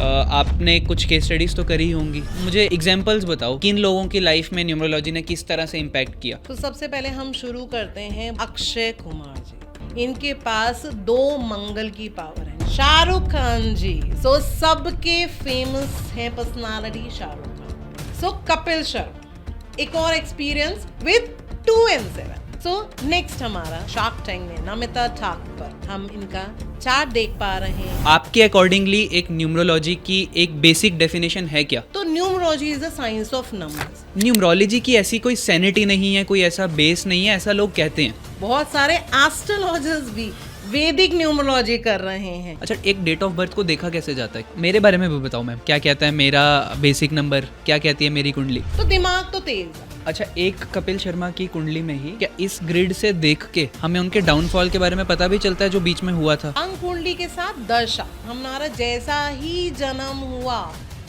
आपने कुछ case studies तो करी होंगी, मुझे एग्जांपल्स बताओ किन लोगों की लाइफ में न्यूमरोलॉजी ने किस तरह से इम्पैक्ट किया। तो सबसे पहले हम शुरू करते हैं अक्षय कुमार जी। इनके पास 2 मंगल की पावर है। शाहरुख खान जी, सो सबके फेमस है पर्सनालिटी शाहरुख खान। सो कपिल शर्मा, एक और experience with 2 and 7। So next हमारा शार्क टैंक में नमिता ठाकुर, हम इनका चार्ट देख पा रहे हैं। आपके अकॉर्डिंगली एक न्यूमरोलॉजी की एक बेसिक डेफिनेशन है क्या? तो numerology is the science of numbers. Numerology की ऐसी कोई सैनिटी नहीं है, कोई ऐसा बेस नहीं है, ऐसा लोग कहते हैं। बहुत सारे एस्ट्रोलॉजर्स भी वैदिक न्यूमरोलॉजी कर रहे हैं। अच्छा, एक डेट ऑफ बर्थ को देखा कैसे जाता है? मेरे बारे में भी बताओ मैम, क्या कहता है मेरा बेसिक नंबर, क्या कहती है मेरी कुंडली? तो दिमाग तो तेज है। अच्छा, एक कपिल शर्मा की कुंडली में ही क्या इस ग्रिड से देख के हमें उनके डाउनफॉल के बारे में पता भी चलता है जो बीच में हुआ था? अंक कुंडली के साथ दशा, हमारा जैसा ही जन्म हुआ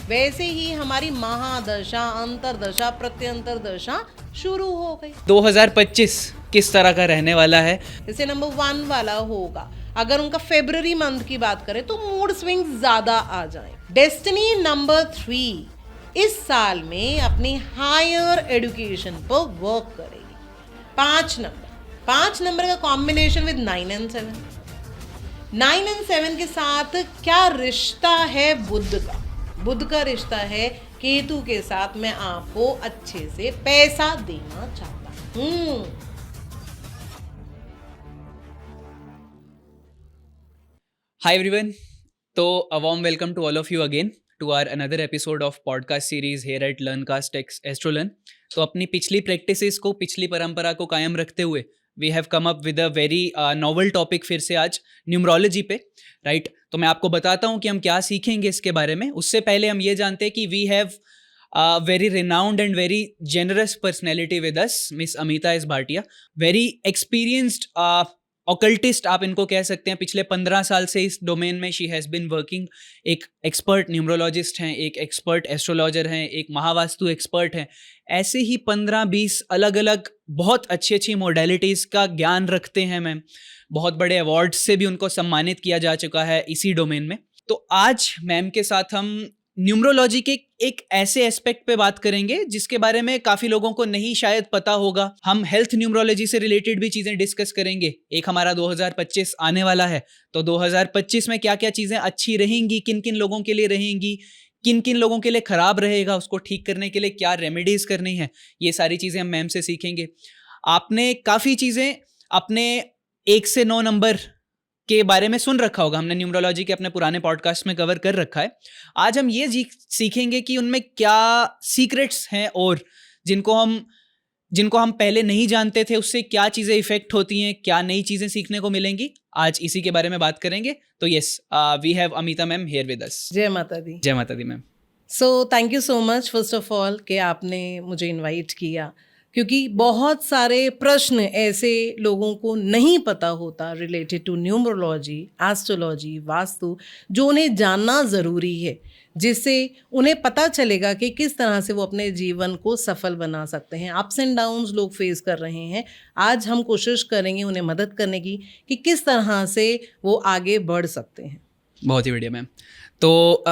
वैसे ही हमारी महादशा, अंतरदशा, प्रत्यंतर दशा शुरू हो गई। 2025 किस तरह का रहने वाला है? जैसे नंबर 1 वाला होगा, अगर उनका फेब्रुअरी मंथ की बात करें तो मूड स्विंग ज्यादा आ जाए। डेस्टिनी नंबर 3 इस साल में अपनी हायर एजुकेशन पर वर्क करेगी। 5 नंबर का कॉम्बिनेशन विद 9 and 7। 9 and 7 के साथ क्या रिश्ता है? बुध का रिश्ता है केतु के साथ। मैं आपको अच्छे से पैसा देना चाहता हूँ। Hi everyone, तो a warm welcome to all of you again to our another episode of podcast series here at Learncast X Astrolearn। तो अपनी पिछली प्रैक्टिसेस को, पिछली परंपरा को कायम रखते हुए we have come up with a very novel topic फिर से आज न्यूमरोलॉजी पे, राइट। तो मैं आपको बताता हूँ कि हम क्या सीखेंगे इसके बारे में। उससे पहले हम ये जानते हैं कि we have very renowned and very generous personality with us, miss Amita S Bhatia. Very experienced occultist आप इनको कह सकते हैं। पिछले 15 साल से इस डोमेन में शी हैज़ बिन वर्किंग। एक एक्सपर्ट न्यूमरोलॉजिस्ट हैं, एक एक्सपर्ट एस्ट्रोलॉजर हैं, एक महावास्तु एक्सपर्ट हैं। ऐसे ही 15-20 अलग अलग बहुत अच्छी मोडेलिटीज़ का ज्ञान रखते हैं मैम। बहुत बड़े अवार्ड्स से भी उनको सम्मानित किया जा चुका है इसी डोमेन में। तो आज मैम के साथ हम न्यूमरोलॉजी के एक ऐसे एस्पेक्ट पे बात करेंगे जिसके बारे में काफ़ी लोगों को नहीं शायद पता होगा। हम हेल्थ न्यूमरोलॉजी से रिलेटेड भी चीज़ें डिस्कस करेंगे। एक हमारा 2025 आने वाला है, तो 2025 में क्या क्या चीज़ें अच्छी रहेंगी, किन किन लोगों के लिए रहेंगी, किन किन लोगों के लिए ख़राब रहेगा, उसको ठीक करने के लिए क्या रेमेडीज़ करनी है, ये सारी चीज़ें हम मैम से सीखेंगे। आपने काफ़ी चीज़ें अपने 1 से 9 नंबर के बारे में सुन रखा होगा, हमने न्यूमरोलॉजी के अपने पुराने पॉडकास्ट में कवर कर रखा है। आज हम ये सीखेंगे कि उनमें क्या सीक्रेट्स हैं और जिनको हम पहले नहीं जानते थे, उससे क्या चीज़ें इफेक्ट होती हैं, क्या नई चीज़ें सीखने को मिलेंगी। आज इसी के बारे में बात करेंगे। तो yes, we have Amita ma'am here with us. जय माता दी। जय माता दी ma'am. So thank you so much first of all कि आपने मुझे इनवाइट किया, क्योंकि बहुत सारे प्रश्न ऐसे लोगों को नहीं पता होता related to numerology, astrology, vastu, जो उन्हें जानना ज़रूरी है, जिससे उन्हें पता चलेगा कि किस तरह से वो अपने जीवन को सफल बना सकते हैं। अप्स एंड डाउन्स लोग फेस कर रहे हैं। आज हम कोशिश करेंगे उन्हें मदद करने की कि किस तरह से वो आगे बढ़ सकते हैं। बहुत ही बढ़िया मैम। तो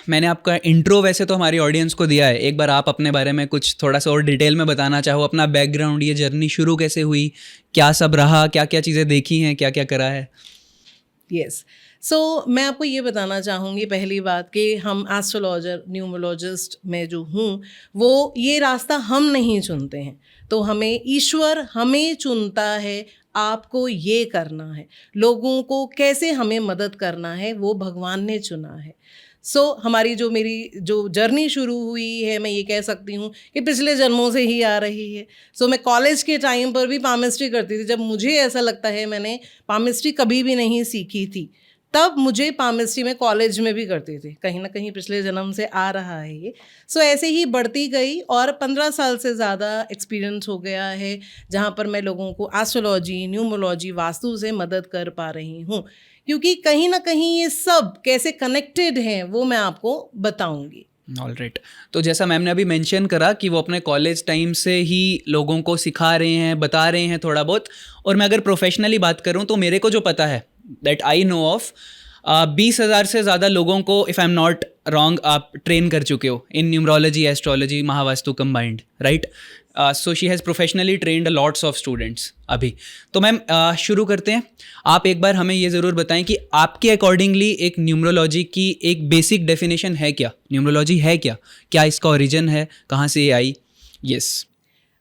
मैंने आपका इंट्रो वैसे तो हमारी ऑडियंस को दिया है, एक बार आप अपने बारे में कुछ थोड़ा सा और डिटेल में बताना चाहो, अपना बैकग्राउंड, ये जर्नी शुरू कैसे हुई, क्या सब रहा, क्या क्या चीज़ें देखी हैं, क्या क्या करा है। यस, सो मैं आपको ये बताना चाहूँगी पहली बात कि हम एस्ट्रोलॉजर, न्यूमरोलॉजिस्ट में जो हूँ, वो ये रास्ता हम नहीं चुनते हैं। तो हमें ईश्वर हमें चुनता है, आपको ये करना है, लोगों को कैसे हमें मदद करना है, वो भगवान ने चुना है। हमारी मेरी जो जर्नी शुरू हुई है, मैं ये कह सकती हूँ कि पिछले जन्मों से ही आ रही है। मैं कॉलेज के टाइम पर भी पामिस्ट्री करती थी। जब मुझे ऐसा लगता है मैंने पामिस्ट्री कभी भी नहीं सीखी थी, तब मुझे पामिस्ट्री में कॉलेज में भी करती थी। कहीं ना कहीं पिछले जन्म से आ रहा है ये। ऐसे ही बढ़ती गई और 15 साल से ज़्यादा एक्सपीरियंस हो गया है, जहाँ पर मैं लोगों को एस्ट्रोलॉजी, न्यूमरोलॉजी, वास्तु से मदद कर पा रही हूँ। क्योंकि कहीं ना कहीं ये सब कैसे कनेक्टेड हैं वो मैं आपको बताऊंगी। ऑलराइट। तो जैसा मैम ने अभी मेंशन करा कि वो अपने कॉलेज टाइम से ही लोगों को सिखा रहे हैं, बता रहे हैं थोड़ा बहुत, और मैं अगर प्रोफेशनली बात करूं तो मेरे को जो पता है दैट आई नो ऑफ 20,000 से ज़्यादा लोगों को, if I am not wrong आप ट्रेन कर चुके हो in numerology, astrology, Mahavastu combined, right? So she has professionally trained lots of students अभी। तो मैम शुरू करते हैं। आप एक बार हमें ये ज़रूर बताएं कि आपके अकॉर्डिंगली एक न्यूमरोलॉजी की एक बेसिक डेफिनेशन है क्या? न्यूमरोलॉजी है क्या? क्या इसका ओरिजिन है? कहाँ से ये आई? यस।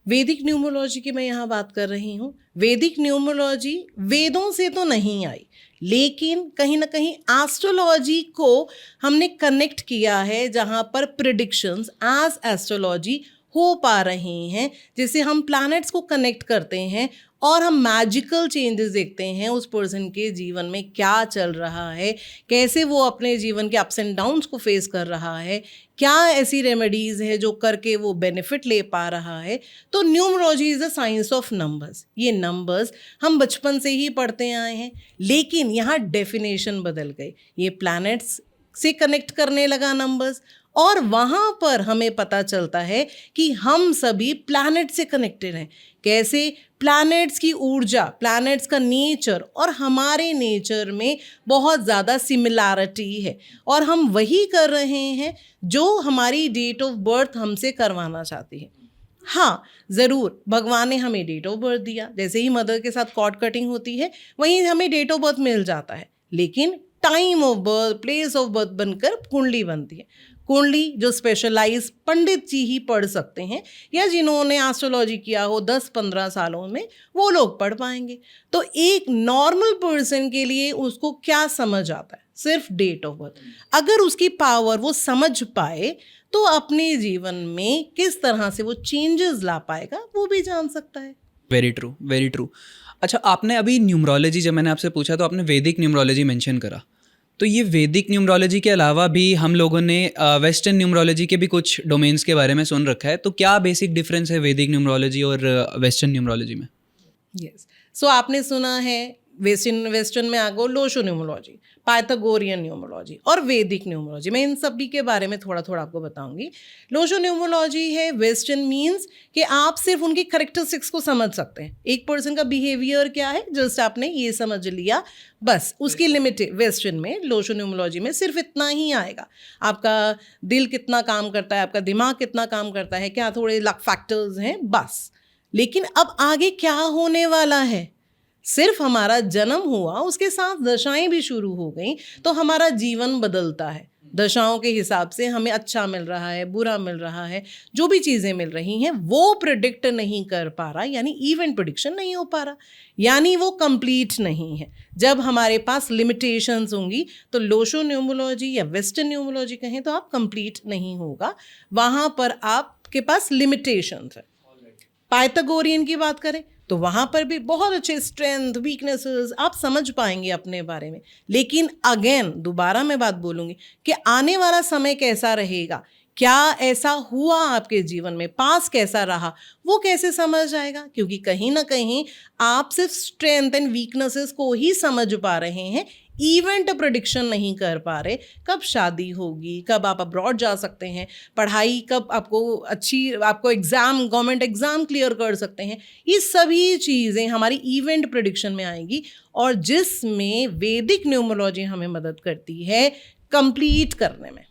वैदिक न्यूमरोलॉजी की मैं यहाँ बात कर रही हूँ। वैदिक न्यूमरोलॉजी वेदों से तो नहीं आई, लेकिन कहीं ना कहीं एस्ट्रोलॉजी को हमने कनेक्ट किया है, जहाँ पर प्रिडिक्शंस एज एस्ट्रोलॉजी हो पा रहे हैं। जैसे हम प्लैनेट्स को कनेक्ट करते हैं और हम मैजिकल चेंजेस देखते हैं उस पर्सन के जीवन में क्या चल रहा है, कैसे वो अपने जीवन के अप्स एंड डाउन्स को फेस कर रहा है, क्या ऐसी रेमेडीज़ है जो करके वो बेनिफिट ले पा रहा है। तो numerology is a science of numbers. ये नंबर्स हम बचपन से ही पढ़ते आए हैं, लेकिन यहाँ डेफिनेशन बदल गई। ये प्लैनेट्स से कनेक्ट करने लगा नंबर्स, और वहाँ पर हमें पता चलता है कि हम सभी प्लैनेट से कनेक्टेड हैं। कैसे? प्लैनेट्स की ऊर्जा, प्लैनेट्स का नेचर और हमारे नेचर में बहुत ज़्यादा सिमिलैरिटी है, और हम वही कर रहे हैं जो हमारी डेट ऑफ बर्थ हमसे करवाना चाहती है। हाँ, ज़रूर भगवान ने हमें डेट ऑफ बर्थ दिया, जैसे ही मदर के साथ कॉर्ड कटिंग होती है वहीं हमें डेट ऑफ बर्थ मिल जाता है, लेकिन time of birth, place of birth बनकर कुंडली बनती है। कुंडली जो स्पेशलाइज पंडित जी ही पढ़ सकते हैं, या जिन्होंने एस्ट्रोलॉजी किया हो 10-15 सालों में, वो लोग पढ़ पाएंगे। तो एक नॉर्मल पर्सन के लिए उसको क्या समझ आता है? सिर्फ डेट ऑफ बर्थ। अगर उसकी पावर वो समझ पाए तो अपने जीवन में किस तरह से वो चेंजेस ला पाएगा वो भी जान सकता है। Very true, very true. अच्छा, आपने अभी न्यूमरोलॉजी, जब मैंने आपसे पूछा तो आपने वैदिक न्यूमरोलॉजी मेंशन करा। तो ये वैदिक न्यूमरोलॉजी के अलावा भी हम लोगों ने वेस्टर्न न्यूमरोलॉजी के भी कुछ डोमेन्स के बारे में सुन रखा है। तो क्या बेसिक डिफरेंस है वैदिक न्यूमरोलॉजी और वेस्टर्न न्यूमरोलॉजी में? यस, सो आपने सुना है वेस्टर्न में आ गो लोशो न्यूमरोलॉजी, पाइथागोरियन न्यूमरोलॉजी और वैदिक न्यूमरोलॉजी। मैं इन सभी के बारे में थोड़ा थोड़ा आपको बताऊंगी। लोशो न्यूमरोलॉजी है, वेस्टर्न मीन्स कि आप सिर्फ उनकी कैरेक्टरिस्टिक्स को समझ सकते हैं। एक पर्सन का बिहेवियर क्या है, जस्ट आपने ये समझ लिया, बस उसकी लिमिटेड। वेस्टर्न में, लोशो न्यूमरोलॉजी में सिर्फ इतना ही आएगा। आपका दिल कितना काम करता है, आपका दिमाग कितना काम करता है, क्या थोड़े लक फैक्टर्स हैं, बस। लेकिन अब आगे क्या होने वाला है? सिर्फ हमारा जन्म हुआ, उसके साथ दशाएं भी शुरू हो गई, तो हमारा जीवन बदलता है। दशाओं के हिसाब से हमें अच्छा मिल रहा है, बुरा मिल रहा है, जो भी चीज़ें मिल रही हैं वो प्रिडिक्ट नहीं कर पा रहा, यानी इवेंट प्रिडिक्शन नहीं हो पा रहा, यानी वो कंप्लीट नहीं है। जब हमारे पास लिमिटेशंस होंगी तो लोशो न्यूमरोलॉजी या वेस्टर्न न्यूमरोलॉजी कहें तो आप कंप्लीट नहीं होगा, वहाँ पर आपके पास लिमिटेशंस है। पाइथागोरियन की बात करें तो वहाँ पर भी बहुत अच्छे स्ट्रेंथ, वीकनेसेस आप समझ पाएंगे अपने बारे में। लेकिन अगेन दोबारा मैं बात बोलूँगी कि आने वाला समय कैसा रहेगा, क्या ऐसा हुआ आपके जीवन में, पास कैसा रहा, वो कैसे समझ आएगा? क्योंकि कहीं ना कहीं आप सिर्फ स्ट्रेंथ एंड वीकनेसेस को ही समझ पा रहे हैं, इवेंट प्रेडिक्शन नहीं कर पा रहे। कब शादी होगी, कब आप अब्रॉड जा सकते हैं, पढ़ाई कब आपको एग्ज़ाम, गवर्नमेंट एग्ज़ाम क्लियर कर सकते हैं, ये सभी चीज़ें हमारी इवेंट प्रेडिक्शन में आएंगी, और जिसमें वैदिक न्यूमरोलॉजी हमें मदद करती है कंप्लीट करने में।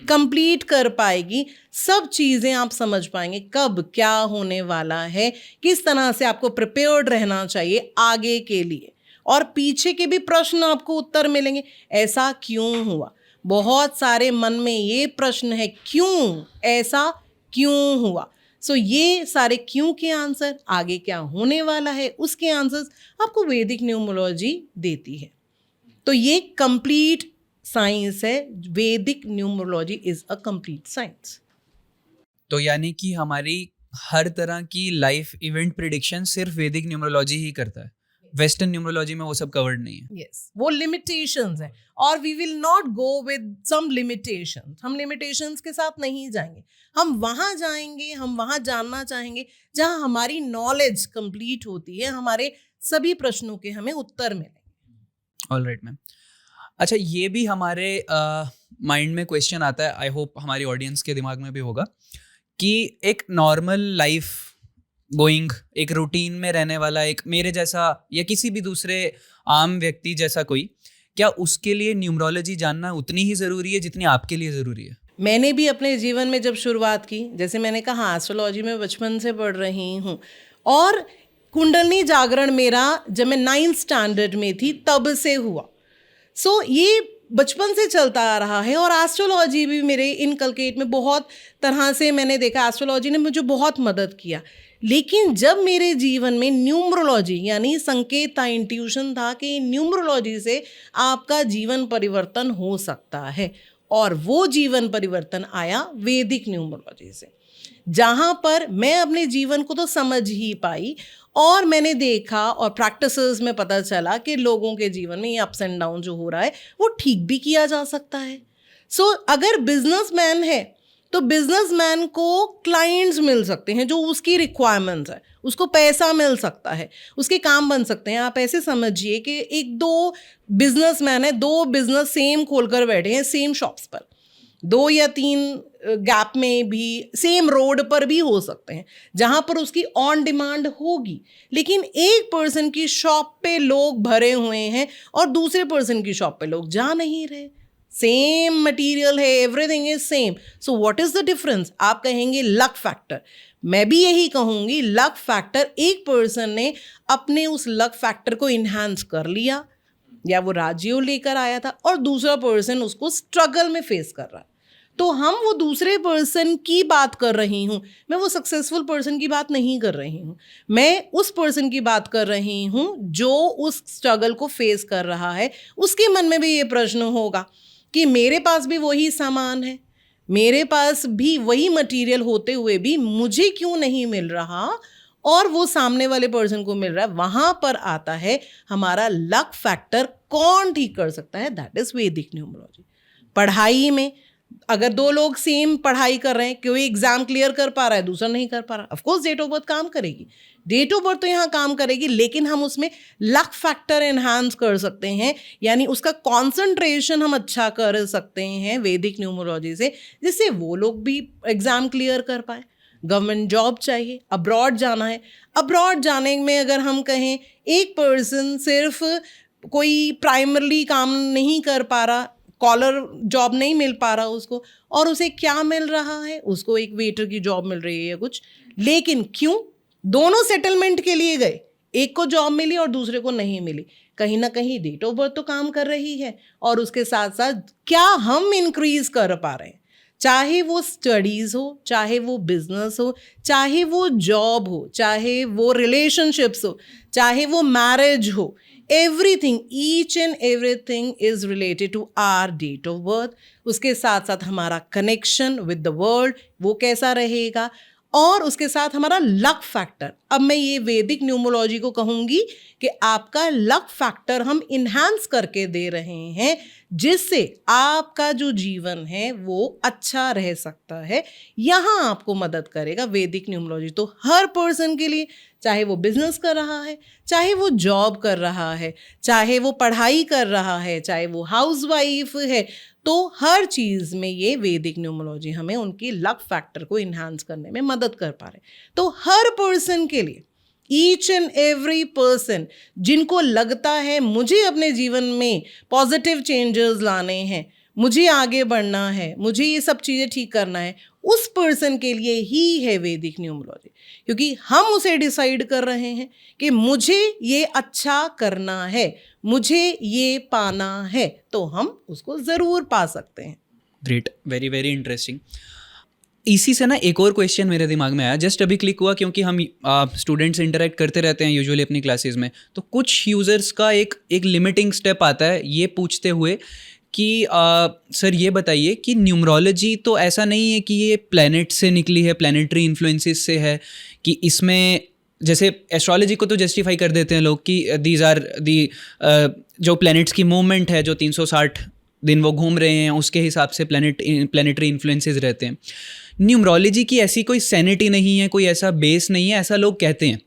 कंप्लीट कर पाएगी, सब चीज़ें आप समझ पाएंगे, कब क्या होने वाला है, किस तरह से आपको प्रिपेयर्ड रहना चाहिए आगे के लिए, और पीछे के भी प्रश्न आपको उत्तर मिलेंगे। ऐसा क्यों हुआ? बहुत सारे मन में ये प्रश्न है, क्यों ऐसा क्यों हुआ? सो ये सारे क्यों के आंसर, आगे क्या होने वाला है उसके आंसर्स आपको वैदिक न्यूमरोलॉजी देती है। तो ये कंप्लीट साइंस है। वैदिक numerology is a complete science. तो यानी कि हमारी हर तरह की लाइफ इवेंट प्रिडिक्शन सिर्फ वैदिक न्यूमरोलॉजी ही करता है, वेस्टर्न न्यूमरोलॉजी में वो सब कवर्ड नहीं है। यस, वो लिमिटेशंस हैं, और we will not go with some limitations. हम लिमिटेशंस के साथ नहीं जाएंगे, हम वहाँ जाएंगे, हम वहाँ जानना चाहेंगे जहाँ हमारी नॉलेज कंप्लीट होती है, हमारे सभी प्रश्नों के हमें उत्तर मिलेंगे। Alright ma'am. अच्छा, ये भी हमारे माइंड में क्वेश्चन आता है, आई होप हमारी ऑडियंस के दिमाग में भी होगा, कि एक नॉर्मल लाइफ गोइंग, एक रूटीन में रहने वाला, एक मेरे जैसा या किसी भी दूसरे आम व्यक्ति जैसा कोई, क्या उसके लिए न्यूमरोलॉजी जानना उतनी ही ज़रूरी है जितनी आपके लिए ज़रूरी है? मैंने भी अपने जीवन में जब शुरुआत की, जैसे मैंने कहा एस्ट्रोलॉजी में बचपन से पढ़ रही हूँ, और कुंडलनी जागरण मेरा जब मैं 9th स्टैंडर्ड में थी तब से हुआ। सो ये बचपन से चलता आ रहा है, और एस्ट्रोलॉजी भी मेरे इनकलकेट में बहुत तरह से मैंने देखा, एस्ट्रोलॉजी ने मुझे बहुत मदद किया। लेकिन जब मेरे जीवन में न्यूमरोलॉजी यानी संकेत था, इंट्यूशन था कि न्यूमरोलॉजी से आपका जीवन परिवर्तन हो सकता है, और वो जीवन परिवर्तन आया वैदिक न्यूमरोलॉजी से, जहाँ पर मैं अपने जीवन को तो समझ ही पाई, और मैंने देखा और प्रैक्टिसेस में पता चला कि लोगों के जीवन में ये अप्स एंड डाउन जो हो रहा है वो ठीक भी किया जा सकता है। सो अगर बिजनेसमैन है तो बिजनेसमैन को क्लाइंट्स मिल सकते हैं जो उसकी रिक्वायरमेंट्स है, उसको पैसा मिल सकता है, उसके काम बन सकते हैं। आप ऐसे समझिए कि एक दो बिजनेसमैन है, दो बिजनेस सेम खोलकर बैठे हैं सेम शॉप्स पर, 2 या 3 गैप में भी, सेम रोड पर भी हो सकते हैं, जहाँ पर उसकी ऑन डिमांड होगी। लेकिन एक पर्सन की शॉप पे लोग भरे हुए हैं और दूसरे पर्सन की शॉप पे लोग जा नहीं रहे, सेम मटेरियल है, everything is same. So what is the difference? आप कहेंगे लक फैक्टर, मैं भी यही कहूँगी लक फैक्टर। एक पर्सन ने अपने उस लक फैक्टर को इन्हांस कर लिया, या वो राजयोग लेकर आया था, और दूसरा पर्सन उसको स्ट्रगल में फेस कर रहा है। तो हम वो दूसरे पर्सन की बात कर रही हूँ, मैं वो सक्सेसफुल पर्सन की बात नहीं कर रही हूँ, मैं उस पर्सन की बात कर रही हूँ जो उस स्ट्रगल को फेस कर रहा है। उसके मन में भी ये प्रश्न होगा कि मेरे पास भी वही सामान है, मेरे पास भी वही मटेरियल होते हुए भी मुझे क्यों नहीं मिल रहा, और वो सामने वाले पर्सन को मिल रहा है। वहाँ पर आता है हमारा लक फैक्टर, कौन ठीक कर सकता है? दैट इज़ वैदिक न्यूमरोलॉजी। पढ़ाई में अगर 2 लोग सेम पढ़ाई कर रहे हैं, कोई एग्जाम क्लियर कर पा रहा है, दूसरा नहीं कर पा रहा, of course date of birth काम करेगी, डेट ऑफ बर्थ तो यहाँ काम करेगी, लेकिन हम उसमें लक फैक्टर एनहांस कर सकते हैं, यानी उसका कॉन्सेंट्रेशन हम अच्छा कर सकते हैं वैदिक न्यूमरोलॉजी से, जिससे वो लोग भी एग्ज़ाम क्लियर कर पाए। गवर्नमेंट जॉब चाहिए, अब्रॉड जाना है, अब्रॉड जाने में अगर हम कहें एक पर्सन सिर्फ कोई प्राइमरली काम नहीं कर पा रहा, कॉलर जॉब नहीं मिल पा रहा उसको, और उसे क्या मिल रहा है? उसको एक वेटर की जॉब मिल रही है या कुछ, लेकिन क्यों? दोनों सेटलमेंट के लिए गए, एक को जॉब मिली और दूसरे को नहीं मिली। कहीं ना कहीं डेट ऑफ बर्थ तो काम कर रही है, और उसके साथ साथ क्या हम इंक्रीज कर पा रहे हैं, चाहे वो स्टडीज़ हो, चाहे वो बिजनेस हो, चाहे वो जॉब हो, चाहे वो रिलेशनशिप्स हो, चाहे वो मैरिज हो, everything, each and everything is related to our date of birth. उसके साथ साथ हमारा कनेक्शन विद द वर्ल्ड वो कैसा रहेगा, और उसके साथ हमारा लक फैक्टर। अब मैं ये वैदिक न्यूमरोलॉजी को कहूँगी कि आपका लक फैक्टर हम इन्हांस करके दे रहे हैं, जिससे आपका जो जीवन है वो अच्छा रह सकता है। यहाँ आपको मदद करेगा वैदिक न्यूमरोलॉजी। तो हर पर्सन के लिए, चाहे वो बिजनेस कर रहा है, चाहे वो जॉब कर रहा है, चाहे वो पढ़ाई कर रहा है, चाहे वो हाउसवाइफ है, तो हर चीज़ में ये वैदिक न्यूमरोलॉजी हमें उनकी लक फैक्टर को इन्हांस करने में मदद कर पा रहे। तो हर पर्सन के लिए, ईच एंड एवरी पर्सन जिनको लगता है मुझे अपने जीवन में पॉजिटिव चेंजेस लाने हैं, मुझे आगे बढ़ना है, मुझे ये सब चीज़ें ठीक करना है, उस पर्सन के लिए ही है वैदिक न्यूमरोलॉजी, क्योंकि हम उसे डिसाइड कर रहे हैं कि मुझे ये अच्छा करना है, मुझे ये पाना है, तो हम उसको ज़रूर पा सकते हैं। Great, very very interesting. इसी से ना एक और क्वेश्चन मेरे दिमाग में आया, जस्ट अभी क्लिक हुआ, क्योंकि हम स्टूडेंट्स इंटरेक्ट करते रहते हैं यूजुअली अपनी क्लासेस में, तो कुछ यूज़र्स का एक लिमिटिंग स्टेप आता है ये पूछते हुए कि सर ये बताइए कि न्यूमरोलॉजी तो ऐसा नहीं है कि ये प्लैनेट से निकली है, प्लैनेटरी इन्फ्लुएंसेस से है, कि इसमें जैसे एस्ट्रोलॉजी को तो जस्टिफाई कर देते हैं लोग कि दीज आर दी जो प्लैनेट्स की मूवमेंट है, जो 360 दिन वो घूम रहे हैं, उसके हिसाब से प्लैनेटरी इन्फ्लुएंसेस रहते हैं। न्यूमरोलॉजी की ऐसी कोई सैनिटी नहीं है, कोई ऐसा बेस नहीं है, ऐसा लोग कहते हैं।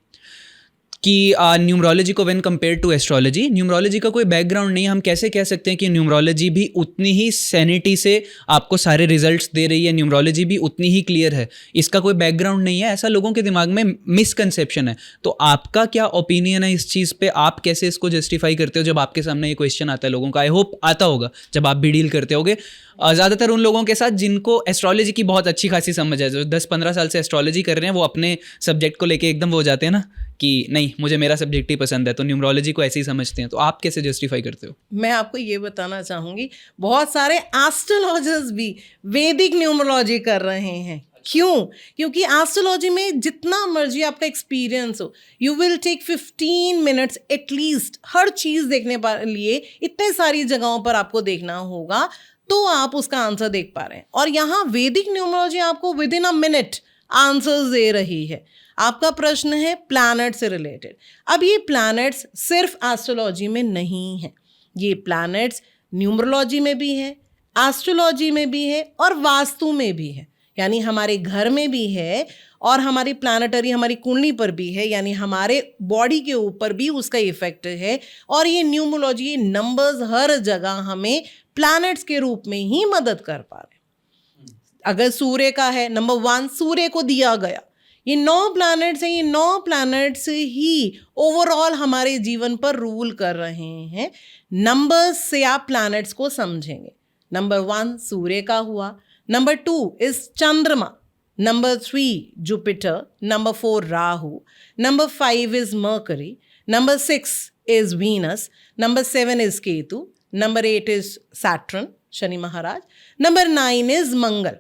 कि न्यूमरोलॉजी को when compare to astrology, numerology का कोई बैकग्राउंड नहीं है, हम कैसे कह सकते हैं कि न्यूमरोलॉजी भी उतनी ही सैनिटी से आपको सारे रिजल्ट्स दे रही है, न्यूमरोलॉजी भी उतनी ही क्लियर है, इसका कोई बैकग्राउंड नहीं है, ऐसा लोगों के दिमाग में मिसकंसेप्शन है। तो आपका क्या ओपिनियन है इस चीज़ पे, आप कैसे इसको जस्टिफाई करते हो जब आपके सामने ये क्वेश्चन आता है लोगों का? आई होप आता होगा जब आप भी डील करते होगे ज़्यादातर उन लोगों के साथ जिनको एस्ट्रोलॉजी की बहुत अच्छी खासी समझ है, जो 10-15 साल से एस्ट्रोलॉजी कर रहे हैं, वो अपने सब्जेक्ट को लेके एकदम वो हो जाते हैं ना कि नहीं मुझे मेरा सब्जेक्ट ही पसंद है, तो न्यूमरोलॉजी को ऐसे ही समझते हैं। तो आप कैसे जस्टिफाई करते हो? मैं आपको ये बताना चाहूँगी, बहुत सारे एस्ट्रोलॉजर्स भी वैदिक न्यूमरोलॉजी कर रहे हैं। क्यों? क्योंकि एस्ट्रोलॉजी में जितना मर्जी आपका एक्सपीरियंस हो, you will take 15 minutes at least हर चीज़ देखने पर लिए, इतने सारी जगहों पर आपको देखना होगा तो आप उसका आंसर देख पा रहे हैं। और यहाँ वैदिक न्यूमरोलॉजी आपको within a minute answers दे रही है। आपका प्रश्न है प्लैनेट से रिलेटेड। अब ये प्लैनेट्स सिर्फ एस्ट्रोलॉजी में नहीं है, ये प्लैनेट्स न्यूमरोलॉजी में भी है, एस्ट्रोलॉजी में भी है और वास्तु में भी है, यानी हमारे घर में भी है और हमारी प्लानिटरी हमारी कुंडली पर भी है, यानी हमारे बॉडी के ऊपर भी उसका इफेक्ट है। और ये न्यूमरोलॉजी, ये नंबर्स हर जगह हमें प्लैनेट्स के रूप में ही मदद कर पा रहे हैं। अगर सूर्य का है, नंबर 1 सूर्य को दिया गया, ये 9 प्लैनेट्स हैं, ये 9 प्लैनेट्स ही ओवरऑल हमारे जीवन पर रूल कर रहे हैं। नंबर्स से आप प्लैनेट्स को समझेंगे। नंबर 1 सूर्य का हुआ, नंबर 2 इज चंद्रमा, number 3 Jupiter, number 4 Rahu, number 5 is Mercury, number 6 is Venus, number 7 is Ketu, number 8 is Saturn Shani महाराज, नंबर 9 इज मंगल।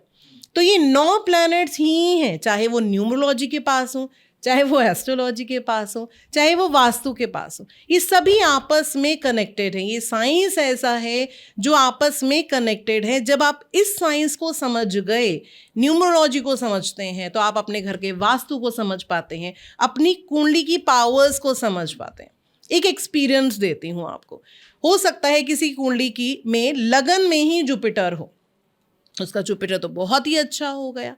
तो ये 9 प्लैनेट्स ही हैं, चाहे वो न्यूमरोलॉजी के पास हो, चाहे वो एस्ट्रोलॉजी के पास हो, चाहे वो वास्तु के पास हो, ये सभी आपस में कनेक्टेड हैं। ये साइंस ऐसा है जो आपस में कनेक्टेड है। जब आप इस साइंस को समझ गए, न्यूमरोलॉजी को समझते हैं, तो आप अपने घर के वास्तु को समझ पाते हैं, अपनी कुंडली की पावर्स को समझ पाते हैं। एक एक्सपीरियंस देती हूँ आपको। हो सकता है किसी कुंडली की में लगन में ही जुपिटर हो, उसका जुपिटर तो बहुत ही अच्छा हो गया।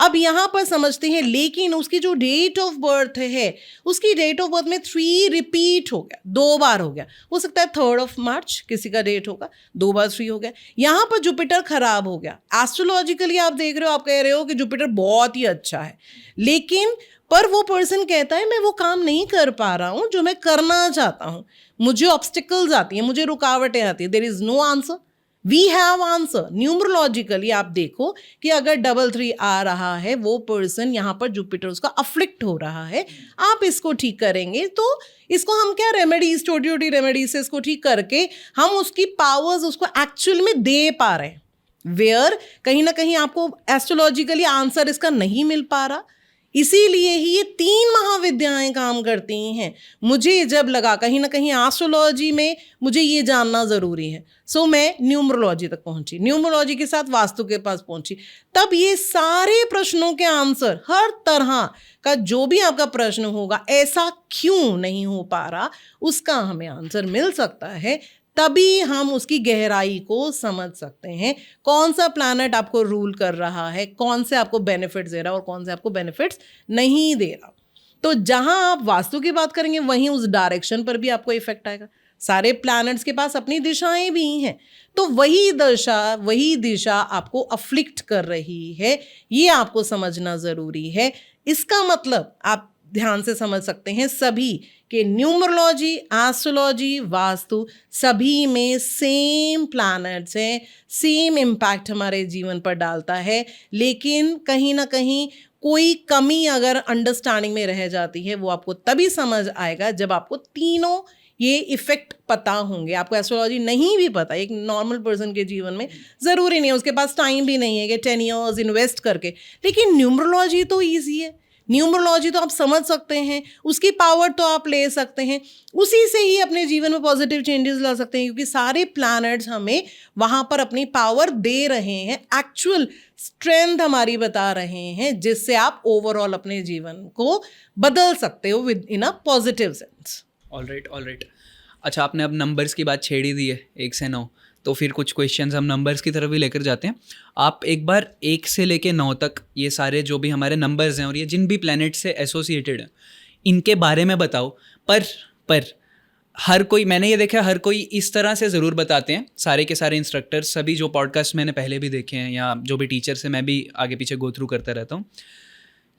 अब यहाँ पर समझते हैं, लेकिन उसकी जो डेट ऑफ बर्थ है, उसकी डेट ऑफ बर्थ में 3 रिपीट हो गया, 2 बार हो गया। हो सकता है 3 मार्च किसी का डेट होगा, 2 बार 3 हो गया। यहाँ पर जुपिटर खराब हो गया। एस्ट्रोलॉजिकली आप देख रहे हो, आप कह रहे हो कि जुपिटर बहुत ही अच्छा है, लेकिन पर वो पर्सन कहता है मैं वो काम नहीं कर पा रहा हूँ जो मैं करना चाहता हूँ, मुझे ऑब्स्टिकल्स आती हैं, मुझे रुकावटें आती हैं। There is no answer, we have answer. Numerologically आप देखो कि अगर 3 आ रहा है, वो पर्सन यहाँ पर जुपिटर उसका अफ्लिक्ट हो रहा है, आप इसको ठीक करेंगे तो इसको हम क्या रेमेडीज, छोटी छोटी रेमेडीज से इसको ठीक करके हम उसकी पावर्स उसको एक्चुअल में दे पा रहे हैं। वेयर कहीं ना कहीं आपको एस्ट्रोलॉजिकली आंसर इसका नहीं मिल पा रहा, इसीलिए ही ये 3 महाविद्याएं काम करती हैं। मुझे जब लगा कहीं ना कहीं एस्ट्रोलॉजी में मुझे ये जानना ज़रूरी है, सो मैं न्यूमरोलॉजी तक पहुंची, न्यूमरोलॉजी के साथ वास्तु के पास पहुंची। तब ये सारे प्रश्नों के आंसर, हर तरह का जो भी आपका प्रश्न होगा, ऐसा क्यों नहीं हो पा रहा, उसका हमें आंसर मिल सकता है। तभी हम उसकी गहराई को समझ सकते हैं, कौन सा प्लैनेट आपको रूल कर रहा है, कौन से आपको बेनिफिट्स दे रहा है और कौन से आपको बेनिफिट्स नहीं दे रहा। तो जहां आप वास्तु की बात करेंगे, वहीं उस डायरेक्शन पर भी आपको इफेक्ट आएगा। सारे प्लैनेट्स के पास अपनी दिशाएं भी हैं, तो वही दिशा आपको अफ्लिक्ट कर रही है, ये आपको समझना ज़रूरी है। इसका मतलब आप ध्यान से समझ सकते हैं सभी कि न्यूमरोलॉजी, एस्ट्रोलॉजी, वास्तु सभी में सेम प्लैनेट्स हैं, सेम इम्पैक्ट हमारे जीवन पर डालता है। लेकिन कहीं ना कहीं कोई कमी अगर अंडरस्टैंडिंग में रह जाती है, वो आपको तभी समझ आएगा जब आपको तीनों ये इफ़ेक्ट पता होंगे। आपको एस्ट्रोलॉजी नहीं भी पता, एक नॉर्मल पर्सन के जीवन में ज़रूरी नहीं है, उसके पास टाइम भी नहीं है कि 10 ईयर्स इन्वेस्ट करके, लेकिन न्यूमरोलॉजी तो ईजी है। न्यूमरोलॉजी तो आप समझ सकते हैं, उसकी पावर तो आप ले सकते हैं, उसी से ही अपने जीवन में पॉजिटिव चेंजेस ला सकते हैं, क्योंकि सारे प्लैनेट्स हमें वहाँ पर अपनी पावर दे रहे हैं, एक्चुअल स्ट्रेंथ हमारी बता रहे हैं, जिससे आप ओवरऑल अपने जीवन को बदल सकते हो with in a positive sense. Alright. अच्छा, आपने अब नंबर्स की बात छेड़ ही दी है, 1 से 9, तो फिर कुछ क्वेश्चंस हम नंबर्स की तरफ भी लेकर जाते हैं। आप एक बार 1 से लेके 9 तक ये सारे जो भी हमारे नंबर्स हैं और ये जिन भी प्लैनेट से एसोसिएटेड हैं, इनके बारे में बताओ। पर हर कोई, मैंने ये देखा, हर कोई इस तरह से ज़रूर बताते हैं, सारे के सारे इंस्ट्रक्टर्स, सभी जो पॉडकास्ट मैंने पहले भी देखे हैं या जो भी टीचर से मैं भी आगे पीछे गो थ्रू करता रहता हूँ,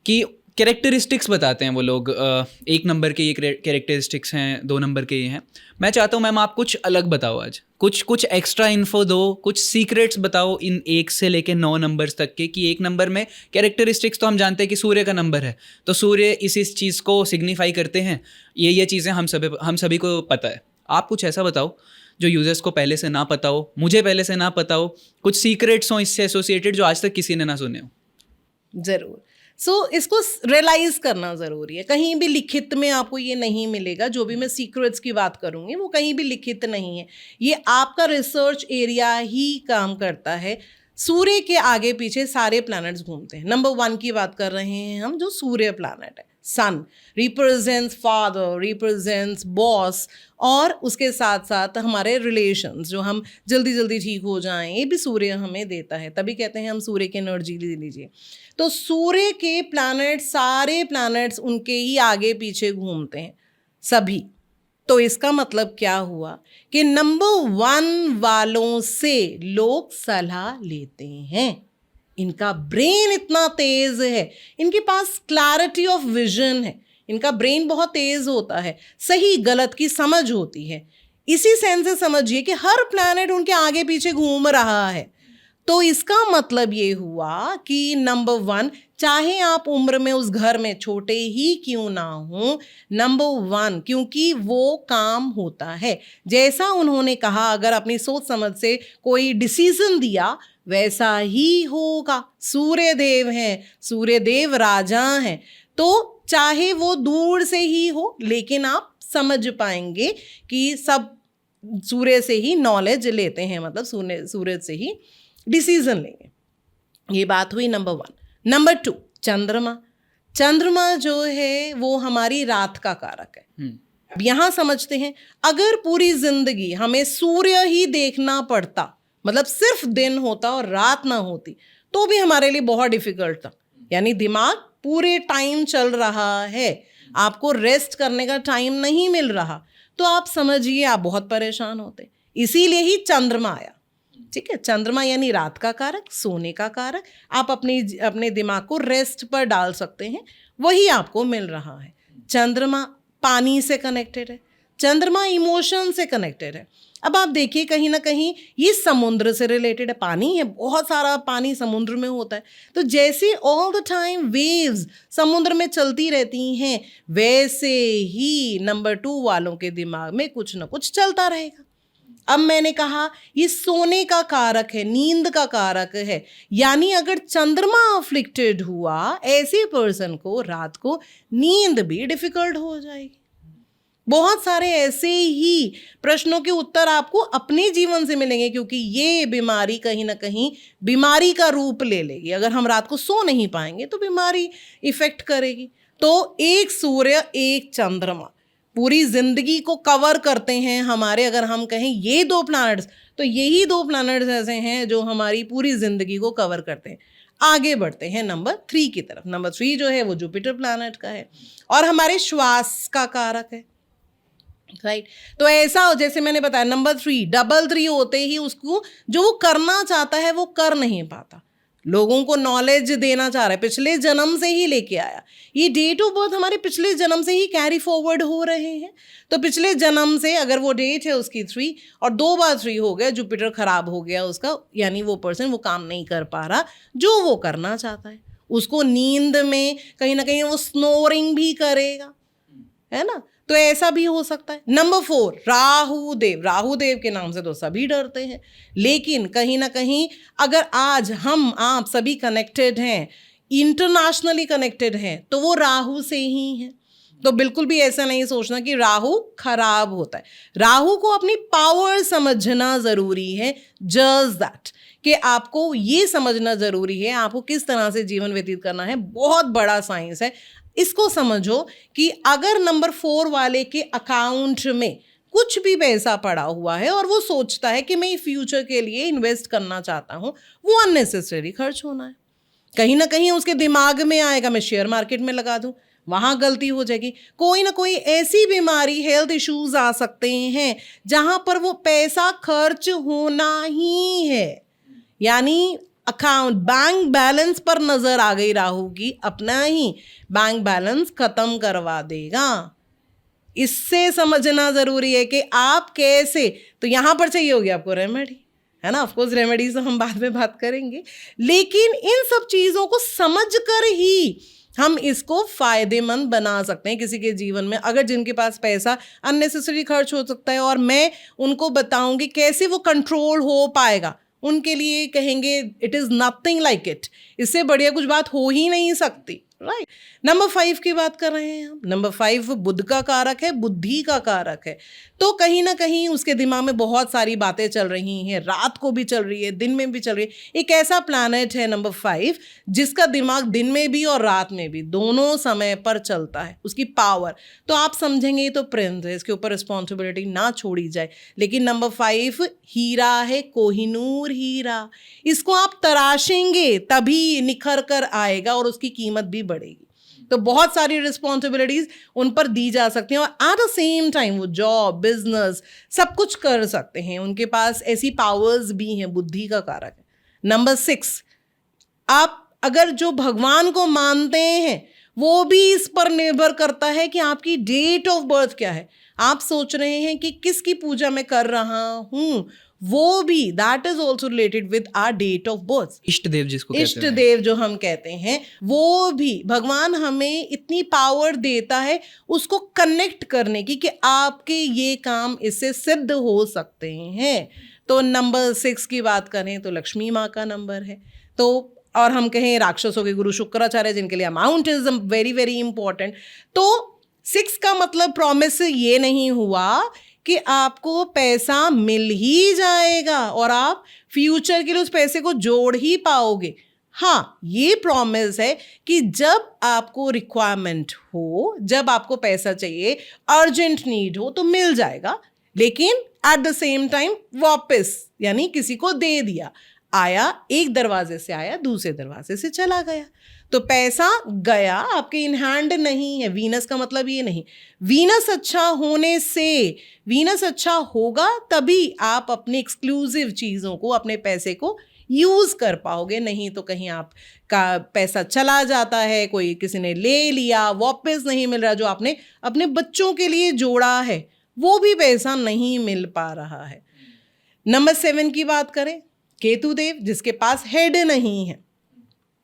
कि कैरेक्टरिस्टिक्स बताते हैं वो लोग। 1 नंबर के ये कैरेक्टरिस्टिक्स हैं, 2 नंबर के ये हैं। मैं चाहता हूँ मैम आप कुछ अलग बताओ आज, कुछ एक्स्ट्रा इन्फो दो, कुछ सीक्रेट्स बताओ इन 1 से लेके 9 नंबर्स तक के, कि 1 नंबर में कैरेक्टरिस्टिक्स तो हम जानते हैं कि सूर्य का नंबर है, तो सूर्य इस चीज़ को सिग्निफाई करते हैं, ये चीज़ें हम सभी को पता है। आप कुछ ऐसा बताओ जो यूजर्स को पहले से ना पता हो, मुझे पहले से ना पता हो, कुछ सीक्रेट्स हो इससे एसोसिएटेड जो आज तक किसी ने ना सुने हो। जरूर। इसको रियलाइज करना ज़रूरी है। कहीं भी लिखित में आपको ये नहीं मिलेगा। जो भी मैं सीक्रेट्स की बात करूँगी वो कहीं भी लिखित नहीं है, ये आपका रिसर्च एरिया ही काम करता है। सूर्य के आगे पीछे सारे प्लैनेट्स घूमते हैं। नंबर 1 की बात कर रहे हैं हम, जो सूर्य प्लैनेट है, सन रिप्रेजेंट्स फादर, रिप्रेजेंट्स बॉस, और उसके साथ साथ हमारे रिलेशंस, जो हम जल्दी जल्दी ठीक हो जाएं, ये भी सूर्य हमें देता है। तभी कहते हैं हम सूर्य की एनर्जी ले लीजिए। तो सूर्य के प्लैनेट, सारे प्लैनेट्स उनके ही आगे पीछे घूमते हैं सभी। तो इसका मतलब क्या हुआ कि नंबर 1 वालों से लोग सलाह लेते हैं। इनका ब्रेन इतना तेज है, इनके पास क्लैरिटी ऑफ विजन है, इनका ब्रेन बहुत तेज होता है, सही गलत की समझ होती है। इसी सेंस से समझिए कि हर प्लैनेट उनके आगे पीछे घूम रहा है। तो इसका मतलब ये हुआ कि नंबर 1, चाहे आप उम्र में उस घर में छोटे ही क्यों ना हो, नंबर 1, क्योंकि वो काम होता है। जैसा उन्होंने कहा, अगर अपनी सोच समझ से कोई डिसीजन दिया वैसा ही होगा। सूर्य देव हैं, सूर्य देव राजा हैं, तो चाहे वो दूर से ही हो, लेकिन आप समझ पाएंगे कि सब सूर्य से ही नॉलेज लेते हैं, मतलब सूर्य से ही डिसीजन लेंगे। ये बात हुई नंबर 1। नंबर 2, चंद्रमा जो है वो हमारी रात का कारक है। अब यहाँ समझते हैं, अगर पूरी जिंदगी हमें सूर्य ही देखना पड़ता, मतलब सिर्फ दिन होता और रात ना होती, तो भी हमारे लिए बहुत डिफिकल्ट था। यानी दिमाग पूरे टाइम चल रहा है, आपको रेस्ट करने का टाइम नहीं मिल रहा, तो आप समझिए आप बहुत परेशान होते। इसीलिए ही चंद्रमा आया। ठीक है, चंद्रमा यानी रात का कारक, सोने का कारक। आप अपने दिमाग को रेस्ट पर डाल सकते हैं, वही आपको मिल रहा है। चंद्रमा पानी से कनेक्टेड है, चंद्रमा इमोशन से कनेक्टेड है। अब आप देखिए, कहीं ना कहीं ये समुद्र से रिलेटेड है। पानी है, बहुत सारा पानी समुद्र में होता है, तो जैसे ऑल द टाइम वेव्स समुद्र में चलती रहती हैं, वैसे ही नंबर 2 वालों के दिमाग में कुछ ना कुछ चलता रहेगा। अब मैंने कहा ये सोने का कारक है, नींद का कारक है, यानी अगर चंद्रमा अफ्लिक्टेड हुआ, ऐसे पर्सन को रात को नींद भी डिफिकल्ट हो जाएगी। बहुत सारे ऐसे ही प्रश्नों के उत्तर आपको अपने जीवन से मिलेंगे, क्योंकि ये बीमारी कहीं ना कहीं बीमारी का रूप ले लेगी। अगर हम रात को सो नहीं पाएंगे तो बीमारी इफेक्ट करेगी। तो एक सूर्य, एक चंद्रमा पूरी जिंदगी को कवर करते हैं हमारे। अगर हम कहें ये 2 प्लैनेट्स, तो यही 2 प्लैनेट्स ऐसे हैं जो हमारी पूरी जिंदगी को कवर करते हैं। आगे बढ़ते हैं नंबर 3 की तरफ। नंबर 3 जो है वो जुपिटर प्लैनेट का है और हमारे श्वास का कारक है, राइट। तो ऐसा हो, जैसे मैंने बताया, नंबर 3 डबल 3 होते ही उसको जो वो करना चाहता है वो कर नहीं पाता। लोगों को नॉलेज देना चाह रहा है, पिछले जन्म से ही लेके आया। ये डेट ऑफ बर्थ हमारे पिछले जन्म से ही कैरी फॉरवर्ड हो रहे हैं। तो पिछले जन्म से अगर वो डेट है उसकी 3 और 2 बार 3 हो गया, जुपिटर खराब हो गया उसका, यानी वो पर्सन वो काम नहीं कर पा रहा जो वो करना चाहता है। उसको नींद में कहीं ना कहीं वो स्नोरिंग भी करेगा, है ना। तो ऐसा भी हो सकता है। नंबर 4 राहु देव के नाम से तो सभी डरते हैं, लेकिन कहीं ना कहीं अगर आज हम आप सभी कनेक्टेड हैं, इंटरनेशनली कनेक्टेड हैं, तो वो राहु से ही है। तो बिल्कुल भी ऐसा नहीं सोचना कि राहु खराब होता है। राहु को अपनी पावर समझना ज़रूरी है, जस्ट दैट, कि आपको ये समझना ज़रूरी है आपको किस तरह से जीवन व्यतीत करना है। बहुत बड़ा साइंस है। इसको समझो कि अगर नंबर 4 वाले के अकाउंट में कुछ भी पैसा पड़ा हुआ है और वो सोचता है कि मैं फ्यूचर के लिए इन्वेस्ट करना चाहता हूँ, वो अननेसेसरी खर्च होना है। कहीं ना कहीं उसके दिमाग में आएगा मैं शेयर मार्केट में लगा दूँ, वहाँ गलती हो जाएगी। कोई ना कोई ऐसी बीमारी, हेल्थ इश्यूज आ सकते हैं जहाँ पर वो पैसा खर्च होना ही है, यानी अकाउंट बैंक बैलेंस पर नजर आ गई राहु की, अपना ही बैंक बैलेंस खत्म करवा देगा। इससे समझना जरूरी है कि आप कैसे, तो यहां पर चाहिए होगी आपको रेमेडी, है ना। ऑफकोर्स रेमेडीज तो हम बाद में बात करेंगे, लेकिन इन सब चीजों को समझकर ही हम इसको फायदेमंद बना सकते हैं किसी के जीवन में। अगर जिनके पास पैसा अननेसेसरी खर्च हो सकता है और मैं उनको बताऊंगी कैसे वो कंट्रोल हो पाएगा, उनके लिए कहेंगे it is nothing like it, इससे बढ़िया कुछ बात हो ही नहीं सकती, राइट। नंबर 5 की बात कर रहे हैं हम। नंबर 5 बुध का कारक है, बुद्धि का कारक है। तो कहीं ना कहीं उसके दिमाग में बहुत सारी बातें चल रही हैं, रात को भी चल रही है, दिन में भी चल रही है। एक ऐसा प्लैनेट है नंबर 5 जिसका दिमाग दिन में भी और रात में भी दोनों समय पर चलता है, उसकी पावर। तो आप समझेंगे ये तो प्रिंस है, इसके ऊपर रिस्पॉन्सिबिलिटी ना छोड़ी जाए। लेकिन नंबर 5 हीरा है, कोहिनूर हीरा। इसको आप तराशेंगे तभी निखर कर आएगा और उसकी कीमत भी बढ़ेगी। तो बहुत सारी रिस्पॉन्सिबिलिटीज उन पर दी जा सकती हैं और एट द सेम टाइम वो जॉब, बिजनेस सब कुछ कर सकते हैं। उनके पास ऐसी पावर्स भी हैं, बुद्धि का कारक है। नंबर 6, आप अगर जो भगवान को मानते हैं वो भी इस पर निर्भर करता है कि आपकी डेट ऑफ बर्थ क्या है। आप सोच रहे हैं कि किसकी पूजा मैं कर रहा हूं, वो भी that is also related with our date of birth. इष्ट देव जिसको इष्ट देव जो हम कहते हैं, वो भी भगवान हमें इतनी पावर देता है उसको कनेक्ट करने की कि आपके ये काम इससे सिद्ध हो सकते हैं। तो नंबर 6 की बात करें तो लक्ष्मी माँ का नंबर है। तो और हम कहें राक्षसों के गुरु शुक्राचार्य जिनके लिए amount is very very important. तो 6 का मतलब प्रॉमिस ये नहीं हुआ कि आपको पैसा मिल ही जाएगा और आप फ्यूचर के लिए उस पैसे को जोड़ ही पाओगे। हाँ, ये प्रॉमिस है कि जब आपको रिक्वायरमेंट हो, जब आपको पैसा चाहिए, अर्जेंट नीड हो तो मिल जाएगा, लेकिन एट द सेम टाइम वापस, यानी किसी को दे दिया, आया एक दरवाजे से आया, दूसरे दरवाजे से चला गया। तो पैसा गया, आपके इन हैंड नहीं है। वीनस का मतलब ये नहीं, वीनस अच्छा होने से, वीनस अच्छा होगा तभी आप अपनी एक्सक्लूसिव चीज़ों को, अपने पैसे को यूज़ कर पाओगे। नहीं तो कहीं आपका पैसा चला जाता है, कोई किसी ने ले लिया, वापस नहीं मिल रहा, जो आपने अपने बच्चों के लिए जोड़ा है वो भी पैसा नहीं मिल पा रहा है। नंबर 7 की बात करें, केतु देव जिसके पास हेड नहीं है,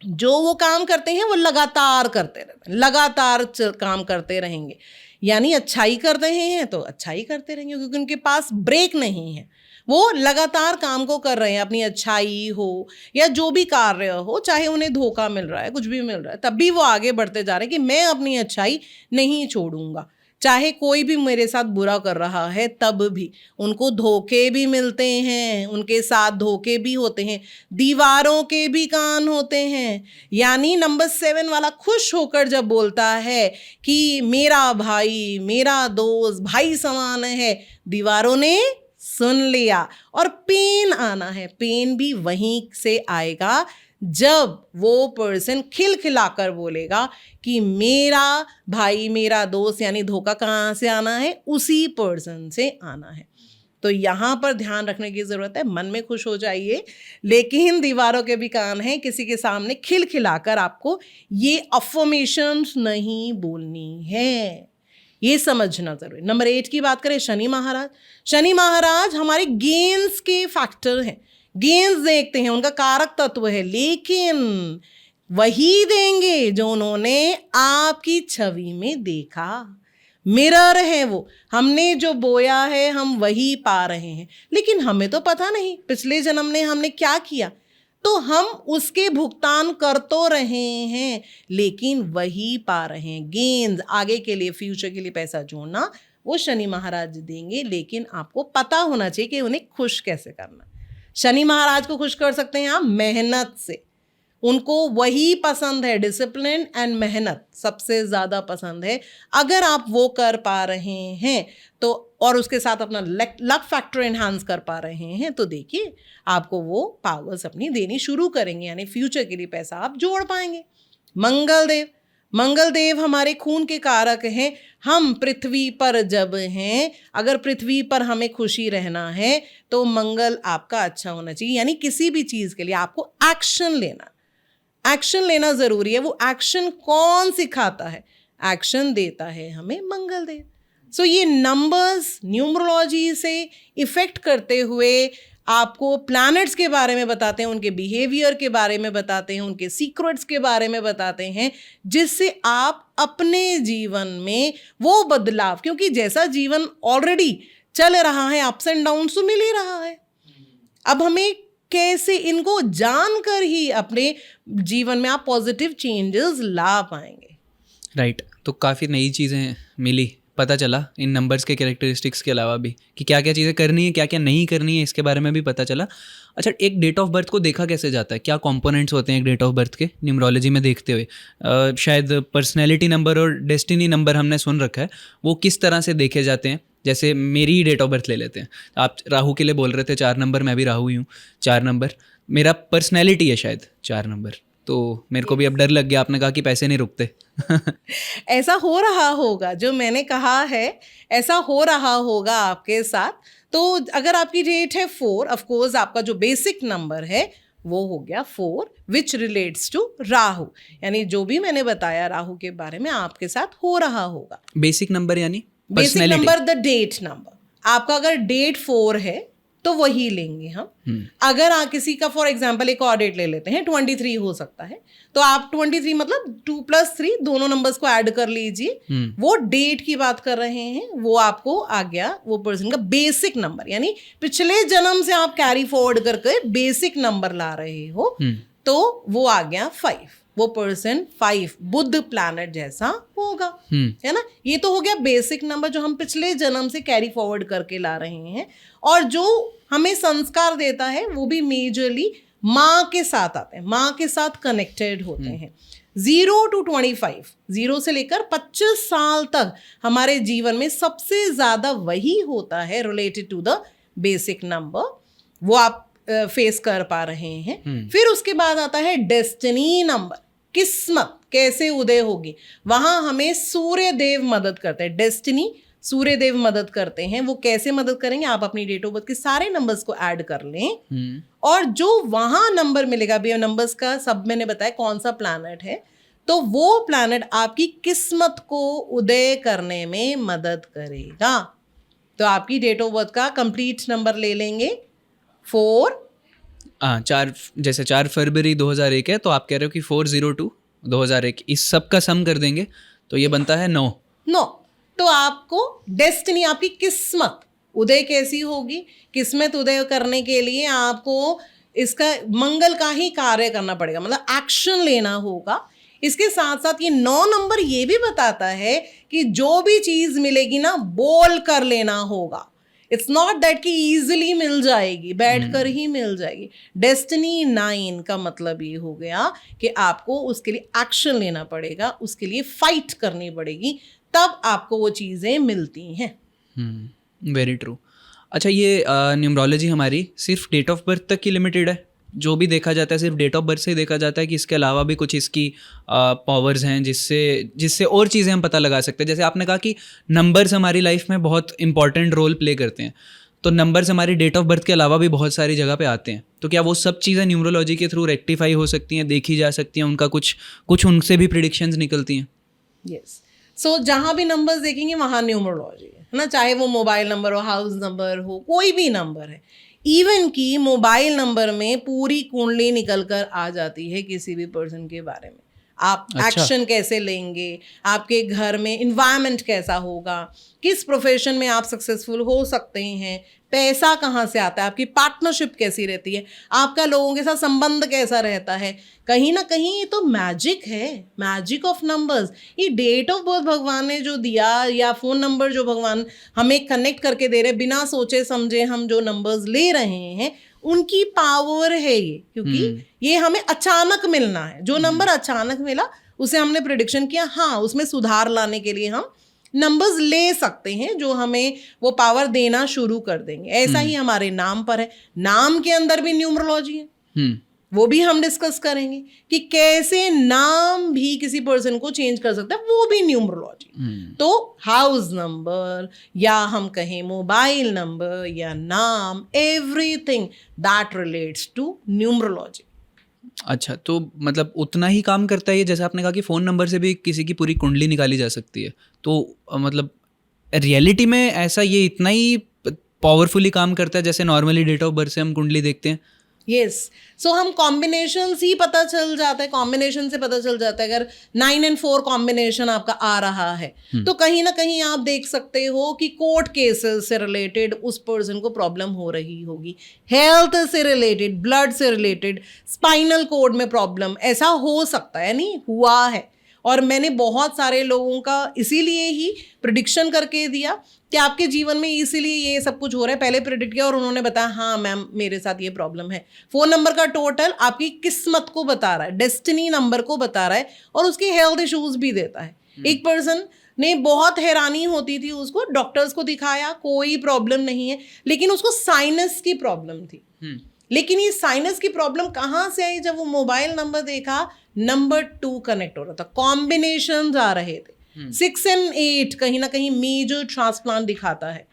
जो वो काम करते हैं वो लगातार करते रहते हैं, लगातार काम करते रहेंगे, यानी अच्छाई कर रहे हैं तो अच्छाई करते रहेंगे क्योंकि उनके पास ब्रेक नहीं है। वो लगातार काम को कर रहे हैं, अपनी अच्छाई हो या जो भी कार्य हो, चाहे उन्हें धोखा मिल रहा है, कुछ भी मिल रहा है, तब भी वो आगे बढ़ते जा रहे हैं कि मैं अपनी अच्छाई नहीं छोड़ूंगा। चाहे कोई भी मेरे साथ बुरा कर रहा है तब भी उनको धोखे भी मिलते हैं, उनके साथ धोखे भी होते हैं, दीवारों के भी कान होते हैं। यानी नंबर 7 वाला खुश होकर जब बोलता है कि मेरा भाई, मेरा दोस्त भाई समान है, दीवारों ने सुन लिया। और पेन आना है, पेन भी वहीं से आएगा जब वो पर्सन खिलखिलाकर बोलेगा कि मेरा भाई, मेरा दोस्त, यानी धोखा कहाँ से आना है, उसी पर्सन से आना है। तो यहाँ पर ध्यान रखने की ज़रूरत है। मन में खुश हो जाइए, लेकिन दीवारों के भी कान हैं, किसी के सामने खिलखिलाकर आपको ये अफर्मेशंस नहीं बोलनी है, ये समझना जरूरी। नंबर 8 की बात करें, शनि महाराज। शनि महाराज हमारे गेन्स के फैक्टर हैं, गेन्स देखते हैं, उनका कारक तत्व है, लेकिन वही देंगे जो उन्होंने आपकी छवि में देखा। मिरर है वो, हमने जो बोया है हम वही पा रहे हैं, लेकिन हमें तो पता नहीं पिछले जन्म में हमने क्या किया, तो हम उसके भुगतान कर तो रहे हैं लेकिन वही पा रहे हैं। गेन्स, आगे के लिए, फ्यूचर के लिए पैसा जोड़ना वो शनि महाराज देंगे, लेकिन आपको पता होना चाहिए कि उन्हें खुश कैसे करना। शनि महाराज को खुश कर सकते हैं आप मेहनत से, उनको वही पसंद है, डिसिप्लिन एंड मेहनत सबसे ज़्यादा पसंद है। अगर आप वो कर पा रहे हैं तो, और उसके साथ अपना लक फैक्टर एनहांस कर पा रहे हैं, तो देखिए आपको वो पावर्स अपनी देनी शुरू करेंगे, यानी फ्यूचर के लिए पैसा आप जोड़ पाएंगे। मंगल देव, मंगल देव हमारे खून के कारक हैं। हम पृथ्वी पर जब हैं, अगर पृथ्वी पर हमें खुशी रहना है तो मंगल आपका अच्छा होना चाहिए। यानी किसी भी चीज के लिए आपको एक्शन लेना जरूरी है। वो एक्शन कौन सिखाता है? एक्शन देता है हमें मंगल देव। सो ये नंबर्स न्यूमरोलॉजी से इफेक्ट करते हुए आपको प्लैनेट्स के बारे में बताते हैं, उनके बिहेवियर के बारे में बताते हैं, उनके सीक्रेट्स के बारे में बताते हैं, जिससे आप अपने जीवन में वो बदलाव, क्योंकि जैसा जीवन ऑलरेडी चल रहा है, अप्स एंड डाउन्स तो मिल ही रहा है, अब हमें कैसे इनको जानकर ही अपने जीवन में आप पॉजिटिव चेंजेस ला पाएंगे। राइट। तो काफ़ी नई चीज़ें मिली, पता चला इन नंबर्स के कैरेक्टरिस्टिक्स के अलावा भी कि क्या क्या चीज़ें करनी है, क्या क्या नहीं करनी है, इसके बारे में भी पता चला। अच्छा, एक डेट ऑफ बर्थ को देखा कैसे जाता है? क्या कंपोनेंट्स होते हैं एक डेट ऑफ बर्थ के न्यूमरोलॉजी में देखते हुए? शायद पर्सनैलिटी नंबर और डेस्टिनी नंबर हमने सुन रखा है, वो किस तरह से देखे जाते हैं? जैसे मेरी ही डेट ऑफ बर्थ ले लेते हैं, आप राहु के लिए बोल रहे थे 4 नंबर, मैं भी राहु ही हूँ, 4 नंबर मेरा पर्सनैलिटी है, शायद 4 नंबर। तो मेरे को भी अब डर लग गया, आपने कहा कि पैसे नहीं रुकते। ऐसा हो रहा होगा, जो मैंने कहा है ऐसा हो रहा होगा आपके साथ। तो अगर आपकी डेट है 4, ऑफ कोर्स आपका जो बेसिक नंबर है वो हो गया 4, विच रिलेट्स टू राहु। यानी जो भी मैंने बताया राहु के बारे में आपके साथ हो रहा होगा। बेसिक नंबर यानी basic number the date number, आपका अगर डेट 4 है तो वही लेंगे हम। अगर किसी का फॉर एग्जांपल एक और डेट ले लेते हैं, 23 हो सकता है, तो आप 23 मतलब 2 + 3 दोनों नंबर्स को ऐड कर लीजिए। वो डेट की बात कर रहे हैं, वो आपको आ गया वो पर्सन का बेसिक नंबर। यानी पिछले जन्म से आप कैरी फॉरवर्ड करके बेसिक नंबर ला रहे हो, तो वो आ गया 5। वो पर्सन 5 बुध प्लैनेट जैसा होगा, है ना। ये तो हो गया बेसिक नंबर जो हम पिछले जन्म से कैरी फॉरवर्ड करके ला रहे हैं। और जो हमें संस्कार देता है वो भी मेजरली माँ के साथ आते हैं, माँ के साथ कनेक्टेड होते हैं। 0 to 25, 0 से लेकर 25 साल तक हमारे जीवन में सबसे ज्यादा वही होता है related to the basic number, वो आप फेस कर पा रहे हैं। फिर उसके बाद आता है डेस्टिनी नंबर, किस्मत कैसे उदय होगी, वहां हमें सूर्य देव मदद करते हैं। डेस्टिनी सूर्य देव मदद करते हैं। वो कैसे मदद करेंगे? आप अपनी डेट ऑफ बर्थ के सारे नंबर्स को ऐड कर लें, और जो वहां नंबर मिलेगा, भी नंबर्स का सब मैंने बताया कौन सा प्लैनेट है, तो वो प्लैनेट आपकी किस्मत को उदय करने में मदद करेगा। तो आपकी डेट ऑफ बर्थ का कंप्लीट नंबर ले लेंगे 4। हाँ, 4, जैसे 4 फरवरी 2001 है, तो आप कह रहे हो कि 402 2001, इस सब का सम कर देंगे तो ये बनता है 9। तो आपको डेस्टिनी, आपकी किस्मत उदय कैसी होगी? किस्मत उदय करने के लिए आपको इसका मंगल का ही कार्य करना पड़ेगा, मतलब एक्शन लेना होगा। इसके साथ साथ ये 9 नंबर ये भी बताता है कि जो भी चीज मिलेगी ना, बोल कर लेना होगा। इट्स नॉट दैट कि इजीली मिल जाएगी, बैठ कर ही मिल जाएगी। डेस्टिनी 9 का मतलब ये हो गया कि आपको उसके लिए एक्शन लेना पड़ेगा, उसके लिए फाइट करनी पड़ेगी, तब आपको वो चीज़ें मिलती हैं। Very true. अच्छा, ये न्यूमरोलॉजी हमारी सिर्फ डेट ऑफ बर्थ तक ही लिमिटेड है? जो भी देखा जाता है सिर्फ डेट ऑफ बर्थ से ही देखा जाता है, कि इसके अलावा भी कुछ इसकी पावर्स हैं जिससे और चीज़ें हम पता लगा सकते हैं? जैसे आपने कहा कि नंबर्स हमारी लाइफ में बहुत इंपॉर्टेंट रोल प्ले करते हैं, तो नंबर्स हमारी डेट ऑफ बर्थ के अलावा भी बहुत सारी जगह पे आते हैं, तो क्या वो सब चीज़ें न्यूमरोलॉजी के थ्रू रेक्टिफाई हो सकती हैं, देखी जा सकती हैं, उनका कुछ उनसे भी प्रिडिक्शंस निकलती हैं? यस। सो जहाँ भी नंबर्स देखेंगे वहाँ न्यूमरोलॉजी है ना, चाहे वो मोबाइल नंबर हो, हाउस नंबर हो, कोई भी नंबर है। इवन कि मोबाइल नंबर में पूरी कुंडली निकल कर आ जाती है किसी भी पर्सन के बारे में। आप एक्शन कैसे लेंगे, आपके घर में इन्वायरमेंट कैसा होगा, किस प्रोफेशन में आप सक्सेसफुल हो सकते हैं, पैसा कहाँ से आता है, आपकी पार्टनरशिप कैसी रहती है, आपका लोगों के साथ संबंध कैसा रहता है। कहीं ना कहीं ये तो मैजिक है, मैजिक ऑफ नंबर्स। ये डेट ऑफ बर्थ भगवान ने जो दिया, या फ़ोन नंबर जो भगवान हमें कनेक्ट करके दे रहे, बिना सोचे समझे हम जो नंबर्स ले रहे हैं, उनकी पावर है ये। क्योंकि ये हमें अचानक मिलना है। जो नंबर अचानक मिला उसे हमने प्रिडिक्शन किया, हाँ उसमें सुधार लाने के लिए हम नंबर्स ले सकते हैं जो हमें वो पावर देना शुरू कर देंगे। ऐसा ही हमारे नाम पर है, नाम के अंदर भी न्यूमरोलॉजी है। वो भी हम डिस्कस करेंगे कि कैसे नाम भी किसी पर्सन को चेंज कर सकता है, वो भी न्यूमरोलॉजी। तो हाउस नंबर या हम कहें मोबाइल नंबर या नाम, everything that relates to numerology. अच्छा, तो मतलब उतना ही काम करता है ये, जैसे आपने कहा कि फ़ोन नंबर से भी किसी की पूरी कुंडली निकाली जा सकती है, तो मतलब रियलिटी में ऐसा ये इतना ही पावरफुली काम करता है जैसे नॉर्मली डेट ऑफ बर्थ से हम कुंडली देखते हैं? यस, सो हम कॉम्बिनेशन ही पता चल जाता है, कॉम्बिनेशन से पता चल जाता है। अगर 9 और 4 कॉम्बिनेशन आपका आ रहा है तो कहीं ना कहीं आप देख सकते हो कि कोर्ट केसेस से रिलेटेड उस पर्सन को प्रॉब्लम हो रही होगी, हेल्थ से रिलेटेड, ब्लड से रिलेटेड, स्पाइनल कोड में प्रॉब्लम, ऐसा हो सकता है, नहीं हुआ है। और मैंने बहुत सारे लोगों का इसीलिए ही प्रिडिक्शन करके दिया कि आपके जीवन में इसीलिए ये सब कुछ हो रहा है, पहले प्रिडिक्ट किया और उन्होंने बताया हाँ मैम मेरे साथ ये प्रॉब्लम है। फोन नंबर का टोटल आपकी किस्मत को बता रहा है, डेस्टिनी नंबर को बता रहा है, और उसके हेल्थ इश्यूज भी देता है। एक पर्सन ने बहुत हैरानी होती थी, उसको डॉक्टर्स को दिखाया, कोई प्रॉब्लम नहीं है, लेकिन उसको साइनस की प्रॉब्लम थी। लेकिन ये साइनस की प्रॉब्लम कहाँ से आई? जब वो मोबाइल नंबर देखा, नंबर 2 कनेक्ट हो रहा था, कॉम्बिनेशंस आ रहे थे, 6 और 8 कहीं ना कहीं मेजर ट्रांसप्लांट दिखाता है।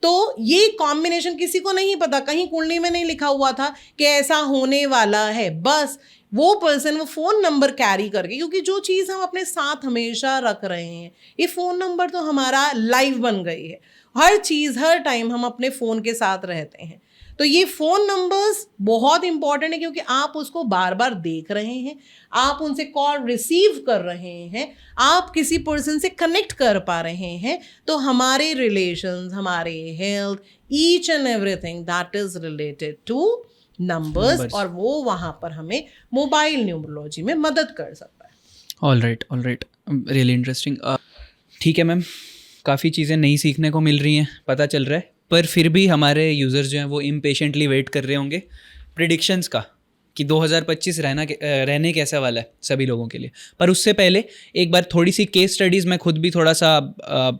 तो ये कॉम्बिनेशन किसी को नहीं पता, कहीं कुंडली में नहीं लिखा हुआ था कि ऐसा होने वाला है, बस वो पर्सन वो फ़ोन नंबर कैरी करके, क्योंकि जो चीज़ हम अपने साथ हमेशा रख रहे हैं, ये फ़ोन नंबर तो हमारा लाइफ बन गई है, हर चीज़ हर टाइम हम अपने फ़ोन के साथ रहते हैं। तो ये फ़ोन नंबर्स बहुत इंपॉर्टेंट है, क्योंकि आप उसको बार बार देख रहे हैं, आप उनसे कॉल रिसीव कर रहे हैं, आप किसी पर्सन से कनेक्ट कर पा रहे हैं, तो हमारे रिलेशंस, हमारे health, each and everything that is related two numbers, और वो वहाँ पर हमें मोबाइल न्यूमरोलॉजी में मदद कर सकता है। All right, really interesting. ठीक है मैम, काफ़ी चीज़ें नई सीखने को मिल रही हैं, पता चल रहा है, पर फिर भी हमारे यूज़र्स जो हैं वो इम्पेशेंटली वेट कर रहे होंगे प्रिडिक्शंस का कि 2025 रहने कैसा वाला है सभी लोगों के लिए। पर उससे पहले एक बार थोड़ी सी केस स्टडीज़, मैं खुद भी थोड़ा सा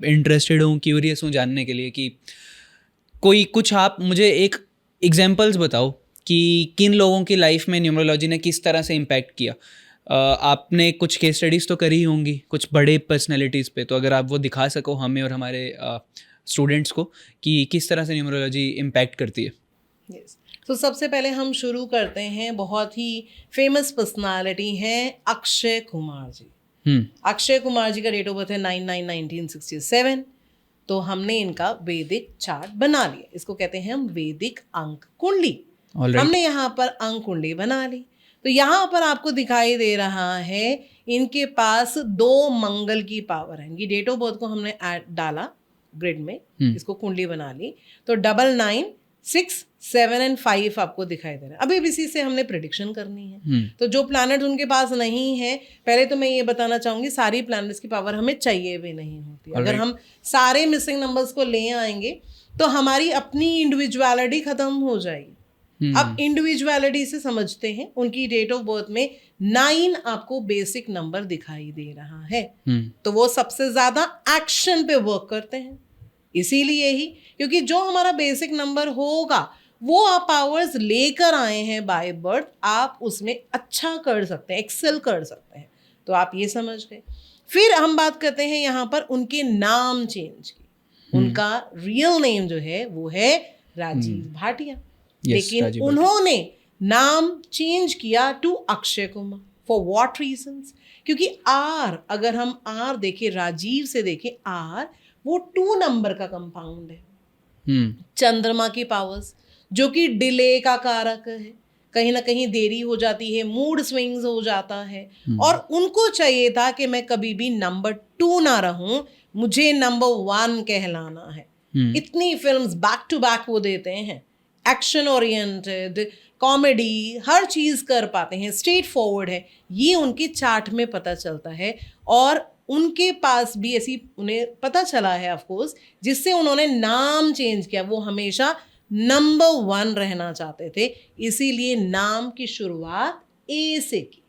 इंटरेस्टेड हूँ, क्यूरियस हूँ जानने के लिए कि कोई कुछ आप मुझे एक एग्जांपल्स बताओ कि किन लोगों की लाइफ में न्यूमरोलॉजी ने किस तरह से इम्पैक्ट किया। आपने कुछ केस स्टडीज़ तो करी होंगी कुछ बड़े पर्सनैलिटीज़ पे, तो अगर आप वो दिखा सको हमें और हमारे स्टूडेंट्स को कि किस तरह से न्यूमरोलॉजी इम्पैक्ट करती है। यस, तो सबसे पहले हम शुरू करते हैं, बहुत ही फेमस पर्सनालिटी हैं अक्षय कुमार जी। अक्षय कुमार जी का डेट ऑफ बर्थ है 9/9/1967। तो हमने इनका वैदिक चार्ट बना लिया, इसको कहते हैं हम वैदिक अंक कुंडली। हमने यहाँ पर अंक कुंडली बना ली, तो यहाँ पर आपको दिखाई दे रहा है इनके पास 2 मंगल की पावर है। इनकी डेट ऑफ बर्थ को हमने डाला ग्रिड में, इसको कुंडली बना ली, तो 9, 6, 7 और 5 आपको दिखाई दे रहा है। अभी इसी से हमने प्रिडिक्शन करनी है। तो जो प्लैनेट्स उनके पास नहीं है, पहले तो मैं ये बताना चाहूंगी सारी प्लैनेट्स की पावर हमें चाहिए भी नहीं होती। अगर हम सारे मिसिंग नंबर्स को ले आएंगे तो हमारी अपनी इंडिविजुअलिटी खत्म हो जाएगी। अब इंडिविजुअलिटी से समझते हैं, उनकी डेट ऑफ बर्थ में 9 आपको बेसिक नंबर दिखाई दे रहा है, तो वो सबसे ज्यादा एक्शन पे वर्क करते हैं। इसीलिए ही, क्योंकि जो हमारा बेसिक नंबर होगा वो आप पावर्स लेकर आए हैं बाय बर्थ, आप उसमें अच्छा कर सकते हैं, एक्सेल कर सकते हैं। तो आप ये समझ गए। फिर हम बात करते हैं यहाँ पर उनके नाम चेंज की। उनका रियल नेम जो है वो है राजीव भाटिया, लेकिन उन्होंने नाम चेंज किया to Akshay Kumar. For what reasons? क्योंकि आर, अगर हम आर देखें, राजीव से देखें आर, वो 2 नंबर का कंपाउंड है। चंद्रमा की पावर्स जो कि डिले का कारक है, कहीं ना कहीं देरी हो जाती है, मूड स्विंग्स हो जाता है, और उनको चाहिए था कि मैं कभी भी नंबर 2 ना रहूं, मुझे नंबर 1 कहलाना है। इतनी फिल्म्स बैक टू बैक वो देते हैं, एक्शन ओरिएंटेड, कॉमेडी, हर चीज कर पाते हैं, स्ट्रेट फॉरवर्ड है, ये उनके चार्ट में पता चलता है। और उनके पास भी ऐसी उन्हें पता चला है ऑफ कोर्स, जिससे उन्होंने नाम चेंज किया। वो हमेशा नंबर 1 रहना चाहते थे, इसीलिए नाम की शुरुआत ए से की।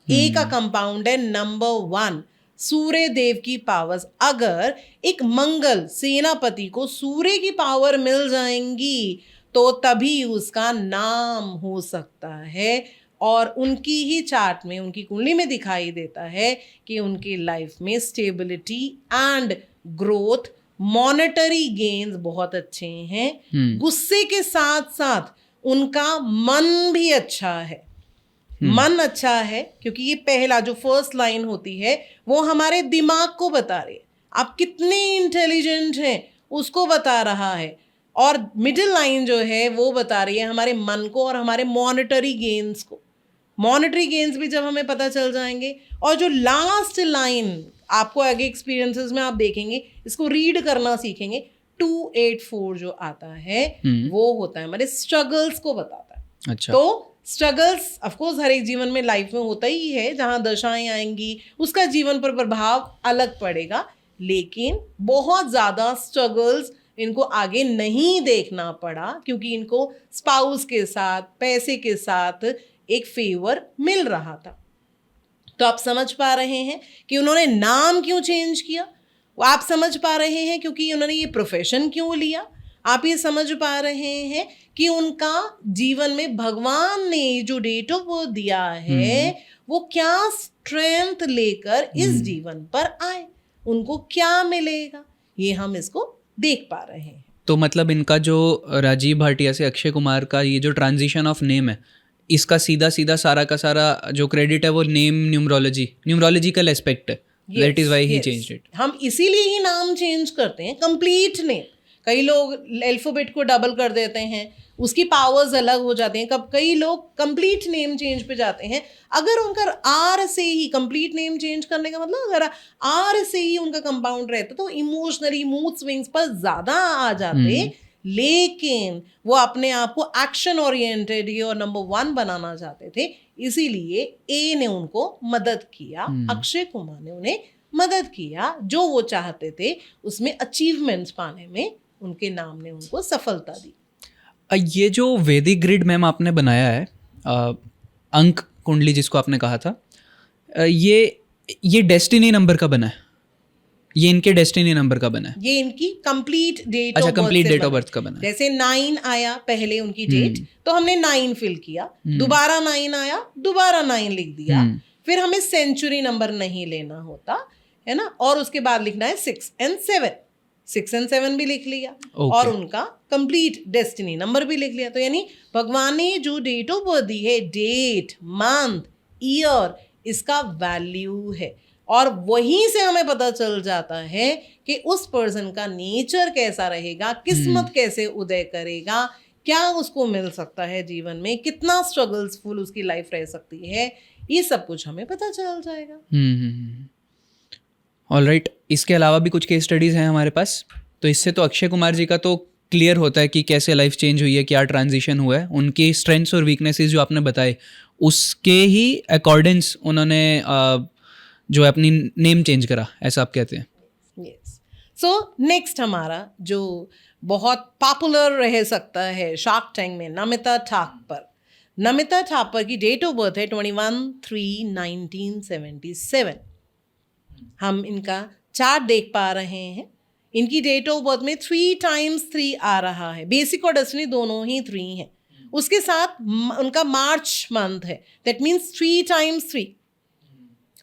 ए का कंपाउंड है नंबर 1, सूर्य देव की पावर्स। अगर एक मंगल सेनापति को सूर्य की पावर मिल जाएंगी तो तभी उसका नाम हो सकता है और उनकी ही चार्ट में, उनकी कुंडली में दिखाई देता है कि उनकी लाइफ में stability and growth, monetary gains बहुत अच्छे हैं। गुस्से के साथ साथ उनका मन भी अच्छा है। मन अच्छा है क्योंकि ये पहला जो फर्स्ट लाइन होती है वो हमारे दिमाग को बता रही है आप कितने इंटेलिजेंट हैं, उसको बता रहा है। और मिडिल लाइन जो है वो बता रही है हमारे मन को और हमारे मॉनेटरी गेन्स को। मॉनेटरी गेन्स भी जब हमें पता चल जाएंगे, और जो लास्ट लाइन आपको आगे एक्सपीरियंसेस में आप देखेंगे, इसको रीड करना सीखेंगे, 284 जो आता है वो होता है हमारे स्ट्रगल्स को बताता है। अच्छा। तो स्ट्रगल्स ऑफ कोर्स हर एक जीवन में लाइफ में होता ही है, जहाँ दशाएं आएंगी उसका जीवन पर प्रभाव अलग पड़ेगा, लेकिन बहुत ज़्यादा स्ट्रगल्स इनको आगे नहीं देखना पड़ा क्योंकि इनको स्पाउस के साथ, पैसे के साथ एक फेवर मिल रहा था। तो आप समझ पा रहे हैं कि उन्होंने नाम क्यों चेंज किया, आप समझ पा रहे हैं क्योंकि उन्होंने ये प्रोफेशन क्यों लिया, आप ये समझ पा रहे हैं कि उनका जीवन में भगवान ने जो डेट ऑफ बर्थ दिया है वो क्या स्ट्रेंथ लेकर इस जीवन पर आए, उनको क्या मिलेगा, ये हम इसको देख पा रहे हैं। तो मतलब इनका जो राजीव भाटिया से अक्षय कुमार का ये जो ट्रांजिशन ऑफ नेम है, इसका सीधा सीधा सारा का सारा जो क्रेडिट है वो नेम न्यूमरोलॉजिकल एस्पेक्ट है। That is why he changed it. हम इसीलिए ही नाम चेंज करते हैं, कंप्लीट नेम। कई लोग अल्फाबेट को डबल कर देते हैं, उसकी पावर्स अलग हो जाती हैं। कई लोग कंप्लीट नेम चेंज पे जाते हैं। अगर उनका आर से ही कंप्लीट नेम चेंज करने का मतलब अगर आर से ही उनका कंपाउंड रहता तो इमोशनली मूड स्विंग्स पर ज़्यादा आ जाते, लेकिन वो अपने आप को एक्शन ओरिएंटेड और नंबर 1 बनाना चाहते थे, इसीलिए ए ने उनको मदद किया, अक्षय कुमार ने उन्हें मदद किया। जो वो चाहते थे उसमें अचीवमेंट्स पाने में उनके नाम ने उनको सफलता दी। ये जो वैदिक ग्रिड मैम आपने बनाया है, अंक कुंडली जिसको आपने कहा था, ये डेस्टिनी नंबर का बना है, ये इनके डेस्टिनी नंबर का बना है, ये इनकी कंप्लीट डेट अच्छा कंप्लीट डेट ऑफ बर्थ का बना है। जैसे 9 आया पहले उनकी डेट, तो हमने 9 फिल किया, दोबारा 9 आया, दोबारा 9 लिख दिया। फिर हमें सेंचुरी नंबर नहीं लेना होता है ना, और उसके बाद लिखना है 6 and 7, 6 and 7 भी लिख लिया, और उनका कंप्लीट डेस्टिनी नंबर भी लिख लिया। तो यानी भगवान ने जो डेट ऑफ बर्थ दी है, डेट, मंथ, ईयर, इसका वैल्यू है, और वहीं से हमें पता चल जाता है कि उस पर्सन का नेचर कैसा रहेगा, किस्मत कैसे उदय करेगा, क्या उसको मिल सकता है जीवन में, कितना स्ट्रगल्सफुल उसकी लाइफ रह सकती है, ये सब कुछ हमें पता चल जाएगा। ऑलराइट, इसके अलावा भी कुछ केस स्टडीज़ हैं हमारे पास। तो इससे तो अक्षय कुमार जी का तो क्लियर होता है कि कैसे लाइफ चेंज हुई है, क्या ट्रांजिशन हुआ है, उनकी स्ट्रेंथ्स और वीकनेसेस जो आपने बताए उसके ही अकॉर्डिंग्स उन्होंने जो है अपनी नेम चेंज करा, ऐसा आप कहते हैं। यस। सो नेक्स्ट हमारा जो बहुत पॉपुलर रह सकता है शार्क टैंक में, नमिता ठाकर। नमिता ठाकर की डेट ऑफ बर्थ है 21/3/1977। हम इनका चार्ट देख पा रहे हैं। इनकी डेट ऑफ बर्थ में 3 times 3 आ रहा है, बेसिक और डेस्टिनी दोनों ही 3 हैं। उसके साथ उनका मार्च मंथ है, दैट मीन्स 3 times 3,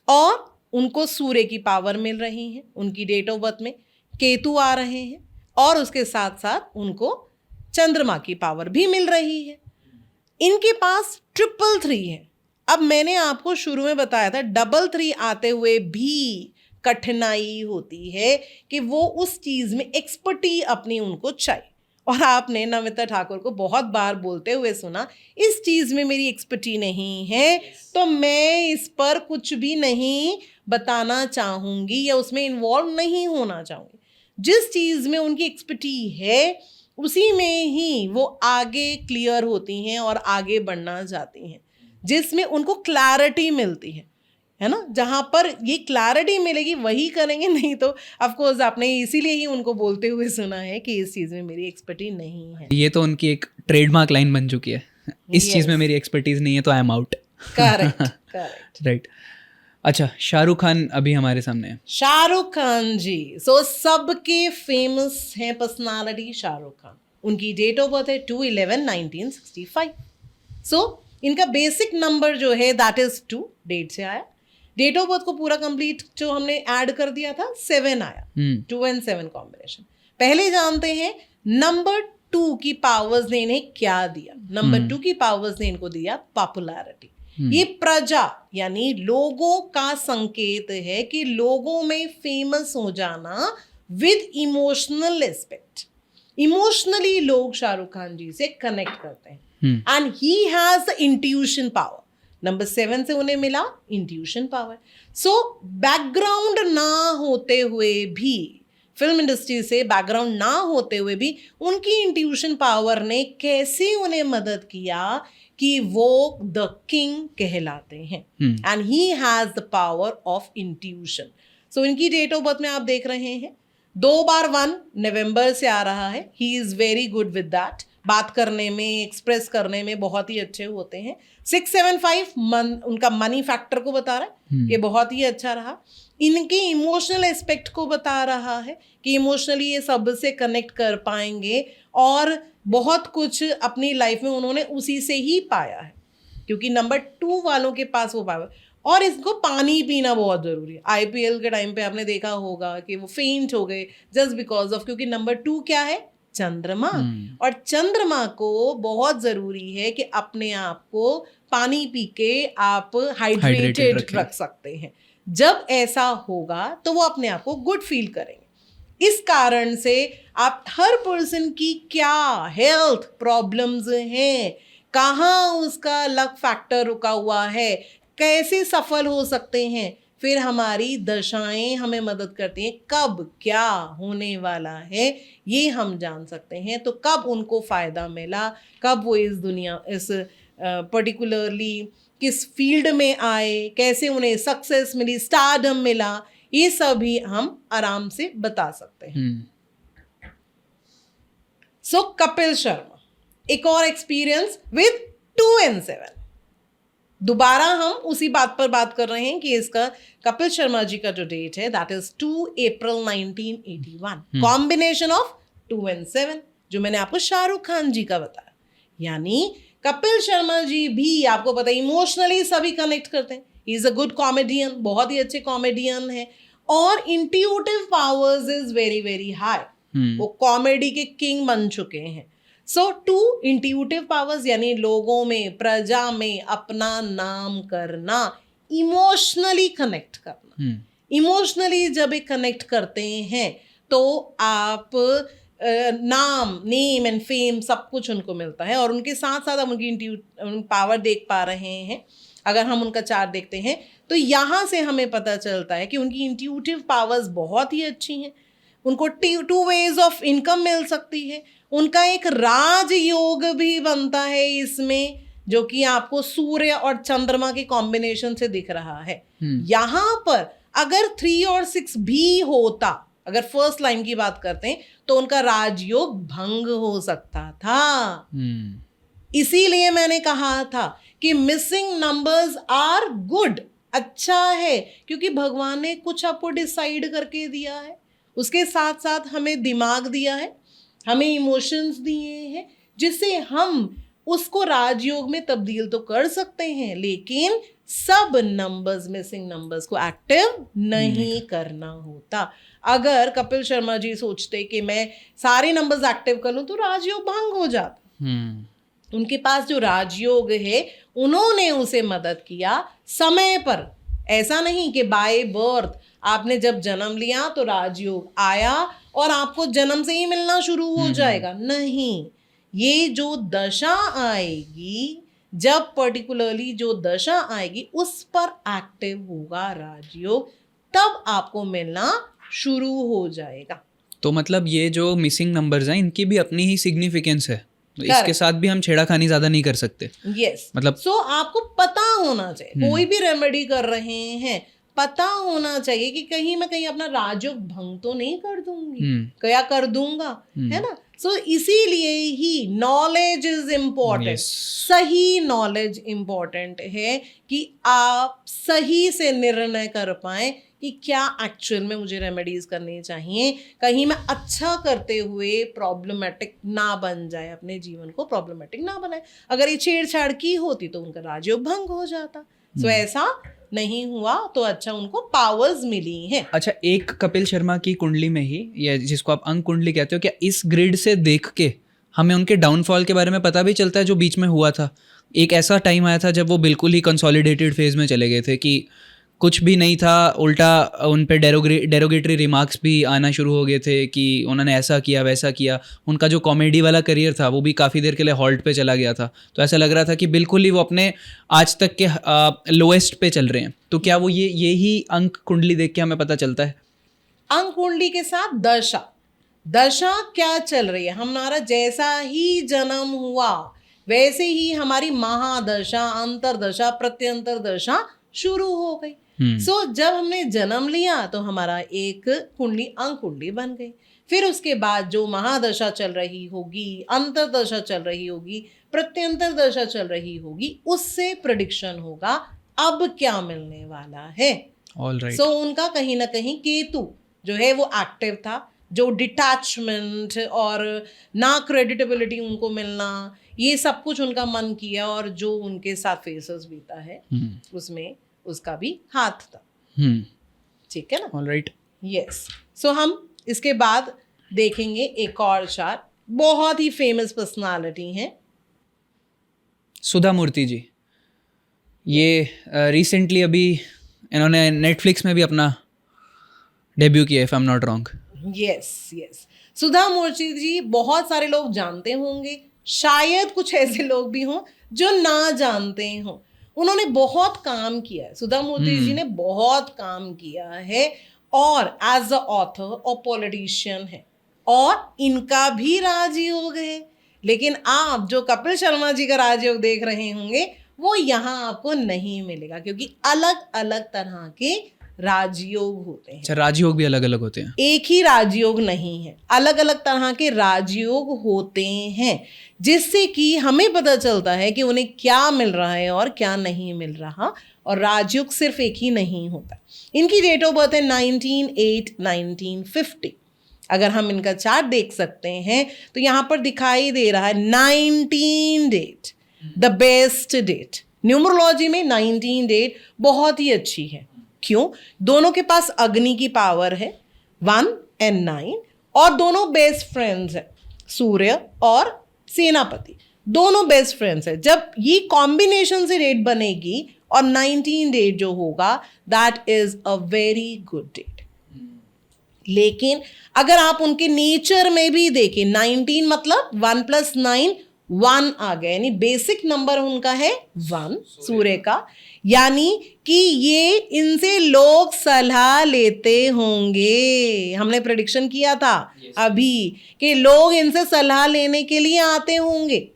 और उनको सूर्य की पावर मिल रही है। उनकी डेट ऑफ बर्थ में केतु आ रहे हैं, और उसके साथ साथ उनको चंद्रमा की पावर भी मिल रही है। इनके पास 333 है। अब मैंने आपको शुरू में बताया था 333 आते हुए भी कठिनाई होती है कि वो उस चीज़ में एक्सपर्टी अपनी उनको चाहिए, और आपने नमिता ठाकुर को बहुत बार बोलते हुए सुना, इस चीज़ में मेरी एक्सपर्टी नहीं है तो मैं इस पर कुछ भी नहीं बताना चाहूँगी या उसमें इन्वॉल्व नहीं होना चाहूँगी। जिस चीज़ में उनकी एक्सपर्टी है उसी में ही वो आगे क्लियर होती हैं और आगे बढ़ना चाहती हैं, जिसमें उनको क्लैरिटी मिलती है ना। जहाँ पर ये क्लैरिटी मिलेगी वही करेंगे, नहीं तो ऑफ कोर्स आपने इसीलिए ही उनको बोलते हुए सुना है कि इस चीज़ में मेरी एक्सपर्टीज नहीं है। ये तो उनकी एक ट्रेडमार्क लाइन बन चुकी है, इस चीज़ में मेरी एक्सपर्टीज नहीं है तो I am out. Correct correct right. अच्छा, शाहरुख खान अभी हमारे सामने है। शाहरुख खान जी, सो सबके फेमस हैं पर्सनालिटी शाहरुख खान। उनकी डेट ऑफ बर्थ है 2/11/1965। सो इनका बेसिक नंबर जो है दैट इज 2, डेट से आया। डेट ऑफ बर्थ को पूरा कंप्लीट जो हमने ऐड कर दिया था 7 आया, 2 and 7 कॉम्बिनेशन। पहले जानते हैं नंबर 2 की पावर्स ने इन्हें क्या दिया। नंबर 2 की पावर्स ने इनको दिया पॉपुलैरिटी। ये प्रजा यानी लोगों का संकेत है कि लोगों में फेमस हो जाना विद इमोशनल एस्पेक्ट। इमोशनली लोग शाहरुख खान जी से कनेक्ट करते हैं and he has the intuition power. Number 7 से उन्हें मिला इंट्यूशन पावर। सो बैकग्राउंड ना होते हुए भी, फिल्म इंडस्ट्री से बैकग्राउंड ना होते हुए भी उनकी इंट्यूशन पावर ने कैसे उन्हें मदद किया कि वो द किंग कहलाते हैं and he has the power of intuition. So इनकी डेट ऑफ बर्थ में आप देख रहे हैं 2 बार 1 नवंबर से आ रहा है। He is very good with that, बात करने में, एक्सप्रेस करने में बहुत ही अच्छे होते हैं। 675 उनका मनी फैक्टर को बता रहा है, ये बहुत ही अच्छा रहा। इनके इमोशनल एस्पेक्ट को बता रहा है कि इमोशनली ये सबसे कनेक्ट कर पाएंगे और बहुत कुछ अपनी लाइफ में उन्होंने उसी से ही पाया है, क्योंकि नंबर 2 वालों के पास वो पावर। और इसको पानी पीना बहुत जरूरी है। आईपीएल के टाइम पे आपने देखा होगा कि वो फेंट हो गए जस्ट बिकॉज ऑफ, क्योंकि नंबर 2 क्या है, चंद्रमा। और चंद्रमा को बहुत जरूरी है कि अपने आप को पानी पी के आप हाइड्रेटेड रख सकते हैं। जब ऐसा होगा तो वो अपने आप को गुड फील करेंगे। इस कारण से आप हर पर्सन की क्या हेल्थ प्रॉब्लम्स हैं, कहाँ उसका लक फैक्टर रुका हुआ है, कैसे सफल हो सकते हैं, फिर हमारी दशाएं हमें मदद करती हैं कब क्या होने वाला है ये हम जान सकते हैं। तो कब उनको फ़ायदा मिला, कब वो इस दुनिया इस पर्टिकुलरली किस फील्ड में आए, कैसे उन्हें सक्सेस मिली, स्टारडम मिला, ये सभी हम आराम से बता सकते हैं। सो कपिल शर्मा, एक और एक्सपीरियंस विद 2 and 7। दोबारा हम उसी बात पर बात कर रहे हैं कि इसका कपिल शर्मा जी का जो डेट है that is 2 April 1981, combination of 2 and 7 जो मैंने आपको शाहरुख खान जी का बताया। यानी कपिल शर्मा जी भी आपको पता है इमोशनली सभी कनेक्ट करते हैं। He is a good comedian, बहुत ही अच्छे कॉमेडियन है और intuitive powers is very very high. वो कॉमेडी के किंग बन चुके हैं। सो 2 इंट्यूटिव पावर्स यानी लोगों में, प्रजा में अपना नाम करना, इमोशनली कनेक्ट करना। इमोशनली जब एक कनेक्ट करते हैं तो आप नेम एंड फेम सब कुछ उनको मिलता है और उनके साथ साथ हम उनकी पावर देख पा रहे हैं। अगर हम उनका चार्ट देखते हैं तो यहाँ से हमें पता चलता है कि उनकी इंट्यूटिव पावर्स बहुत ही अच्छी हैं। उनको 2 ways ऑफ इनकम मिल सकती है। उनका एक राजयोग भी बनता है इसमें, जो कि आपको सूर्य और चंद्रमा के कॉम्बिनेशन से दिख रहा है। यहाँ पर अगर 3 और 6 भी होता, अगर फर्स्ट लाइन की बात करते हैं तो उनका राजयोग भंग हो सकता था। इसीलिए मैंने कहा था कि मिसिंग नंबर्स आर गुड, अच्छा है, क्योंकि भगवान ने कुछ आपको डिसाइड करके दिया है, उसके साथ साथ हमें दिमाग दिया है, हमें इमोशंस दिए हैं, जिससे हम उसको राजयोग में तब्दील तो कर सकते हैं, लेकिन सब नंबर्स, मिसिंग नंबर्स को एक्टिव नहीं करना होता। अगर कपिल शर्मा जी सोचते कि मैं सारे नंबर्स एक्टिव कर लूं तो राजयोग भंग हो जाता। उनके पास जो राजयोग है उन्होंने उसे मदद किया समय पर। ऐसा नहीं कि बाय बर्थ आपने जब जन्म लिया तो राजयोग आया और आपको जन्म से ही मिलना शुरू हो जाएगा, नहीं। ये जो दशा आएगी, जब पर्टिकुलरली जो दशा आएगी उस पर एक्टिव होगा राजयोग, तब आपको मिलना शुरू हो जाएगा। तो मतलब ये जो मिसिंग नंबर्स हैं इनकी भी अपनी ही सिग्निफिकेंस है, तो इसके साथ भी हम छेड़ाखानी ज्यादा नहीं कर सकते। यस, मतलब सो आपको पता होना चाहिए। कोई भी रेमेडी कर रहे हैं पता होना चाहिए कि कहीं मैं कहीं अपना राजयोग भंग तो नहीं कर दूंगी, हम्म, क्या कर दूंगा, है ना। सो इसीलिए ही नॉलेज इज इम्पोर्टेंट, Yes. सही नॉलेज इम्पोर्टेंट है कि आप सही से निर्णय कर पाए कि क्या एक्चुअल में मुझे रेमेडीज करनी चाहिए, कहीं मैं अच्छा करते हुए प्रॉब्लमेटिक ना बन जाए, अपने जीवन को प्रॉब्लमेटिक ना बनाए। अगर ये छेड़छाड़ की होती तो उनका राजयोग भंग हो जाता। सो ऐसा नहीं हुआ तो अच्छा उनको पावर्स मिली हैं। अच्छा, एक कपिल शर्मा की कुंडली में ही, या जिसको आप अंक कुंडली कहते हो, क्या इस ग्रिड से देख के हमें उनके डाउनफॉल के बारे में पता भी चलता है जो बीच में हुआ था? एक ऐसा टाइम आया था जब वो बिल्कुल ही कंसोलिडेटेड फेज में चले गए थे कि कुछ भी नहीं था, उल्टा उन पे डेरोगेटरी रिमार्क्स भी आना शुरू हो गए थे कि उन्होंने ऐसा किया वैसा किया। उनका जो कॉमेडी वाला करियर था वो भी काफ़ी देर के लिए हॉल्ट पे चला गया था। तो ऐसा लग रहा था कि बिल्कुल ही वो अपने आज तक के लोएस्ट पे चल रहे हैं। तो क्या वो ये ही अंक कुंडली देख के हमें पता चलता है? अंक कुंडली के साथ दशा क्या चल रही है, हमारा जैसा ही जन्म हुआ वैसे ही हमारी महादशा, अंतरदशा, प्रत्यंतर दशा शुरू हो गई। सो जब हमने जन्म लिया तो हमारा एक कुंडली अंक कुंडली बन गई। फिर उसके बाद जो महादशा चल रही होगी, अंतरदशा चल रही होगी, प्रत्यंतर दशा चल रही होगी, उससे प्रेडिक्शन होगा अब क्या मिलने वाला है। ऑलराइट। सो उनका कहीं ना कहीं केतु जो है वो एक्टिव था, जो डिटैचमेंट और ना क्रेडिटेबिलिटी उनको मिलना, ये सब कुछ उनका मन किया, और जो उनके साथ फेसेस बीता है उसमें उसका भी हाथ था। ठीक है ना? ऑलराइट। यस। सो हम इसके बाद देखेंगे एक और चार बहुत ही फेमस पर्सनालिटी हैं, सुधा मूर्ति जी। ये रिसेंटली अभी इन्होंने नेटफ्लिक्स में भी अपना डेब्यू किया, if I am not wrong. Yes. Sudha Murthy ji बहुत सारे लोग जानते होंगे, शायद कुछ ऐसे लोग भी हों जो ना जानते हों। उन्होंने बहुत काम किया है, सुधा मूर्ति जी ने बहुत काम किया है, और एज अ ऑथर और पॉलिटिशियन है, और इनका भी राजयोग है। लेकिन आप जो कपिल शर्मा जी का राजयोग देख रहे होंगे वो यहाँ आपको नहीं मिलेगा, क्योंकि अलग अलग तरह के राजयोग होते हैं। अच्छा, राजयोग भी अलग अलग होते हैं? एक ही राजयोग नहीं है, अलग अलग तरह के राजयोग होते हैं, जिससे कि हमें पता चलता है कि उन्हें क्या मिल रहा है और क्या नहीं मिल रहा। और राजयोग सिर्फ एक ही नहीं होता। इनकी डेट ऑफ बर्थ है 19/8/1950। अगर हम इनका चार्ट देख सकते हैं तो यहाँ पर दिखाई दे रहा है 19 date, the best date. Numerology में 19 डेट बहुत ही अच्छी है। क्यों? दोनों के पास अग्नि की पावर है, 1 और 9, और दोनों बेस्ट फ्रेंड्स हैं, सूर्य और सेनापति, दोनों बेस्ट फ्रेंड्स हैं। जब ये कॉम्बिनेशन से डेट बनेगी और 19 डेट जो होगा, that is a very good date. लेकिन अगर आप उनके नेचर में भी देखें, 19 मतलब 1 + 9 1 आ गया, यानी बेसिक नंबर उनका है 1 सूर्य का, यानी कि ये इनसे लोग सलाह लेते होंगे। हमने प्रेडिक्शन किया था अभी कि लोग इनसे सलाह लेने के लिए आते होंगे,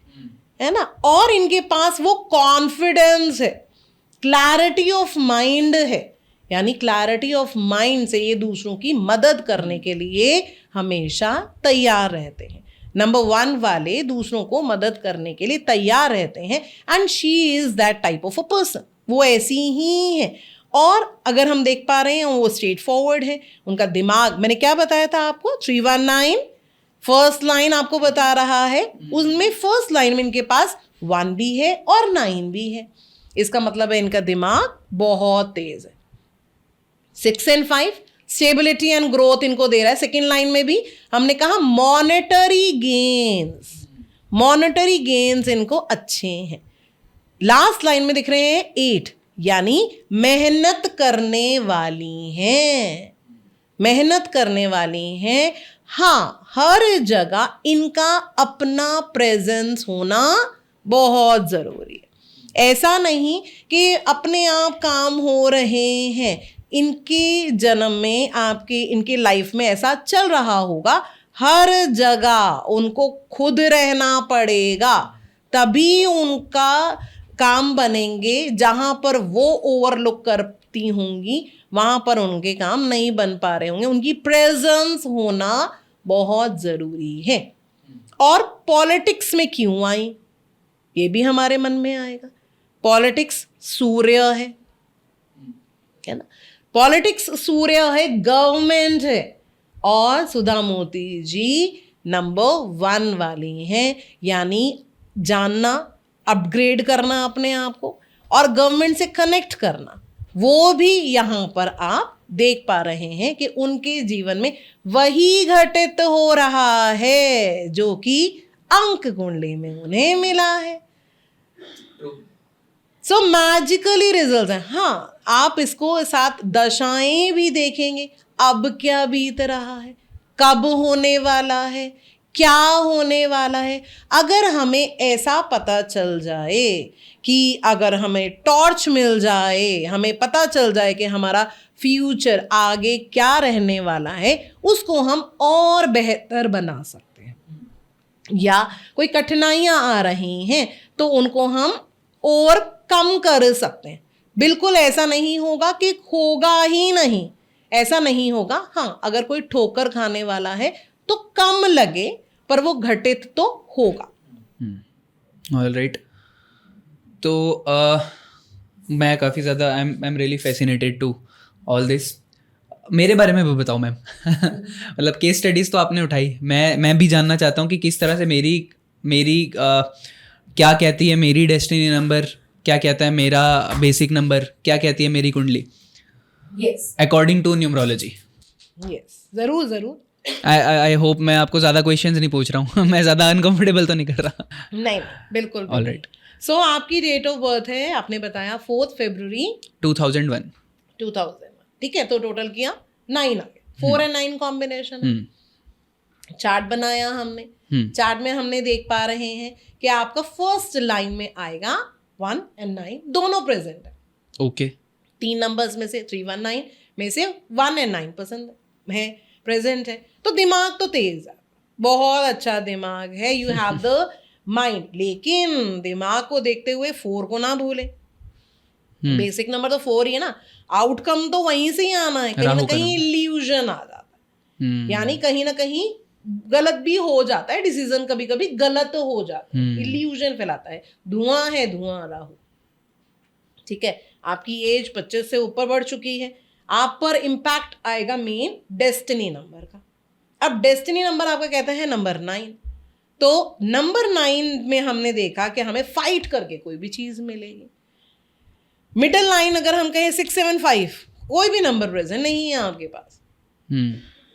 है ना। और इनके पास वो कॉन्फिडेंस है, क्लैरिटी ऑफ माइंड है, यानी क्लैरिटी ऑफ माइंड से ये दूसरों की मदद करने के लिए हमेशा तैयार रहते हैं। नंबर 1 वाले दूसरों को मदद करने के लिए तैयार रहते हैं, and she is that type of a person, वो ऐसी ही है। और अगर हम देख पा रहे हैं वो स्ट्रेट फॉरवर्ड है, उनका दिमाग, मैंने क्या बताया था आपको, 319 फर्स्ट लाइन आपको बता रहा है, उसमें फर्स्ट लाइन में इनके पास 1 भी है और 9 भी है। इसका मतलब है इनका दिमाग बहुत तेज है। 6 और 5 स्टेबिलिटी एंड ग्रोथ इनको दे रहा है। सेकेंड लाइन में भी हमने कहा मॉनेटरी गेन्स इनको अच्छे हैं। लास्ट लाइन में दिख रहे हैं 8, यानी मेहनत करने वाली हैं। हाँ, हर जगह इनका अपना प्रेजेंस होना बहुत जरूरी है। ऐसा नहीं कि अपने आप काम हो रहे हैं, इनके जन्म में, इनके लाइफ में ऐसा चल रहा होगा, हर जगह उनको खुद रहना पड़ेगा, तभी उनका काम बनेंगे, जहां पर वो ओवरलुक करती होंगी वहां पर उनके काम नहीं बन पा रहे होंगे। उनकी प्रेजेंस होना बहुत जरूरी है। और पॉलिटिक्स में क्यों आई, ये भी हमारे मन में आएगा। पॉलिटिक्स सूर्य है ना, पॉलिटिक्स सूर्य है, गवर्नमेंट है, और सुधा मूर्ति जी नंबर 1 वाली हैं। यानी जानना, अपग्रेड करना अपने आप को और गवर्नमेंट से कनेक्ट करना, वो भी यहाँ पर आप देख पा रहे हैं कि उनके जीवन में वही घटित हो रहा है जो कि अंक कुंडली में उन्हें मिला है। सो मैजिकली रिजल्ट है। हाँ, आप इसको साथ दशाएं भी देखेंगे, अब क्या बीत रहा है, कब होने वाला है, क्या होने वाला है। अगर हमें ऐसा पता चल जाए कि अगर हमें टॉर्च मिल जाए, हमें पता चल जाए कि हमारा फ्यूचर आगे क्या रहने वाला है, उसको हम और बेहतर बना सकते हैं। या कोई कठिनाइयां आ रही हैं तो उनको हम और कम कर सकते हैं। बिल्कुल ऐसा नहीं होगा कि होगा ही नहीं, ऐसा नहीं होगा। हाँ, अगर कोई ठोकर खाने वाला है तो कम लगे, पर वो घटित तो होगा। ऑलराइट। तो मैं काफ़ी ज़्यादा I am really fascinated to all this. मेरे बारे में भी बताओ मैम। मतलब केस स्टडीज़ तो आपने उठाई, मैं भी जानना चाहता हूँ कि किस तरह से मेरी क्या कहती है मेरी डेस्टिनी नंबर, क्या कहता है मेरा बेसिक नंबर, क्या कहती है मेरी कुंडली, yes, according to numerology. Yes, जरूर जरूर। आई होप मैं आपको ज़्यादा क्वेश्चंस नहीं पूछ रहा हूँ। मैं ज़्यादा अनकंफर्टेबल तो नहीं कर रहा। नहीं, बिल्कुल भी ऑलराइट। सो आपकी डेट ऑफ बर्थ है, आपने बताया 4 फरवरी 2001। 2001। ठीक है, तो टोटल किया 9 आ गए। 4 और 9 कॉम्बिनेशन। चार्ट बनाया हमने, चार्ट में हमने देख पा रहे हैं कि आपका फर्स्ट लाइन में आएगा 1 और 9 दोनों प्रेजेंट है। ओके। 3 नंबर्स में से 3, 1, 9 में से 1 और 9 पसंद है, प्रेजेंट है। तो दिमाग तो तेज है, बहुत अच्छा दिमाग है, यू हैव द माइंड। लेकिन दिमाग को देखते हुए 4 को ना भूले। बेसिक नंबर तो 4 ही है ना, आउटकम तो वहीं से ही आना है। कहीं ना कहीं इल्यूजन आ जाता है, यानी कहीं ना कहीं गलत भी हो जाता है, डिसीजन कभी कभी गलत हो जाता है, इल्यूजन फैलाता है। धुआं है, धुआं राहु। ठीक है, आपकी एज 25 से ऊपर बढ़ चुकी है, आप पर इम्पैक्ट आएगा मेन डेस्टिनी नंबर का। अब डेस्टिनी नंबर आपका कहता है नंबर 9, तो नंबर 9 में हमने देखा कि हमें फाइट करके कोई भी चीज मिलेगी। मिडल लाइन अगर हम कहें 6, 7, 5, कोई भी नंबर प्रेजेंट नहीं है आपके पास,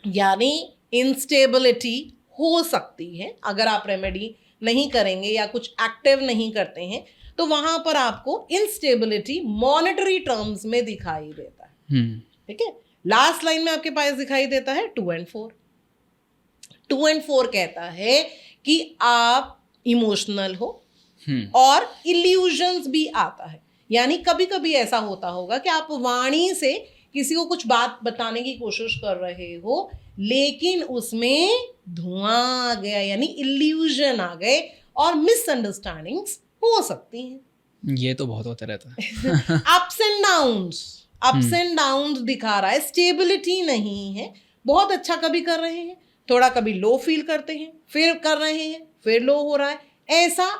यानी इंस्टेबिलिटी हो सकती है। अगर आप रेमेडी नहीं करेंगे या कुछ एक्टिव नहीं करते हैं तो वहां पर आपको इंस्टेबिलिटी मॉनेटरी टर्म्स में दिखाई देता है। ठीक है, लास्ट लाइन में आपके पास दिखाई देता है 2 और 4। 2 और 4 कहता है कि आप इमोशनल हो और इल्यूजन्स भी आता है। यानी कभी कभी ऐसा होता होगा कि आप वाणी से किसी को कुछ बात बताने की कोशिश कर रहे हो, लेकिन उसमें धुआं आ गया, यानी इल्यूजन आ गए और मिसअंडरस्टैंडिंग्स हो सकती हैं। ये तो बहुत होता रहता है। अप्स एंड डाउन्स दिखा रहा है, स्टेबिलिटी नहीं है। बहुत अच्छा कभी कर रहे हैं, थोड़ा कभी लो फील करते हैं, फिर कर रहे हैं, फिर लो हो रहा है। ऐसा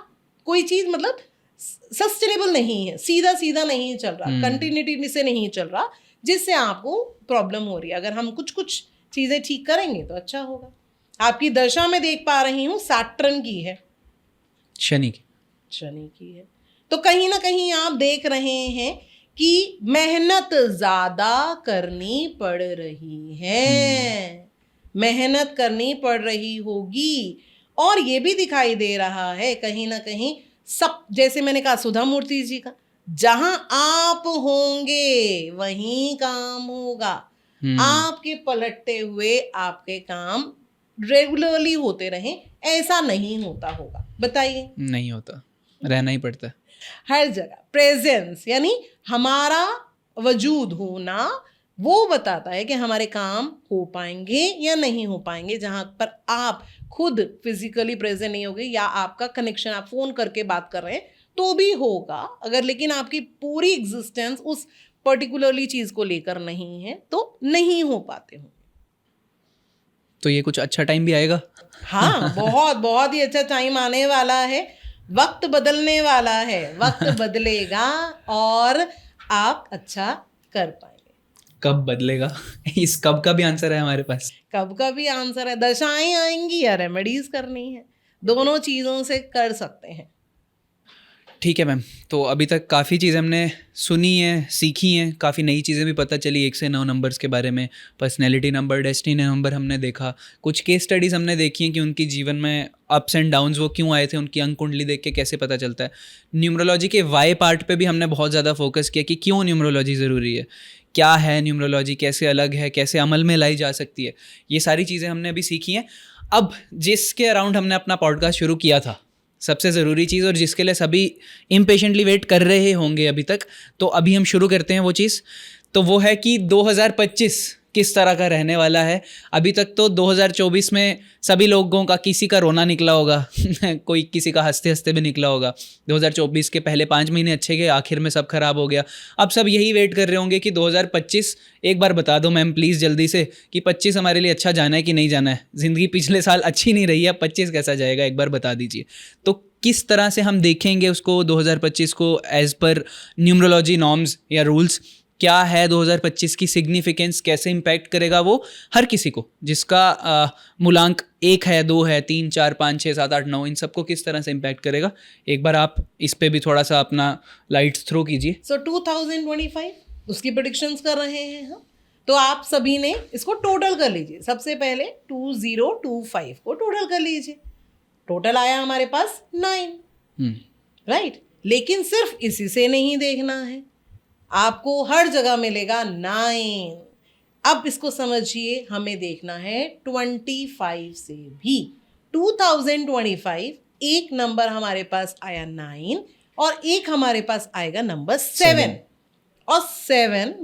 कोई चीज मतलब सस्टेनेबल नहीं है, सीधा सीधा नहीं चल रहा, कंटिन्यूटी से नहीं चल रहा, जिससे आपको प्रॉब्लम हो रही है। अगर हम कुछ कुछ चीजें ठीक करेंगे तो अच्छा होगा। आपकी दशा में देख पा रही हूँ सैटर्न की है, शनि की है। तो कहीं ना कहीं आप देख रहे हैं कि मेहनत ज्यादा करनी पड़ रही है, मेहनत करनी पड़ रही होगी। और ये भी दिखाई दे रहा है कहीं ना कहीं सब, जैसे मैंने कहा सुधा मूर्ति जी का, जहां आप होंगे वहीं काम होगा। आपके पलटते हुए आपके काम रेगुलरली होते रहें, ऐसा नहीं होता होगा। बताइए। नहीं होता, रहना ही पड़ता है हर जगह। प्रेजेंस यानी हमारा वजूद होना, वो बताता है कि हमारे काम हो पाएंगे या नहीं हो पाएंगे। जहां पर आप खुद फिजिकली प्रेजेंट नहीं होगे या आपका कनेक्शन, आप फोन करके बात कर रहे हैं तो भी होगा, अगर लेकिन आपकी पूरी एग्जिस्टेंस उस पर्टिकुलरली चीज को लेकर नहीं है तो नहीं हो पाते हो। तो ये कुछ अच्छा टाइम भी आएगा। हाँ, बहुत बहुत ही अच्छा टाइम आने वाला है। वक्त बदलने वाला है, वक्त बदलेगा और आप अच्छा कर पाएंगे। कब बदलेगा इस कब का भी आंसर है हमारे पास। कब का भी आंसर है, दशाएं आएंगी या रेमेडीज करनी है, दोनों चीजों से कर सकते हैं। ठीक है मैम, तो अभी तक काफ़ी चीज़ें हमने सुनी हैं, सीखी हैं, काफ़ी नई चीज़ें भी पता चली 1 से 9 नंबर्स के बारे में। पर्सनैलिटी नंबर, डेस्टिनी नंबर हमने देखा, कुछ केस स्टडीज़ हमने देखी हैं कि उनकी जीवन में अप्स एंड डाउन्स वो क्यों आए थे, उनकी अंक कुंडली देख के कैसे पता चलता है। न्यूमरोलॉजी के वाई पार्ट पे भी हमने बहुत ज़्यादा फोकस किया कि क्यों न्यूमरोलॉजी ज़रूरी है, क्या है न्यूमरोलॉजी, कैसे अलग है, कैसे अमल में लाई जा सकती है। ये सारी चीज़ें हमने अभी सीखी हैं। अब जिसके अराउंड हमने अपना पॉडकास्ट शुरू किया था, सबसे ज़रूरी चीज़, और जिसके लिए सभी इम्पेशेंटली वेट कर रहे होंगे अभी तक, तो अभी हम शुरू करते हैं वो चीज़। तो वो है कि 2025 किस तरह का रहने वाला है। अभी तक तो 2024 में सभी लोगों का किसी का रोना निकला होगा कोई किसी का हंसते हंसते भी निकला होगा। 2024 के पहले 5 महीने अच्छे गए, आखिर में सब खराब हो गया। अब सब यही वेट कर रहे होंगे कि 2025 एक बार बता दो मैम प्लीज़ जल्दी से कि 25 हमारे लिए अच्छा जाना है कि नहीं जाना है। ज़िंदगी पिछले साल अच्छी नहीं रही है, 25 कैसा जाएगा एक बार बता दीजिए। तो किस तरह से हम देखेंगे उसको 2025 को एज़ पर न्यूमरोलॉजी नॉर्म्स या रूल्स, क्या है 2025 की सिग्निफिकेंस, कैसे इम्पैक्ट करेगा वो हर किसी को जिसका मूलांक 1 है, 2 है, 3, 4, 5, 6, 7, 8, 9, इन सबको किस तरह से इम्पैक्ट करेगा। एक बार आप इस पे भी थोड़ा सा अपना लाइट्स थ्रो कीजिए। सो 2025 उसकी प्रेडिक्शंस कर रहे हैं हम, तो आप सभी ने इसको टोटल कर लीजिए। सबसे पहले 2025 को टोटल कर लीजिए। टोटल आया हमारे पास 9, राइट। लेकिन सिर्फ इसी से नहीं देखना है, आपको हर जगह मिलेगा 9। अब इसको समझिए, हमें देखना है 25 से भी। 2025 एक नंबर हमारे पास आया 9 और एक हमारे पास आएगा नंबर 7। और 7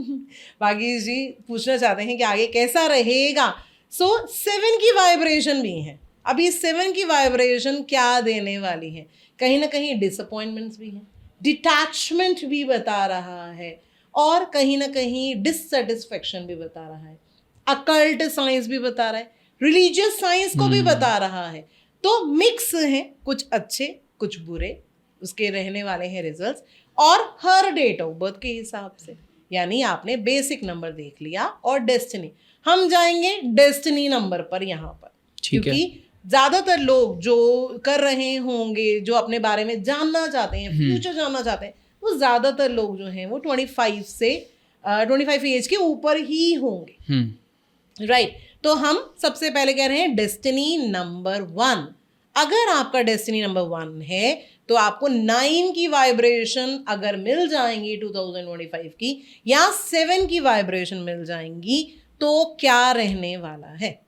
भागीश जी पूछना चाहते हैं कि आगे कैसा रहेगा। सो 7 की वाइब्रेशन भी है। अभी 7 की वाइब्रेशन क्या देने वाली है, कहीं ना कहीं डिसअपॉइंटमेंट्स भी हैं, डिटैचमेंट भी बता रहा है, और कहीं ना कहीं डिससेटिस्फेक्शन भी बता रहा है, अकल्ट साइंस भी बता रहा है, रिलीजियस साइंस को भी बता रहा है। तो मिक्स है, कुछ अच्छे कुछ बुरे उसके रहने वाले हैं रिजल्ट्स, और हर डेट ऑफ बर्थ के हिसाब से। यानी आपने बेसिक नंबर देख लिया और डेस्टिनी। हम जाएंगे डेस्टिनी नंबर पर यहाँ पर, क्योंकि ज्यादातर लोग जो कर रहे होंगे, जो अपने बारे में जानना चाहते हैं, फ्यूचर जानना चाहते हैं, वो ज्यादातर लोग जो हैं वो 25 एज के ऊपर ही होंगे, राइट। तो हम सबसे पहले कह रहे हैं डेस्टिनी नंबर 1। अगर आपका डेस्टिनी नंबर 1 है तो आपको 9 की वाइब्रेशन अगर मिल जाएंगी 2025 की, या 7 की वाइब्रेशन मिल जाएंगी, तो क्या रहने वाला है।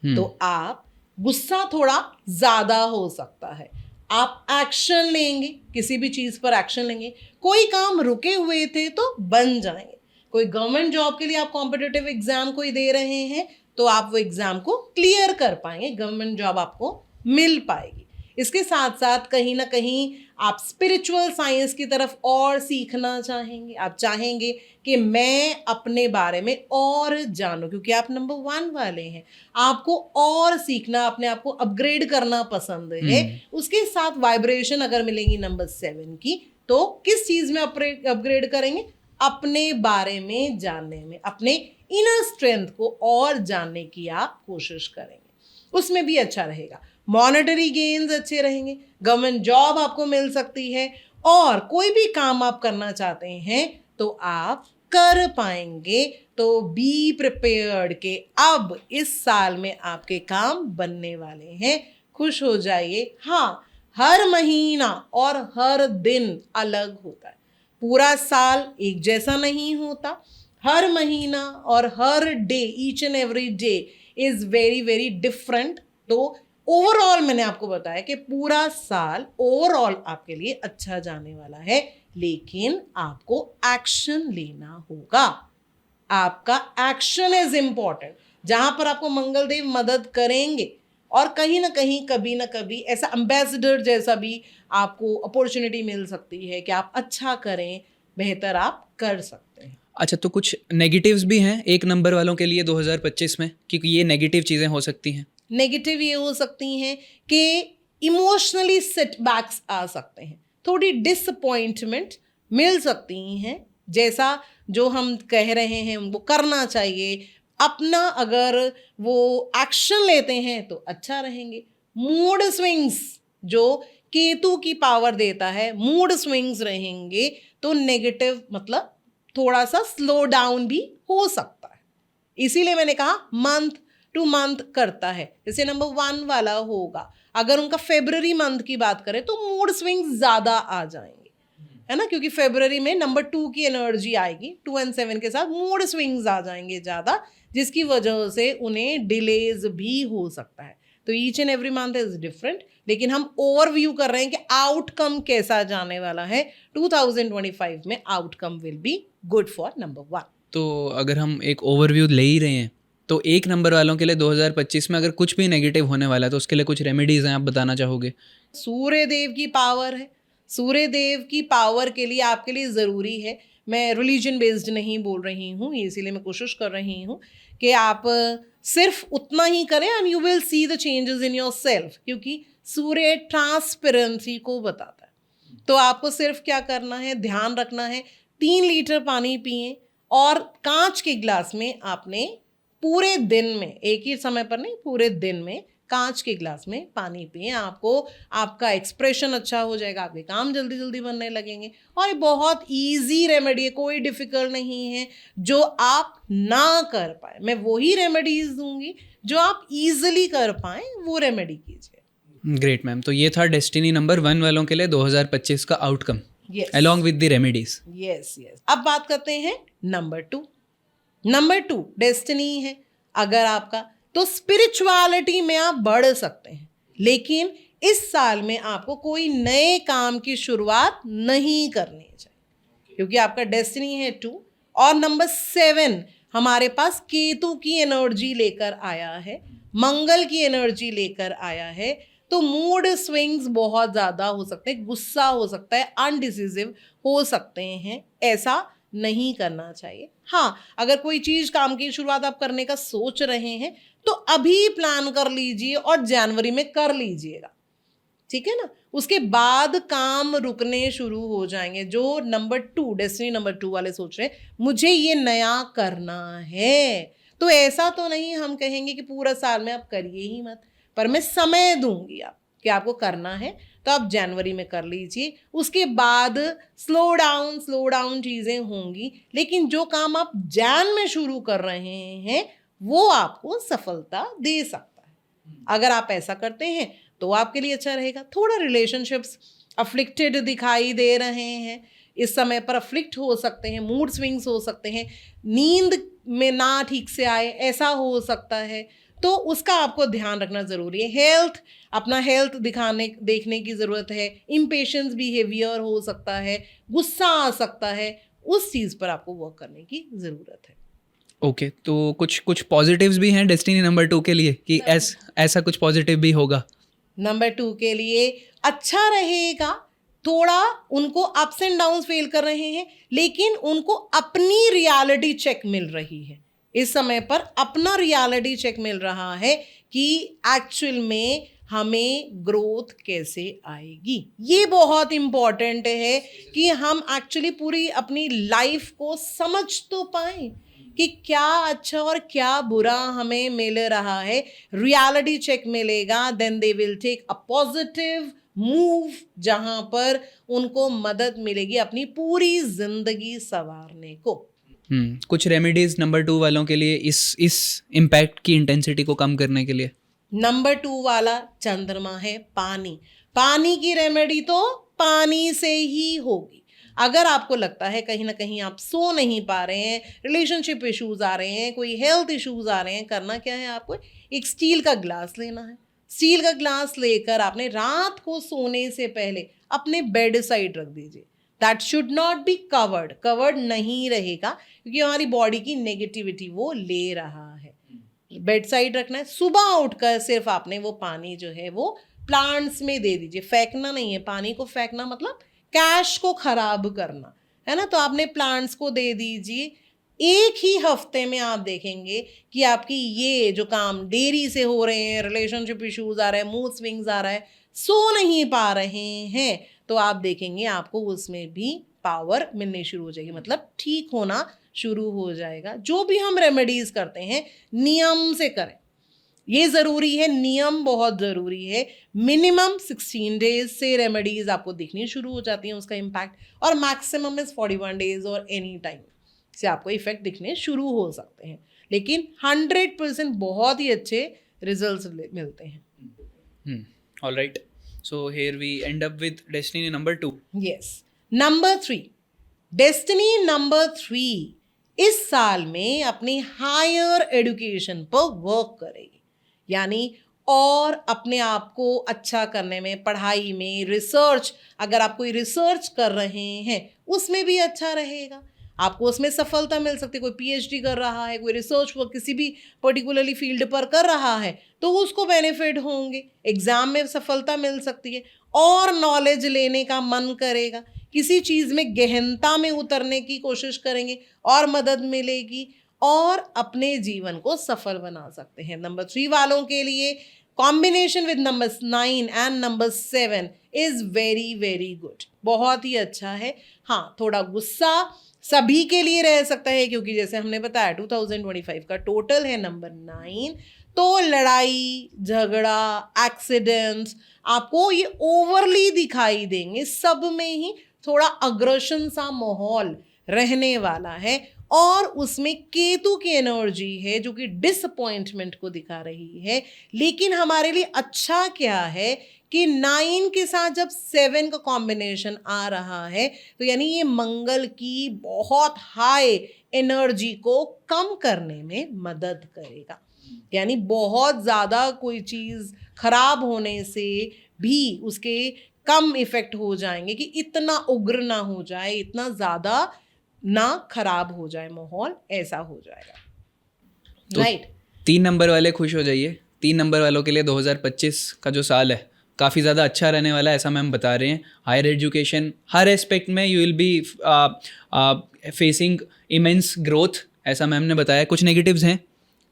तो आप गुस्सा थोड़ा ज्यादा हो सकता है, आप एक्शन लेंगे, किसी भी चीज पर एक्शन लेंगे, कोई काम रुके हुए थे तो बन जाएंगे। कोई गवर्नमेंट जॉब के लिए आप कॉम्पिटिटिव एग्जाम कोई दे रहे हैं तो आप वो एग्जाम को क्लियर कर पाएंगे, गवर्नमेंट जॉब आपको मिल पाएगी। इसके साथ साथ कहीं ना कहीं आप स्पिरिचुअल साइंस की तरफ और सीखना चाहेंगे, आप चाहेंगे कि मैं अपने बारे में और जानूं, क्योंकि आप नंबर 1 वाले हैं, आपको और सीखना, अपने आप को अपग्रेड करना पसंद है। उसके साथ वाइब्रेशन अगर मिलेंगी नंबर 7 की, तो किस चीज में अपग्रेड करेंगे, अपने बारे में जानने में, अपने इनर स्ट्रेंथ को और जानने की आप कोशिश करेंगे, उसमें भी अच्छा रहेगा। मॉनेटरी गेन्स अच्छे रहेंगे, गवर्नमेंट जॉब आपको मिल सकती है, और कोई भी काम आप करना चाहते हैं तो आप कर पाएंगे। तो बी प्रिपेयर्ड के अब इस साल में आपके काम बनने वाले हैं, खुश हो जाइए। हाँ, हर महीना और हर दिन अलग होता है, पूरा साल एक जैसा नहीं होता। हर महीना और हर day, each and every day is very very different. तो ओवरऑल मैंने आपको बताया कि पूरा साल ओवरऑल आपके लिए अच्छा जाने वाला है, लेकिन आपको एक्शन लेना होगा। आपका एक्शन इज इंपॉर्टेंट। जहां पर आपको मंगलदेव मदद करेंगे और कहीं ना कहीं कभी ना कभी ऐसा एम्बेसडर जैसा भी आपको अपॉर्चुनिटी मिल सकती है कि आप अच्छा करें, बेहतर आप कर सकते हैं। अच्छा, तो कुछ नेगेटिव्स भी हैं 1 नंबर वालों के लिए 2025 में, क्योंकि ये नेगेटिव चीज़ें हो सकती हैं? नेगेटिव ये हो सकती हैं कि इमोशनली सेटबैक्स आ सकते हैं, थोड़ी डिसअपॉइंटमेंट मिल सकती हैं। जैसा जो हम कह रहे हैं उनको करना चाहिए, अपना अगर वो एक्शन लेते हैं तो अच्छा रहेंगे। मूड स्विंग्स जो केतु की पावर देता है, मूड स्विंग्स रहेंगे तो नेगेटिव मतलब थोड़ा सा स्लो डाउन भी हो सकता है। इसीलिए मैंने कहा मंथ टू मंथ करता है। जैसे नंबर 1 वाला होगा, अगर उनका फेब्रुअरी मंथ की बात करें तो मूड स्विंग ज़्यादा आ जाएंगे, है ना, क्योंकि फेब्रुअरी में नंबर 2 की एनर्जी आएगी, 2 और 7 के साथ मूड स्विंग्स आ जाएंगे ज़्यादा, जिसकी वजह से उन्हें डिलेज भी हो सकता है। तो each and every month is different, लेकिन हम ओवरव्यू कर रहे हैं कि आउटकम कैसा जाने वाला है। 2025 में outcome will be good for number 1। तो अगर हम एक ओवरव्यू ले ही रहे हैं, तो 1 नंबर वालों के लिए 2025 में अगर कुछ भी नेगेटिव होने वाला है तो उसके लिए कुछ रेमेडीज़ हैं, आप बताना चाहोगे? सूर्य देव की पावर है, सूर्य देव की पावर के लिए आपके लिए ज़रूरी है, मैं रिलीजन बेस्ड नहीं बोल रही हूँ, इसीलिए मैं कोशिश कर रही हूँ कि आप सिर्फ उतना ही करें and you will see the changes in your self, क्योंकि सूर्य ट्रांसपेरेंसी को बताता है। तो आपको सिर्फ क्या करना है, ध्यान रखना है, 3 लीटर पानी पिएं और कांच के गिलास में आपने पूरे दिन में, एक ही समय पर नहीं, पूरे दिन में कांच के गिलास में पानी पिए। आपको आपका एक्सप्रेशन अच्छा हो जाएगा, आपके काम जल्दी जल्दी बनने लगेंगे। और ये बहुत इजी रेमेडी है, कोई डिफिकल्ट नहीं है जो आप ना कर पाए। मैं वही रेमेडीज दूंगी जो आप इजीली कर पाए, वो रेमेडी कीजिए। ग्रेट मैम, तो ये था डेस्टिनी नंबर 1 वालों के लिए 2025 का outcome yes along with the remedies. Yes yes. अब बात करते हैं नंबर 2। नंबर 2 डेस्टिनी है अगर आपका, तो स्पिरिचुअलिटी में आप बढ़ सकते हैं, लेकिन इस साल में आपको कोई नए काम की शुरुआत नहीं करनी चाहिए, क्योंकि आपका डेस्टिनी है 2 और नंबर 7 हमारे पास केतु की एनर्जी लेकर आया है, मंगल की एनर्जी लेकर आया है। तो मूड स्विंग्स बहुत ज़्यादा हो सकते हैं, गुस्सा हो सकता है, अनडिसिसिव हो सकते हैं, ऐसा नहीं करना चाहिए। हाँ, अगर कोई चीज़ काम की शुरुआत आप करने का सोच रहे हैं तो अभी प्लान कर लीजिए और जनवरी में कर लीजिएगा, ठीक है ना। उसके बाद काम रुकने शुरू हो जाएंगे। जो नंबर 2 डेस्टिनी नंबर 2 वाले सोच रहे हैं मुझे ये नया करना है, तो ऐसा तो नहीं हम कहेंगे कि पूरा साल में आप करिए ही मत, पर मैं समय दूंगी आप कि आपको करना है तो आप जनवरी में कर लीजिए। उसके बाद स्लो डाउन चीज़ें होंगी, लेकिन जो काम आप जैन में शुरू कर रहे हैं वो आपको सफलता दे सकता है। अगर आप ऐसा करते हैं तो आपके लिए अच्छा रहेगा। थोड़ा रिलेशनशिप्स अफ्लिक्टेड दिखाई दे रहे हैं, इस समय पर अफ्लिक्ट हो सकते हैं, मूड स्विंग्स हो सकते हैं, नींद में ना ठीक से आए ऐसा हो सकता है, तो उसका आपको ध्यान रखना ज़रूरी है। हेल्थ, अपना हेल्थ देखने की ज़रूरत है। इम्पेशेंस बिहेवियर हो सकता है, गुस्सा आ सकता है, उस चीज़ पर आपको वर्क करने की ज़रूरत है। ओके, तो कुछ कुछ पॉजिटिव्स भी हैं डेस्टिनी नंबर 2 के लिए कि ऐसा कुछ पॉजिटिव भी होगा? नंबर 2 के लिए अच्छा रहेगा, थोड़ा उनको अप्स एंड डाउन्स फील कर रहे हैं, लेकिन उनको अपनी रियलिटी चेक मिल रही है। इस समय पर अपना रियलिटी चेक मिल रहा है कि एक्चुअल में हमें ग्रोथ कैसे आएगी। ये बहुत इम्पॉर्टेंट है कि हम एक्चुअली पूरी अपनी लाइफ को समझ तो पाएं कि क्या अच्छा और क्या बुरा हमें मिल रहा है। रियलिटी चेक मिलेगा, then they will take a positive move, जहां पर उनको मदद मिलेगी अपनी पूरी जिंदगी संवारने को। कुछ रेमेडीज नंबर 2 वालों के लिए इस इम्पैक्ट की इंटेंसिटी को कम करने के लिए? नंबर 2 वाला चंद्रमा है पानी। पानी की रेमेडी तो पानी से ही होगी। अगर आपको लगता है कहीं ना कहीं आप सो नहीं पा रहे हैं, रिलेशनशिप इश्यूज आ रहे हैं, कोई हेल्थ इश्यूज आ रहे हैं, करना क्या है, आपको एक स्टील का ग्लास लेना है। स्टील का ग्लास लेकर आपने रात को सोने से पहले अपने बेड साइड रख दीजिए। That should not be covered नहीं रहेगा, क्योंकि हमारी बॉडी की नेगेटिविटी वो ले रहा है। बेड साइड रखना है। सुबह उठकर सिर्फ आपने वो पानी जो है वो प्लांट्स में दे दीजिए, फेंकना नहीं है। पानी को फेंकना मतलब कैश को खराब करना है ना, तो आपने प्लांट्स को दे दीजिए। एक ही हफ्ते में आप देखेंगे कि आपकी ये जो काम देरी से हो रहे हैं, रिलेशनशिप इश्यूज आ रहे हैं, मूड स्विंग्स आ रहा है, सो नहीं पा रहे हैं, तो आप देखेंगे आपको उसमें भी पावर मिलनी शुरू हो जाएगी, मतलब ठीक होना शुरू हो जाएगा। जो भी हम रेमेडीज करते हैं नियम से करें, ये ज़रूरी है, नियम बहुत ज़रूरी है। मिनिमम 16 डेज से रेमेडीज आपको दिखनी शुरू हो जाती हैं उसका इम्पैक्ट, और मैक्सिमम इज 41 डेज और एनी टाइम से आपको इफेक्ट दिखने शुरू हो सकते हैं, लेकिन 100% बहुत ही अच्छे रिजल्ट्स मिलते हैं। All right. So here we end up with destiny number 2. Yes, number 3, destiny number 3 इस साल में अपनी हायर एजुकेशन पर वर्क करेगी, यानी और अपने आप को अच्छा करने में, पढ़ाई में, रिसर्च, अगर आप कोई रिसर्च कर रहे हैं उसमें भी अच्छा रहेगा, आपको उसमें सफलता मिल सकती है। कोई पीएचडी कर रहा है, कोई रिसर्च वर्क किसी भी पर्टिकुलरली फील्ड पर कर रहा है, तो उसको बेनिफिट होंगे, एग्जाम में सफलता मिल सकती है, और नॉलेज लेने का मन करेगा, किसी चीज़ में गहनता में उतरने की कोशिश करेंगे और मदद मिलेगी, और अपने जीवन को सफल बना सकते हैं। नंबर 3 वालों के लिए combination with number 9 and number 7 is very very good, बहुत ही अच्छा है। हाँ, थोड़ा गुस्सा सभी के लिए रह सकता है, क्योंकि जैसे हमने बताया 2025 का टोटल है नंबर 9, तो लड़ाई झगड़ा, एक्सीडेंट्स आपको ये ओवरली दिखाई देंगे, सब में ही थोड़ा अग्रेशन सा माहौल रहने वाला है, और उसमें केतु की एनर्जी है जो कि डिसअपॉइंटमेंट को दिखा रही है। लेकिन हमारे लिए अच्छा क्या है कि 9 के साथ जब 7 का कॉम्बिनेशन आ रहा है, तो यानी ये मंगल की बहुत हाई एनर्जी को कम करने में मदद करेगा, यानी बहुत ज़्यादा कोई चीज़ खराब होने से भी उसके कम इफ़ेक्ट हो जाएंगे, कि इतना उग्र ना हो जाए, इतना ज़्यादा ना खराब हो जाए माहौल, ऐसा हो जाएगा। राइट, 3 नंबर वाले खुश हो जाइए। 3 नंबर वालों के लिए 2025 का जो साल है काफ़ी ज़्यादा अच्छा रहने वाला है, ऐसा मैम बता रहे हैं। हायर एजुकेशन हर एस्पेक्ट में you will be facing immense growth, ऐसा मैम ने बताया। कुछ नेगेटिव्स हैं,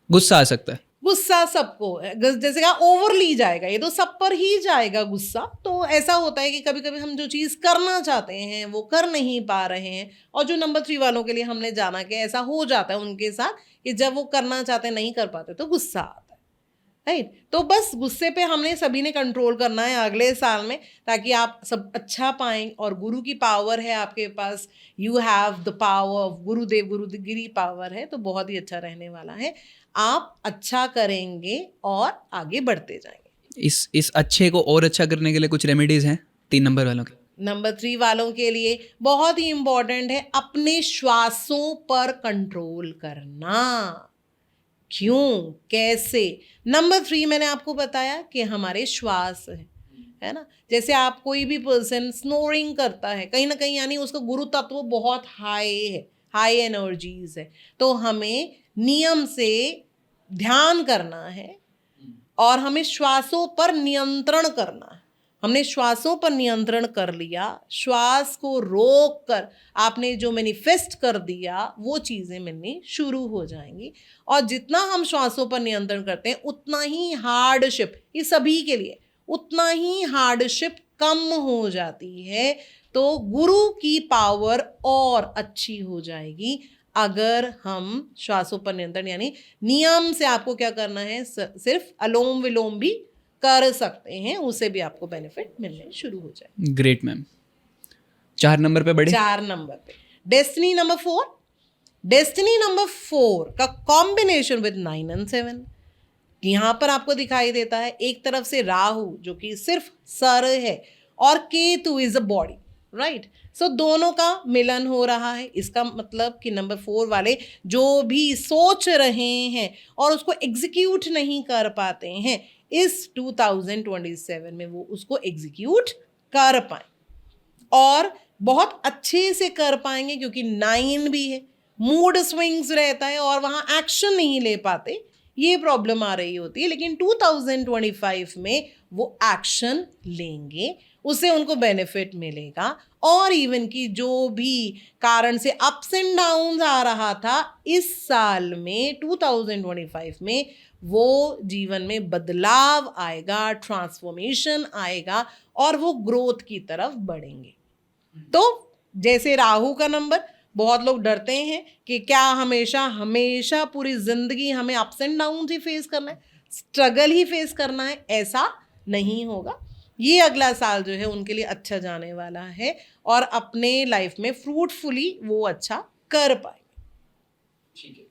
गुस्सा आ सकता है, गुस्सा सबको जैसे कहा ओवरली जाएगा, ये तो सब पर ही जाएगा गुस्सा। तो ऐसा होता है कि कभी कभी हम जो चीज़ करना चाहते हैं वो कर नहीं पा रहे हैं, और जो नंबर 3 वालों के लिए हमने जाना कि ऐसा हो जाता है उनके साथ कि जब वो करना चाहते नहीं कर पाते तो गुस्सा आता है। राइट, तो बस गुस्से पे हमने सभी ने कंट्रोल करना है अगले साल में, ताकि आप सब अच्छा पाएं, और गुरु की पावर है आपके पास, you have the power of Gurudev, गुरुगिरी पावर है, तो बहुत ही अच्छा रहने वाला है। आप अच्छा करेंगे और आगे बढ़ते जाएंगे। इस अच्छे को और अच्छा करने के लिए कुछ रेमेडीज़ हैं 3 नंबर वालों के? नंबर 3 वालों के लिए बहुत ही इंपॉर्टेंट है अपने श्वासों पर कंट्रोल करना। क्यों, कैसे? नंबर 3 मैंने आपको बताया कि हमारे श्वास है ना, जैसे आप कोई भी पर्सन स्नोरिंग करता है कहीं ना कहीं, यानी उसका गुरु तत्व बहुत हाई है, हाई एनर्जीज है, तो हमें नियम से ध्यान करना है और हमें श्वासों पर नियंत्रण करना है। हमने श्वासों पर नियंत्रण कर लिया, श्वास को रोक कर आपने जो मैनिफेस्ट कर दिया वो चीज़ें मिलनी शुरू हो जाएंगी। और जितना हम श्वासों पर नियंत्रण करते हैं उतना ही हार्डशिप, ये सभी के लिए, उतना ही हार्डशिप कम हो जाती है। तो गुरु की पावर और अच्छी हो जाएगी अगर हम श्वासों पर नियंत्रण, यानी नियम से आपको क्या करना है, सिर्फ अलोम विलोम भी कर सकते हैं, उससे भी आपको बेनिफिट मिलने शुरू हो जाए। Great ma'am. 4 नंबर पे बढ़े। 4 नंबर पे डेस्टिनी नंबर 4। डेस्टिनी नंबर 4 का कॉम्बिनेशन विद 9 एंड 7 यहाँ पर आपको दिखाई देता है। एक तरफ से राहु जो कि सिर्फ सर है, और Ketu is a body, right. So दोनों का मिलन हो रहा है। इसका मतलब कि नंबर 4 वाले जो भी सोच रहे हैं और उसको एग्जीक्यूट नहीं कर पाते हैं, इस 2027 में वो उसको एग्जीक्यूट कर पाए और बहुत अच्छे से कर पाएंगे, क्योंकि 9 भी है, मूड स्विंग्स रहता है और वहाँ एक्शन नहीं ले पाते, ये प्रॉब्लम आ रही होती है। लेकिन 2025 में वो एक्शन लेंगे, उससे उनको बेनिफिट मिलेगा। और इवन कि जो भी कारण से अप्स एंड डाउन्स आ रहा था, इस साल में 2025 में वो जीवन में बदलाव आएगा, ट्रांसफॉर्मेशन आएगा और वो ग्रोथ की तरफ बढ़ेंगे। तो जैसे राहु का नंबर, बहुत लोग डरते हैं कि क्या हमेशा हमेशा पूरी जिंदगी हमें ups and down he face करना है, स्ट्रगल ही फेस करना है, ऐसा नहीं होगा। ये अगला साल जो है उनके लिए अच्छा जाने वाला है और अपने लाइफ में फ्रूटफुली वो अच्छा कर पाएंगे। ठीक है।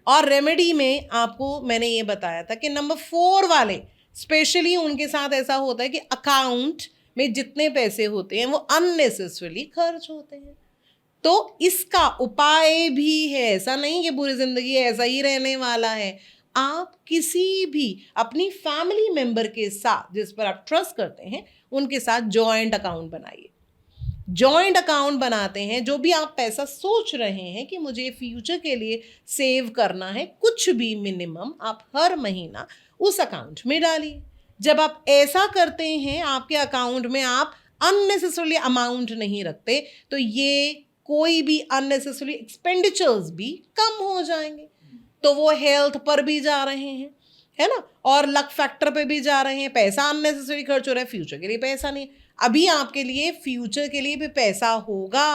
और रेमेडी में आपको मैंने ये बताया था कि नंबर 4 वाले स्पेशली उनके साथ ऐसा होता है कि अकाउंट में जितने पैसे होते हैं वो अननेसेसरीली खर्च होते हैं। तो इसका उपाय भी है, ऐसा नहीं कि पूरी जिंदगी ऐसा ही रहने वाला है। आप किसी भी अपनी फैमिली मेंबर के साथ जिस पर आप ट्रस्ट करते हैं उनके साथ जॉइंट अकाउंट बनाइए। जॉइंट अकाउंट बनाते हैं, जो भी आप पैसा सोच रहे हैं कि मुझे फ्यूचर के लिए सेव करना है, कुछ भी मिनिमम आप हर महीना उस अकाउंट में डालिए। जब आप ऐसा करते हैं, आपके अकाउंट में आप अननेसेसरली अमाउंट नहीं रखते, तो ये कोई भी अननेसेसरी एक्सपेंडिचर्स भी कम हो जाएंगे। तो वो हेल्थ पर भी जा रहे हैं, है ना, और लक फैक्टर पे भी जा रहे हैं। पैसा अननेसेसरी खर्च हो रहा है, फ्यूचर के लिए पैसा नहीं। अभी आपके लिए फ्यूचर के लिए भी पैसा होगा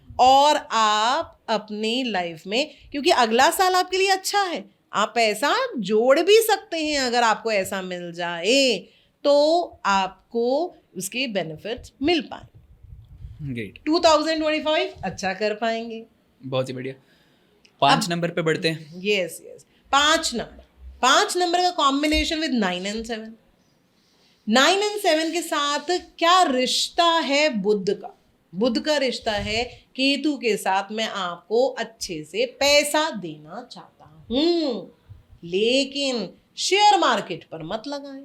और आप अपनी लाइफ में, क्योंकि अगला साल आपके लिए अच्छा है, आप पैसा जोड़ भी सकते हैं। अगर आपको ऐसा मिल जाए तो आपको उसके बेनिफिट्स मिल पाए। ग्रेट। 2025 अच्छा कर पाएंगे। बहुत ही बढ़िया। 5 नंबर पे बढ़ते हैं। यस यस, 5 नंबर का कॉम्बिनेशन विद 9 एंड 7। 9 एंड 7 के साथ क्या रिश्ता है बुध का? बुध का रिश्ता है केतु के साथ। मैं आपको अच्छे से पैसा देना चाहता हूं, लेकिन शेयर मार्केट पर मत लगाएं।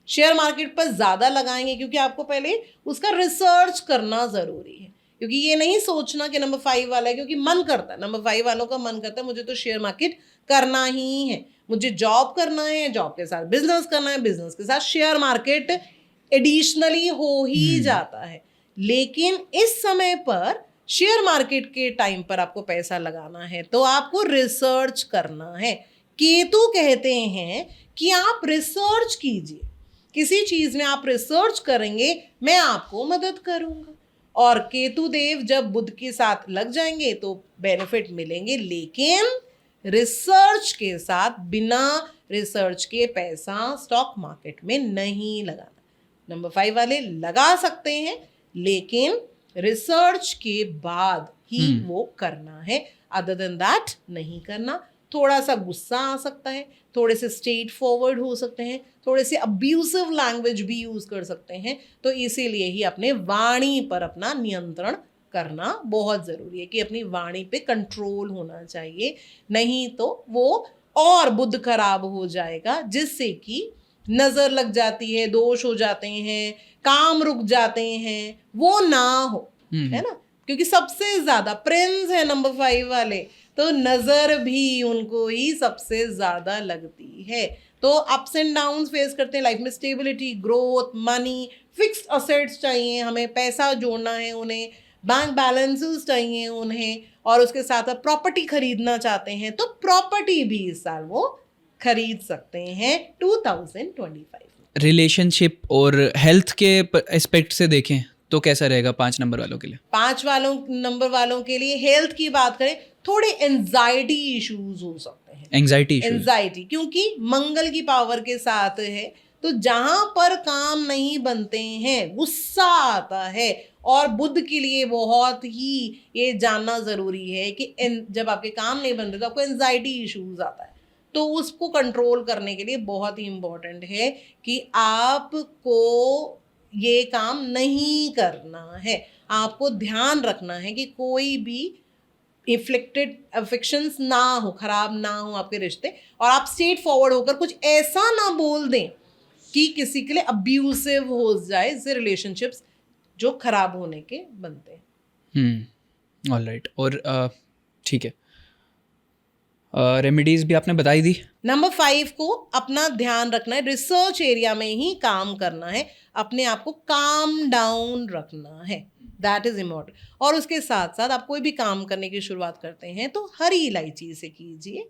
शेयर मार्केट पर ज़्यादा लगाएंगे क्योंकि आपको पहले उसका रिसर्च करना ज़रूरी है। क्योंकि ये नहीं सोचना कि नंबर 5 वाला है, क्योंकि मन करता है, नंबर 5 वालों का मन करता है मुझे तो शेयर मार्केट करना ही है, मुझे जॉब करना है, जॉब के साथ बिजनेस करना है, बिजनेस के साथ शेयर मार्केट एडिशनली हो ही जाता है। लेकिन इस समय पर शेयर मार्केट के टाइम पर आपको पैसा लगाना है तो आपको रिसर्च करना है। केतु कहते हैं कि आप रिसर्च कीजिए, किसी चीज में आप रिसर्च करेंगे, मैं आपको मदद करूंगा। और केतु देव जब बुध के साथ लग जाएंगे तो बेनिफिट मिलेंगे, लेकिन रिसर्च के साथ, बिना रिसर्च के पैसा स्टॉक मार्केट में नहीं लगाना। नंबर 5 वाले लगा सकते हैं, लेकिन रिसर्च के बाद ही वो करना है, अदर देन दैट नहीं करना। थोड़ा सा गुस्सा आ सकता है, थोड़े से स्ट्रेट फॉरवर्ड हो सकते हैं, थोड़े से अब्यूसिव लैंग्वेज भी यूज कर सकते हैं। तो इसीलिए ही अपने वाणी पर अपना नियंत्रण करना बहुत ज़रूरी है कि अपनी वाणी पे कंट्रोल होना चाहिए, नहीं तो वो और बुध खराब हो जाएगा, जिससे कि नज़र लग जाती है, दोष हो जाते हैं, काम रुक जाते हैं, वो ना हो, है ना। क्योंकि सबसे ज़्यादा प्रिंस है नंबर 5 वाले, तो नज़र भी उनको ही सबसे ज़्यादा लगती है। तो अप्स एंड डाउन्स फेस करते हैं लाइफ में, stability, growth, money, fixed assets चाहिए हमें, पैसा जोड़ना है उन्हें, बैंक बैलेंसेस चाहिए उन्हें, और उसके साथ प्रॉपर्टी खरीदना चाहते हैं तो प्रॉपर्टी भी इस साल वो खरीद सकते हैं 2025 में। रिलेशनशिप और हेल्थ के एस्पेक्ट से देखें तो कैसा रहेगा 5 नंबर वालों के लिए? 5 नंबर वालों के लिए हेल्थ की बात करें, थोड़े एंजाइटी इश्यूज हो सकते हैं। एंजाइटी क्योंकि मंगल की पावर के साथ है, तो जहां पर काम नहीं बनते हैं गुस्सा आता है। और बुध के लिए बहुत ही ये जानना ज़रूरी है कि जब आपके काम नहीं बनते तो आपको एंजाइटी इश्यूज आता है। तो उसको कंट्रोल करने के लिए बहुत ही इम्पोर्टेंट है कि आपको ये काम नहीं करना है। आपको ध्यान रखना है कि कोई भी इफ्लिक्टेड अफेक्शंस ना हो, खराब ना हो आपके रिश्ते, और आप स्ट्रेट फॉरवर्ड होकर कुछ ऐसा ना बोल दें कि किसी के लिए अब्यूसिव हो जाए, इससे रिलेशनशिप्स जो खराब होने के बनते हैं। ऑलराइट। और ठीक है, रेमेडीज भी आपने बताई दी। नंबर 5 को अपना ध्यान रखना है, रिसर्च एरिया में ही काम करना है, अपने आप को काम डाउन रखना है, दैट इज इम्पोर्टेंट। और उसके साथ साथ आप कोई भी काम करने की शुरुआत करते हैं तो हरी इलायची से कीजिए।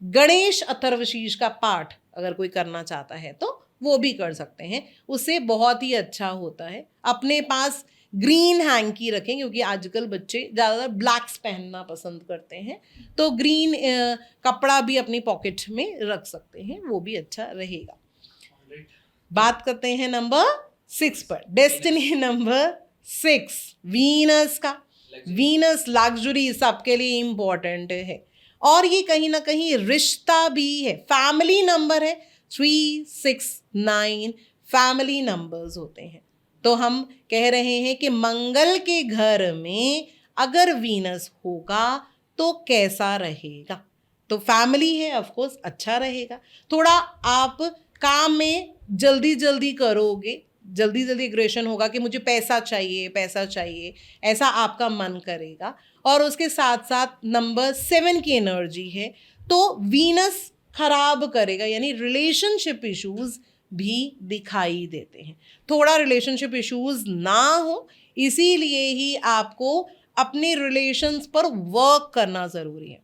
गणेश अथर्वशीष का पाठ अगर कोई करना चाहता है तो वो भी कर सकते हैं, उससे बहुत ही अच्छा होता है। अपने पास ग्रीन हैंकी रखें, क्योंकि आजकल बच्चे ज़्यादातर ब्लैक्स पहनना पसंद करते हैं, तो ग्रीन कपड़ा भी अपनी पॉकेट में रख सकते हैं, वो भी अच्छा रहेगा। बात करते हैं नंबर 6 पर, डेस्टिनी नंबर 6 वीनस का। वीनस लग्जरी सबके लिए इम्पोर्टेंट है, और ये कहीं ना कहीं रिश्ता भी है, फैमिली नंबर है। 3, 6, 9 फैमिली नंबर्स होते हैं। तो हम कह रहे हैं कि मंगल के घर में अगर वीनस होगा तो कैसा रहेगा, तो फैमिली है ऑफ कोर्स अच्छा रहेगा। थोड़ा आप काम में जल्दी जल्दी करोगे, जल्दी जल्दी एग्रेशन होगा कि मुझे पैसा चाहिए पैसा चाहिए, ऐसा आपका मन करेगा। और उसके साथ साथ नंबर 7 की एनर्जी है, तो वीनस खराब करेगा, यानी रिलेशनशिप इश्यूज भी दिखाई देते हैं। थोड़ा रिलेशनशिप इश्यूज ना हो, इसीलिए ही आपको अपने रिलेशंस पर वर्क करना ज़रूरी है।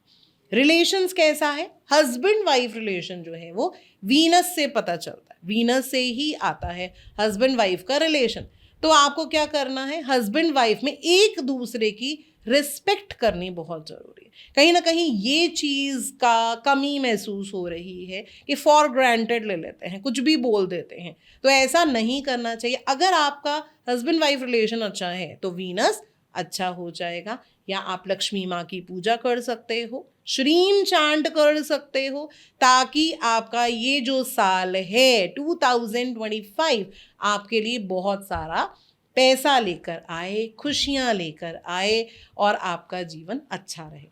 रिलेशंस कैसा है, हस्बैंड वाइफ रिलेशन जो है वो वीनस से पता चलता है, वीनस से ही आता है हस्बैंड वाइफ का रिलेशन। तो आपको क्या करना है, हस्बैंड वाइफ में एक दूसरे की रिस्पेक्ट करनी बहुत ज़रूरी है। कहीं ना कहीं ये चीज़ का कमी महसूस हो रही है कि फॉर ग्रांटेड ले लेते हैं, कुछ भी बोल देते हैं, तो ऐसा नहीं करना चाहिए। अगर आपका हस्बैंड वाइफ रिलेशन अच्छा है तो वीनस अच्छा हो जाएगा। या आप लक्ष्मी माँ की पूजा कर सकते हो, श्रीम चांट कर सकते हो, ताकि आपका ये जो साल है 2025 आपके लिए बहुत सारा पैसा लेकर आए, खुशियाँ लेकर आए, और आपका जीवन अच्छा रहे।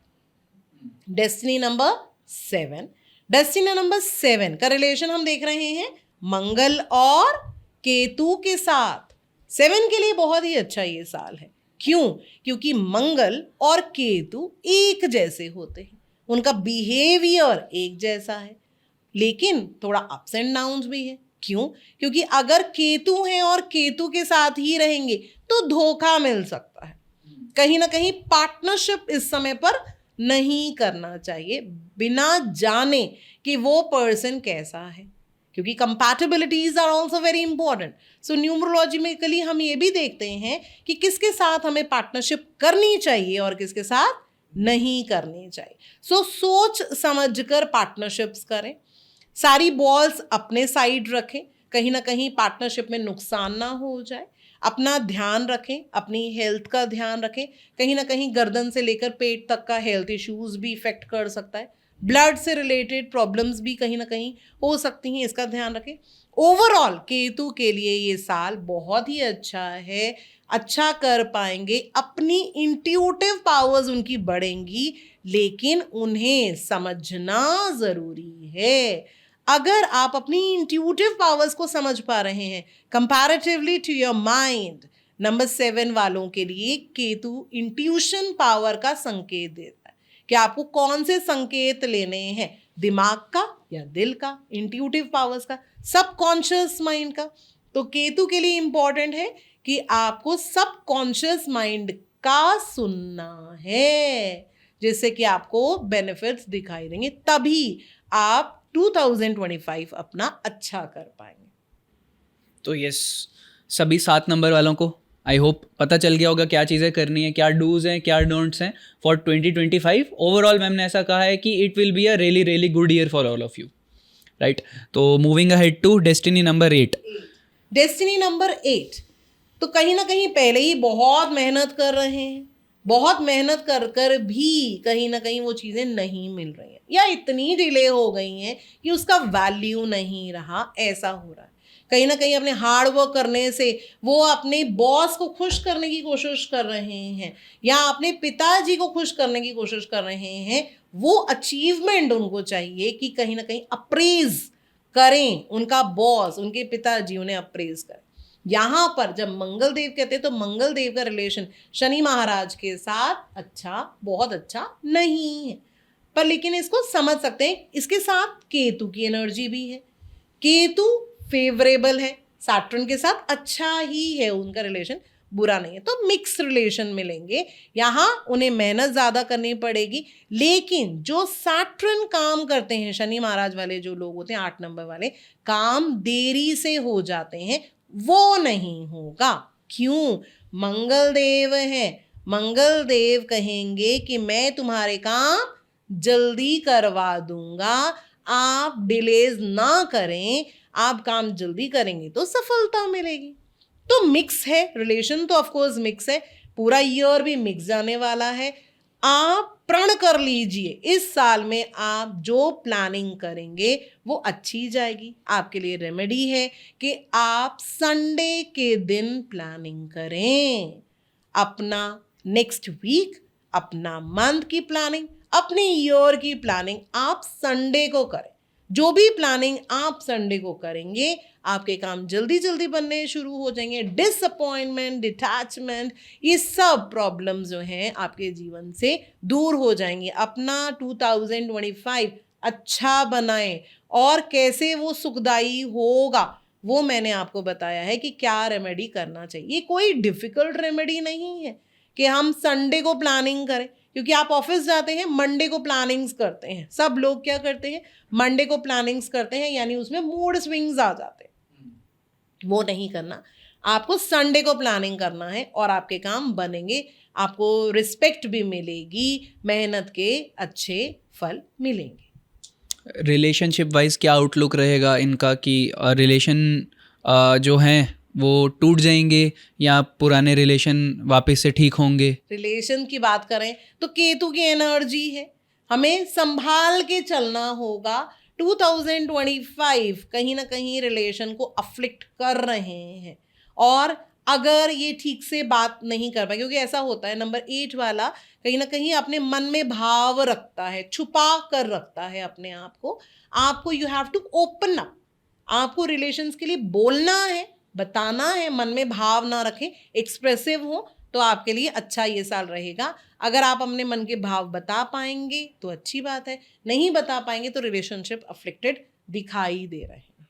डेस्टिनी नंबर 7, डेस्टिनी नंबर 7 का रिलेशन हम देख रहे हैं मंगल और केतु के साथ। 7 के लिए बहुत ही अच्छा ये साल है। क्यों? क्योंकि मंगल और केतु एक जैसे होते हैं, उनका बिहेवियर एक जैसा है, लेकिन थोड़ा अप्स एंड डाउन्स भी है। क्यों? क्योंकि अगर केतु हैं और केतु के साथ ही रहेंगे तो धोखा मिल सकता है। कहीं ना कहीं पार्टनरशिप इस समय पर नहीं करना चाहिए बिना जाने कि वो पर्सन कैसा है, क्योंकि compatibilities are also very important. So numerologically हम ये भी देखते हैं कि किसके साथ हमें पार्टनरशिप करनी चाहिए और किसके साथ नहीं करनी चाहिए। सो सोच समझकर पार्टनरशिप्स करें, सारी बॉल्स अपने साइड रखें, कहीं ना कहीं पार्टनरशिप में नुकसान ना हो जाए। अपना ध्यान रखें, अपनी हेल्थ का ध्यान रखें, कहीं ना कहीं गर्दन से लेकर पेट तक का हेल्थ इश्यूज भी इफेक्ट कर सकता है, ब्लड से रिलेटेड प्रॉब्लम्स भी कहीं ना कहीं हो सकती हैं, इसका ध्यान रखें। ओवरऑल केतु के लिए ये साल बहुत ही अच्छा है, अच्छा कर पाएंगे, अपनी इंट्यूटिव पावर्स उनकी बढ़ेंगी, लेकिन उन्हें समझना ज़रूरी है। अगर आप अपनी इंट्यूटिव पावर्स को समझ पा रहे हैं comparatively to your mind, number 7 वालों के लिए केतु इंट्यूशन पावर का संकेत देता है कि आपको कौन से संकेत लेने हैं, दिमाग का या दिल का, इंट्यूटिव पावर्स का, सबकॉन्शियस माइंड का। तो केतु के लिए इंपॉर्टेंट है कि आपको सबकॉन्शियस माइंड का सुनना है, जिससे कि आपको बेनिफिट्स दिखाई देंगे, तभी आप 2025 अपना अच्छा कर पाएंगे। तो यस, सभी 7 नंबर वालों को आई होप पता चल गया होगा क्या चीज़ें करनी है, क्या डूज हैं, क्या डोंट्स हैं फॉर 2025। ओवरऑल मैम ने ऐसा कहा है कि it will be a really really good year for all of you, right. तो moving ahead to destiny number 8। Destiny number 8, तो कहीं ना कहीं पहले ही बहुत मेहनत कर रहे हैं, बहुत मेहनत कर कर भी कहीं ना कहीं वो चीज़ें नहीं मिल रही हैं, या इतनी डिले हो गई हैं कि उसका वैल्यू नहीं रहा, ऐसा हो रहा है। कहीं ना कहीं अपने हार्ड वर्क करने से वो अपने बॉस को खुश करने की कोशिश कर रहे हैं, या अपने पिताजी को खुश करने की कोशिश कर रहे हैं, वो अचीवमेंट उनको चाहिए कि कहीं ना कहीं अप्रेज करें, उनका बॉस, उनके पिताजी उन्हें अप्रेज करें। यहाँ पर जब मंगल देव कहते हैं तो मंगल देव का रिलेशन शनि महाराज के साथ अच्छा, बहुत अच्छा नहीं है। पर लेकिन इसको समझ सकते हैं। इसके साथ केतु की एनर्जी भी है, केतु फेवरेबल है, सैटर्न के साथ अच्छा ही है, उनका रिलेशन बुरा नहीं है, तो मिक्स रिलेशन मिलेंगे। यहाँ उन्हें मेहनत ज़्यादा करनी पड़ेगी, लेकिन जो सैटर्न काम करते हैं, शनि महाराज वाले जो लोग होते हैं 8 नंबर वाले, काम देरी से हो जाते हैं, वो नहीं होगा। क्यों? मंगल देव है, मंगल देव कहेंगे कि मैं तुम्हारे काम जल्दी करवा दूंगा, आप डिलेज ना करें, आप काम जल्दी करेंगे तो सफलता मिलेगी। तो मिक्स है रिलेशन, तो ऑफ कोर्स मिक्स है, पूरा ईयर भी मिक्स जाने वाला है। आप प्रण कर लीजिए, इस साल में आप जो प्लानिंग करेंगे वो अच्छी जाएगी। आपके लिए रेमेडी है कि आप संडे के दिन प्लानिंग करें, अपना नेक्स्ट वीक, अपना मंथ की प्लानिंग, अपने ईयर की प्लानिंग आप संडे को करें। जो भी प्लानिंग आप संडे को करेंगे, आपके काम जल्दी जल्दी बनने शुरू हो जाएंगे। डिसअपॉइंटमेंट, डिटैचमेंट, ये सब प्रॉब्लम्स जो हैं आपके जीवन से दूर हो जाएंगे। अपना 2025 अच्छा बनाएं, और कैसे वो सुखदायी होगा वो मैंने आपको बताया है कि क्या रेमेडी करना चाहिए। ये कोई डिफिकल्ट रेमेडी नहीं है कि हम संडे को प्लानिंग करें, क्योंकि आप ऑफिस जाते हैं, मंडे को प्लानिंग्स करते हैं। सब लोग क्या करते हैं? मंडे को प्लानिंग्स करते हैं, यानी उसमें मूड स्विंग्स आ जाते हैं। वो नहीं करना, आपको संडे को प्लानिंग करना है और आपके काम बनेंगे, आपको रिस्पेक्ट भी मिलेगी, मेहनत के अच्छे फल मिलेंगे। रिलेशनशिप वाइज क्या आउटलुक रहेगा इनका कि रिलेशन जो हैं वो टूट जाएंगे या पुराने रिलेशन वापस से ठीक होंगे? रिलेशन की बात करें तो केतु की एनर्जी है, हमें संभाल के चलना होगा। 2025 कहीं ना कहीं रिलेशन को अफ्लिक्ट कर रहे हैं, और अगर ये ठीक से बात नहीं कर पाए, क्योंकि ऐसा होता है नंबर 8 वाला कहीं ना कहीं अपने मन में भाव रखता है, छुपा कर रखता है अपने आप को। आपको you have to open up, आपको रिलेशंस के लिए बोलना है, बताना है, मन में भाव ना रखें, एक्सप्रेसिव हो, तो आपके लिए अच्छा ये साल रहेगा। अगर आप अपने मन के भाव बता पाएंगे तो अच्छी बात है, नहीं बता पाएंगे तो रिलेशनशिप अफ्लिक्टेड दिखाई दे रहे हैं।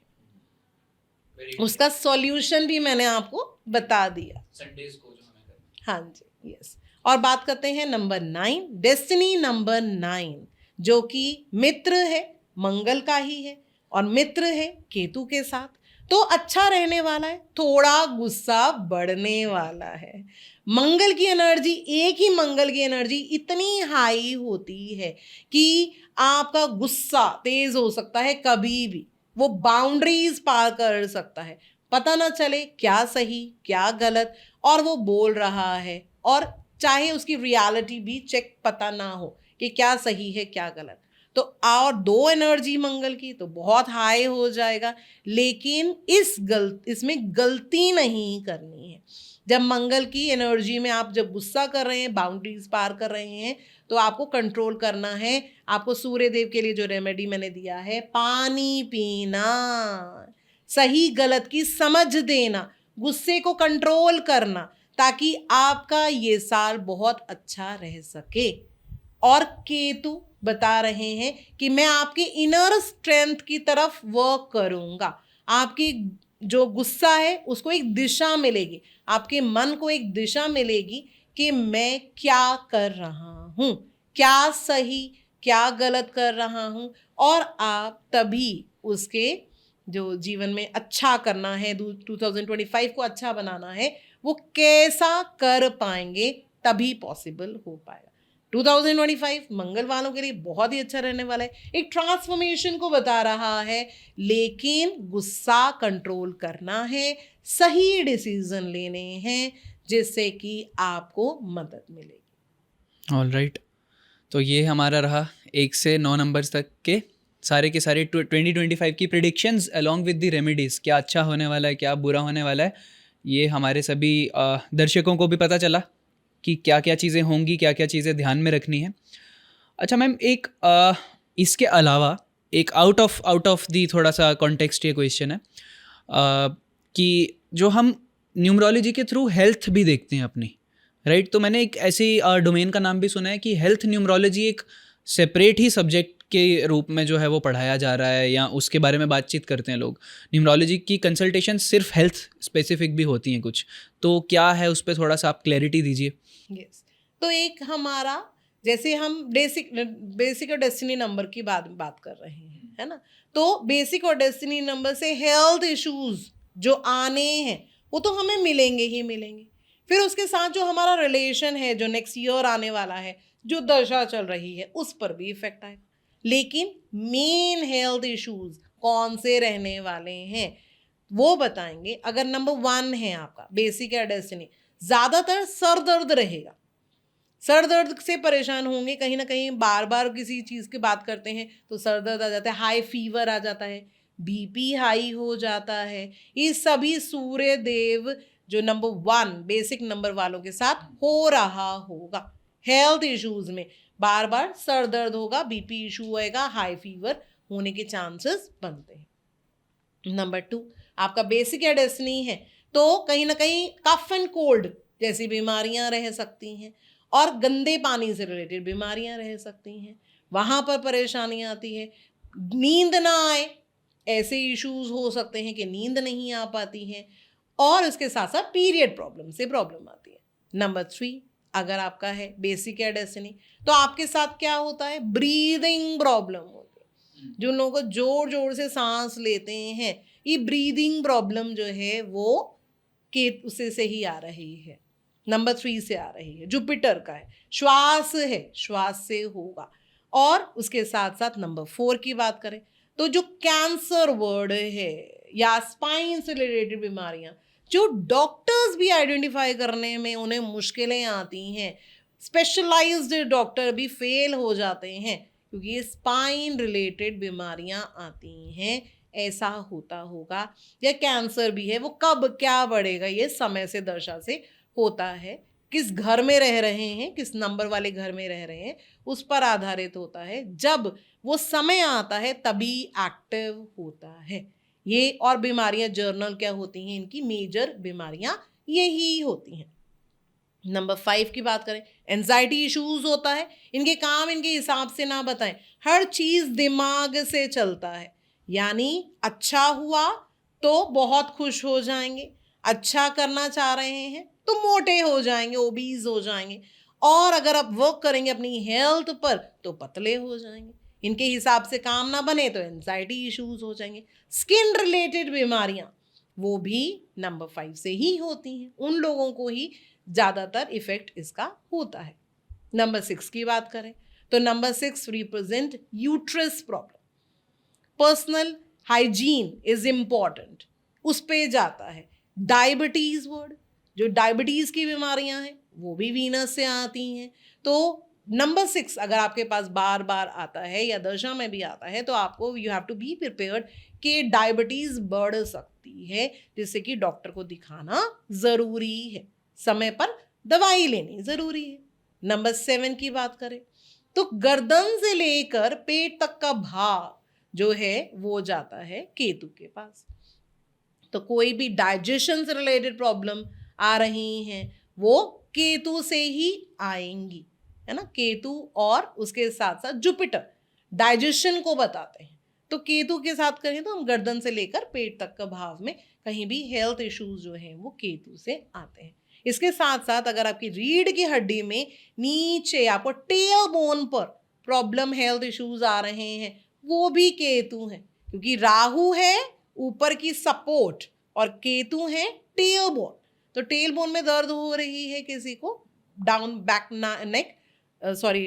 उसका सॉल्यूशन भी मैंने आपको बता दिया संडेज को जो हमें करना। हाँ जी, यस। और बात करते हैं नंबर 9, डेस्टिनी नंबर 9, जो कि मित्र है, मंगल का ही है, और मित्र है केतु के साथ, तो अच्छा रहने वाला है। थोड़ा गुस्सा बढ़ने वाला है। मंगल की एनर्जी, एक ही मंगल की एनर्जी इतनी हाई होती है कि आपका गुस्सा तेज हो सकता है, कभी भी वो बाउंड्रीज पार कर सकता है, पता ना चले क्या सही क्या गलत, और वो बोल रहा है, और चाहे उसकी रियलिटी भी चेक पता ना हो कि क्या सही है क्या गलत। तो और 2 एनर्जी मंगल की तो बहुत हाई हो जाएगा, लेकिन इसमें गलती नहीं करनी है। जब मंगल की एनर्जी में आप जब गुस्सा कर रहे हैं, बाउंड्रीज पार कर रहे हैं, तो आपको कंट्रोल करना है। आपको सूर्य देव के लिए जो रेमेडी मैंने दिया है, पानी पीना, सही गलत की समझ देना, गुस्से को कंट्रोल करना, ताकि आपका ये साल बहुत अच्छा रह सके। और केतु बता रहे हैं कि मैं आपके इनर स्ट्रेंथ की तरफ वर्क करूंगा। आपकी जो गुस्सा है उसको एक दिशा मिलेगी, आपके मन को एक दिशा मिलेगी कि मैं क्या कर रहा हूँ, क्या सही क्या गलत कर रहा हूँ, और आप तभी उसके जो जीवन में अच्छा करना है, 2025 को अच्छा बनाना है, वो कैसा कर पाएंगे, तभी पॉसिबल हो पाएगा। 2025 मंगल वालों के लिए बहुत ही अच्छा रहने वाला है, एक ट्रांसफॉर्मेशन को बता रहा है, लेकिन गुस्सा कंट्रोल करना है, सही डिसीजन लेने हैं, जिससे कि आपको मदद मिलेगी। ऑल राइट, तो ये हमारा रहा 1 से 9 नंबर्स तक के सारे 2025 की predictions along with the remedies. क्या अच्छा होने वाला है, क्या बुरा होने वाला है, ये हमारे सभी दर्शकों को भी पता चला कि क्या क्या चीज़ें होंगी, क्या क्या चीज़ें ध्यान में रखनी है। अच्छा मैम, एक इसके अलावा एक आउट ऑफ दी थोड़ा सा कॉन्टेक्स्ट ये क्वेश्चन है कि जो हम न्यूमरोलॉजी के थ्रू हेल्थ भी देखते हैं अपनी, राइट? तो मैंने एक ऐसी डोमेन का नाम भी सुना है कि हेल्थ न्यूमरोलॉजी एक सेपरेट ही सब्जेक्ट के रूप में जो है वो पढ़ाया जा रहा है या उसके बारे में बातचीत करते हैं लोग। न्यूमरोलॉजी की कंसल्टेशन सिर्फ हेल्थ स्पेसिफिक भी होती हैं कुछ, तो क्या है उस पर थोड़ा सा आप क्लैरिटी दीजिए। यस, तो एक हमारा, जैसे हम बेसिक और डेस्टिनी नंबर की बात कर रहे हैं, है ना, तो बेसिक और डेस्टिनी नंबर से हेल्थ इश्यूज जो आने हैं वो तो हमें मिलेंगे ही मिलेंगे। फिर उसके साथ जो हमारा रिलेशन है, जो नेक्स्ट ईयर आने वाला है, जो दशा चल रही है, उस पर भी इफेक्ट आएगा। लेकिन मेन हेल्थ इश्यूज कौन से रहने वाले हैं वो बताएंगे। अगर नंबर 1 है आपका बेसिक या डेस्टिनी, ज़्यादातर सर दर्द रहेगा। सर दर्द से परेशान होंगे, कहीं ना कहीं बार बार किसी चीज़ की बात करते हैं तो सर दर्द आ जाता है, हाई फीवर आ जाता है, बीपी हाई हो जाता है। ये सभी सूर्य देव जो नंबर 1 बेसिक नंबर वालों के साथ हो रहा होगा। हेल्थ इश्यूज में बार बार सर दर्द होगा, बीपी इशू होएगा, हाई फीवर होने के चांसेस बनते हैं। नंबर 2 आपका बेसिक या डेस्टिनी है तो कहीं ना कहीं कफ एंड कोल्ड जैसी बीमारियां रह सकती हैं, और गंदे पानी से रिलेटेड बीमारियां रह सकती हैं, वहाँ पर परेशानियाँ आती है। नींद ना आए, ऐसे इश्यूज हो सकते हैं कि नींद नहीं आ पाती है, और उसके साथ साथ पीरियड प्रॉब्लम से प्रॉब्लम आती है। नंबर 3 अगर आपका है बेसिक या डेस्टिनी, तो आपके साथ क्या होता है, ब्रीदिंग प्रॉब्लम होती है। जो लोगों को जोर जोर से सांस लेते हैं, ये ब्रीदिंग प्रॉब्लम जो है वो केतु से ही आ रही है, नंबर 3 से आ रही है, जुपिटर का है, श्वास है, श्वास से होगा। और उसके साथ साथ नंबर 4 की बात करें तो जो कैंसर वर्ड है या स्पाइन से रिलेटेड बीमारियां, जो डॉक्टर्स भी आइडेंटिफाई करने में उन्हें मुश्किलें आती हैं, स्पेशलाइज्ड डॉक्टर भी फेल हो जाते हैं क्योंकि ये स्पाइन रिलेटेड बीमारियां आती हैं, ऐसा होता होगा। या कैंसर भी है, वो कब क्या बढ़ेगा ये समय से दशा से होता है, किस घर में रह रहे हैं, किस नंबर वाले घर में रह रहे हैं, उस पर आधारित होता है। जब वो समय आता है तभी एक्टिव होता है ये। और बीमारियां जर्नल क्या होती हैं, इनकी मेजर बीमारियां यही होती हैं। नंबर 5 की बात करें, एंजाइटी इश्यूज होता है, इनके काम इनके हिसाब से ना बताएं, हर चीज दिमाग से चलता है। यानी अच्छा हुआ तो बहुत खुश हो जाएंगे, अच्छा करना चाह रहे हैं तो मोटे हो जाएंगे, ओबीज हो जाएंगे, और अगर आप वर्क करेंगे अपनी हेल्थ पर तो पतले हो जाएंगे। इनके हिसाब से काम ना बने तो एंजाइटी इश्यूज हो जाएंगे। स्किन रिलेटेड बीमारियां वो भी नंबर 5 से ही होती हैं, उन लोगों को ही ज़्यादातर इफेक्ट इसका होता है। नंबर 6 की बात करें तो number 6 represent uterus problem. Personal hygiene is important, उस पे जाता है। डायबिटीज वर्ड, जो डायबिटीज की बीमारियां हैं वो भी वीनस से आती हैं। तो नंबर 6 अगर आपके पास बार बार आता है या दशा में भी आता है तो आपको you have to be prepared कि डायबिटीज बढ़ सकती है, जिससे कि डॉक्टर को दिखाना ज़रूरी है, समय पर दवाई लेनी ज़रूरी है। नंबर 7 की बात करें तो गर्दन से लेकर पेट तक का भाग जो है वो जाता है केतु के पास। तो कोई भी डाइजेशन से रिलेटेड प्रॉब्लम आ रही हैं वो केतु से ही आएंगी, है ना। केतु और उसके साथ साथ जुपिटर डाइजेशन को बताते हैं, तो केतु के साथ करें तो हम गर्दन से लेकर पेट तक का भाव में कहीं भी हेल्थ इश्यूज जो हैं वो केतु से आते हैं। इसके साथ साथ अगर आपकी रीढ़ की हड्डी में नीचे आपको टेल बोन पर प्रॉब्लम हेल्थ इश्यूज आ रहे हैं वो भी केतु हैं, क्योंकि राहु है ऊपर की सपोर्ट और केतु है टेल बोन। तो टेल बोन में दर्द हो रही है किसी को, down back neck sorry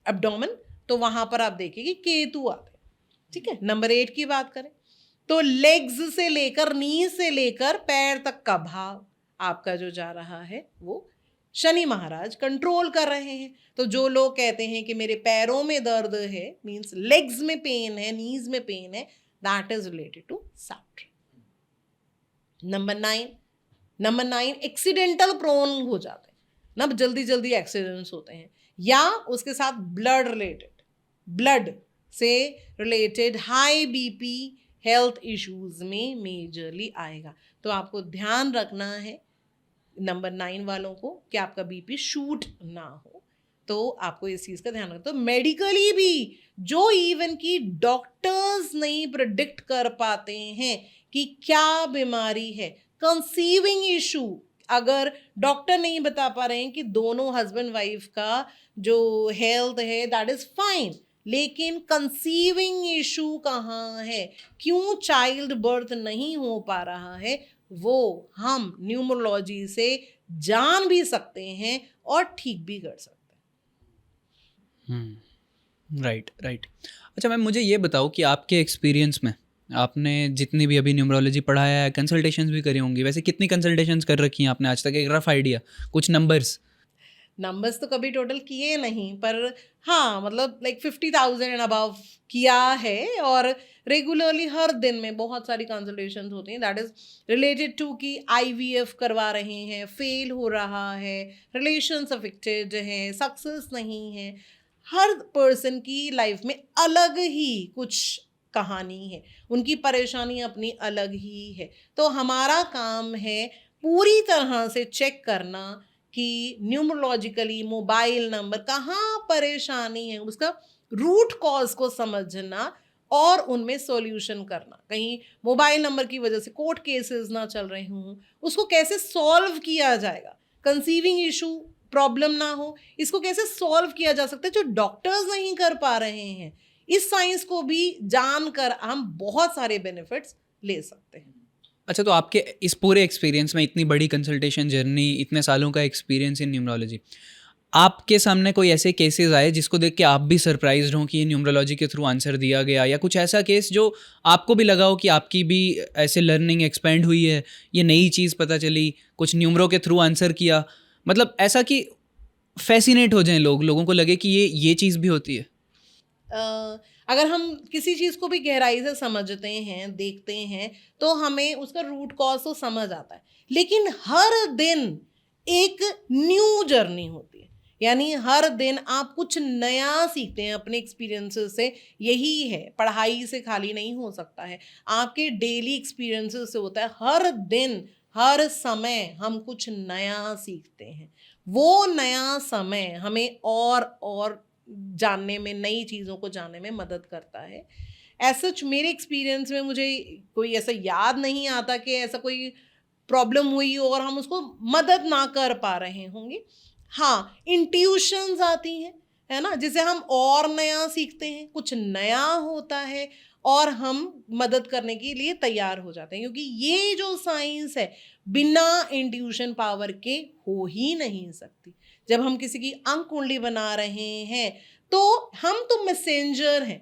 abdomen, तो वहां पर आप देखिए कि केतु आते हैं, ठीक है। नंबर 8 की बात करें तो लेग्स से लेकर नी से लेकर पैर तक का भाव आपका जो जा रहा है वो शनि महाराज कंट्रोल कर रहे हैं। तो जो लोग कहते हैं कि मेरे पैरों में दर्द है, मींस लेग्स में पेन है, नीज में पेन है, that is related to Saturn. Number 9 accidental prone हो जाते हैं ना, जल्दी जल्दी एक्सीडेंट्स होते हैं, या उसके साथ ब्लड से related high BP health issues में मेजरली आएगा। तो आपको ध्यान रखना है नंबर 9 वालों को कि आपका बीपी शूट ना हो। तो आपको इस चीज़ का ध्यान रखना। तो मेडिकली भी जो इवन कि डॉक्टर्स नहीं प्रिडिक्ट कर पाते हैं कि क्या बीमारी है, कंसीविंग इशू, अगर डॉक्टर नहीं बता पा रहे हैं कि दोनों हस्बैंड वाइफ का जो हेल्थ है दैट इज फाइन, लेकिन कंसीविंग इशू कहाँ है, क्यों चाइल्ड बर्थ नहीं हो पा रहा है, वो हम न्यूमरोलॉजी से जान भी सकते हैं और ठीक भी कर सकते हैं। Right right. अच्छा मैम, मुझे ये बताओ कि आपके एक्सपीरियंस में आपने जितनी भी अभी न्यूमरोलॉजी पढ़ाया है, कंसल्टेशंस भी करी होंगी, वैसे कितनी कंसल्टेशंस कर रखी हैं आपने आज तक, एक रफ आइडिया, कुछ नंबर्स? तो कभी टोटल किए नहीं, पर हाँ मतलब लाइक 50,000 एंड अबव किया है, और रेगुलरली हर दिन में बहुत सारी कंसल्टेशंस होती हैं दैट इज रिलेटेड टू कि IVF करवा रहे हैं, फेल हो रहा है, रिलेशंस अफेक्टेड है, सक्सेस नहीं है। हर पर्सन की लाइफ में अलग ही कुछ कहानी है, उनकी परेशानी अपनी अलग ही है। तो हमारा काम है पूरी तरह से चेक करना कि न्यूमरोलॉजिकली मोबाइल नंबर कहाँ परेशानी है, उसका रूट कॉज को समझना और उनमें सॉल्यूशन करना। कहीं मोबाइल नंबर की वजह से कोर्ट केसेस ना चल रहे हों, उसको कैसे सॉल्व किया जाएगा, कंसीविंग इशू प्रॉब्लम ना हो, इसको कैसे सॉल्व किया जा सकता है जो डॉक्टर्स नहीं कर पा रहे हैं। इस साइंस को भी जानकर हम बहुत सारे बेनिफिट्स ले सकते हैं। अच्छा, तो आपके इस पूरे एक्सपीरियंस में, इतनी बड़ी कंसल्टेशन जर्नी, इतने सालों का एक्सपीरियंस इन न्यूमरोलॉजी, आपके सामने कोई ऐसे केसेस आए जिसको देख के आप भी सरप्राइज्ड हों कि ये न्यूमरोलॉजी के थ्रू आंसर दिया गया, या कुछ ऐसा केस जो आपको भी लगा हो कि आपकी भी ऐसे लर्निंग एक्सपेंड हुई है, ये नई चीज़ पता चली, कुछ न्यूमरो के थ्रू आंसर किया, मतलब ऐसा कि फैसिनेट हो जाएं लोगों को लगे कि ये चीज़ भी होती है? अगर हम किसी चीज़ को भी गहराई से समझते हैं, देखते हैं, तो हमें उसका रूट कॉज तो समझ आता है, लेकिन हर दिन एक न्यू जर्नी होती है, यानी हर दिन आप कुछ नया सीखते हैं अपने एक्सपीरियंसेस से। यही है, पढ़ाई से खाली नहीं हो सकता है, आपके डेली एक्सपीरियंसेस से होता है। हर दिन हर समय हम कुछ नया सीखते हैं, वो नया समय हमें और जानने में, नई चीज़ों को जानने में मदद करता है। ऐसा मेरे एक्सपीरियंस में मुझे कोई ऐसा याद नहीं आता कि ऐसा कोई प्रॉब्लम हुई हो और हम उसको मदद ना कर पा रहे होंगे। हाँ, इंट्यूशंस आती हैं, है ना, जिसे हम और नया सीखते हैं, कुछ नया होता है और हम मदद करने के लिए तैयार हो जाते हैं, क्योंकि ये जो साइंस है बिना इंट्यूशन पावर के हो ही नहीं सकती। जब हम किसी की अंक कुंडली बना रहे हैं तो हम तो मैसेंजर हैं,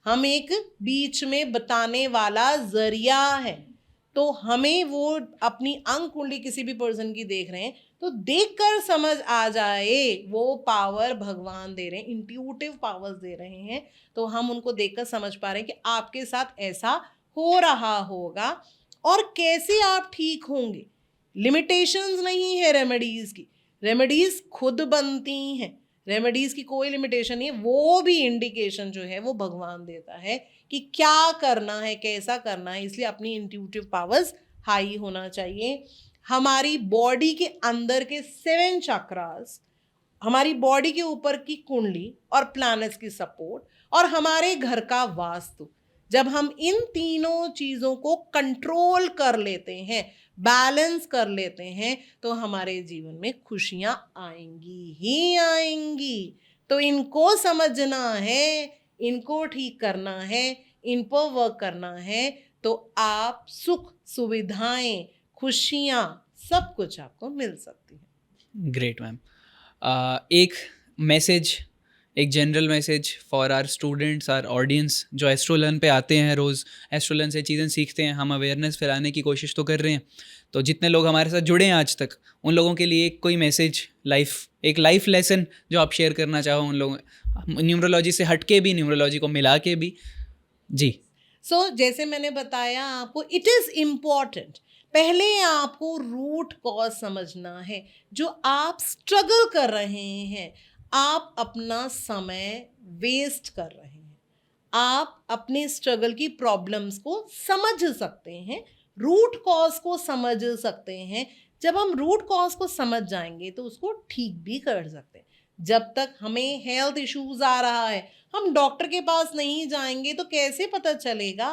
हम एक बीच में बताने वाला जरिया है। तो हमें वो अपनी अंक कुंडली किसी भी पर्सन की देख रहे हैं तो देखकर समझ आ जाए वो पावर भगवान दे रहे हैं, इंट्यूटिव पावर्स दे रहे हैं, तो हम उनको देखकर समझ पा रहे हैं कि आपके साथ ऐसा हो रहा होगा और कैसे आप ठीक होंगे। लिमिटेशंस नहीं है रेमेडीज की, रेमेडीज खुद बनती हैं, रेमेडीज की कोई लिमिटेशन नहीं है। वो भी इंडिकेशन जो है वो भगवान देता है कि क्या करना है, कैसा करना है, इसलिए अपनी इंट्यूटिव पावर्स हाई होना चाहिए। हमारी बॉडी के अंदर के 7 चक्रास, हमारी बॉडी के ऊपर की कुंडली और प्लैनेट्स की सपोर्ट और हमारे घर का वास्तु, जब हम इन तीनों चीज़ों को कंट्रोल कर लेते हैं, बैलेंस कर लेते हैं, तो हमारे जीवन में खुशियाँ आएंगी ही आएंगी। तो इनको समझना है, इनको ठीक करना है, इन पर वर्क करना है, तो आप सुख, सुविधाएं, खुशियाँ, सब कुछ आपको मिल सकती है। Great ma'am. एक मैसेज, एक general message for our students, our audience जो एस्ट्रोलर्न पे आते हैं, रोज़ एस्ट्रोलर्न से चीज़ें सीखते हैं, हम अवेयरनेस फैलाने की कोशिश तो कर रहे हैं, तो जितने लोग हमारे साथ जुड़े हैं आज तक, उन लोगों के लिए कोई मैसेज, एक लाइफ लेसन जो आप शेयर करना चाहो उन लोगों, न्यूमरोलॉजी से हट के भी, न्यूमरोलॉजी को मिला के भी। जी। जैसे मैंने बताया आपको, इट इज़ इम्पॉर्टेंट, पहले आपको रूट कॉज समझना है। जो आप स्ट्रगल कर रहे हैं, आप अपना समय वेस्ट कर रहे हैं, आप अपने स्ट्रगल की प्रॉब्लम्स को समझ सकते हैं, रूट कॉज को समझ सकते हैं। जब हम रूट कॉज को समझ जाएंगे तो उसको ठीक भी कर सकते हैं। जब तक हमें हेल्थ इश्यूज आ रहा है, हम डॉक्टर के पास नहीं जाएंगे तो कैसे पता चलेगा,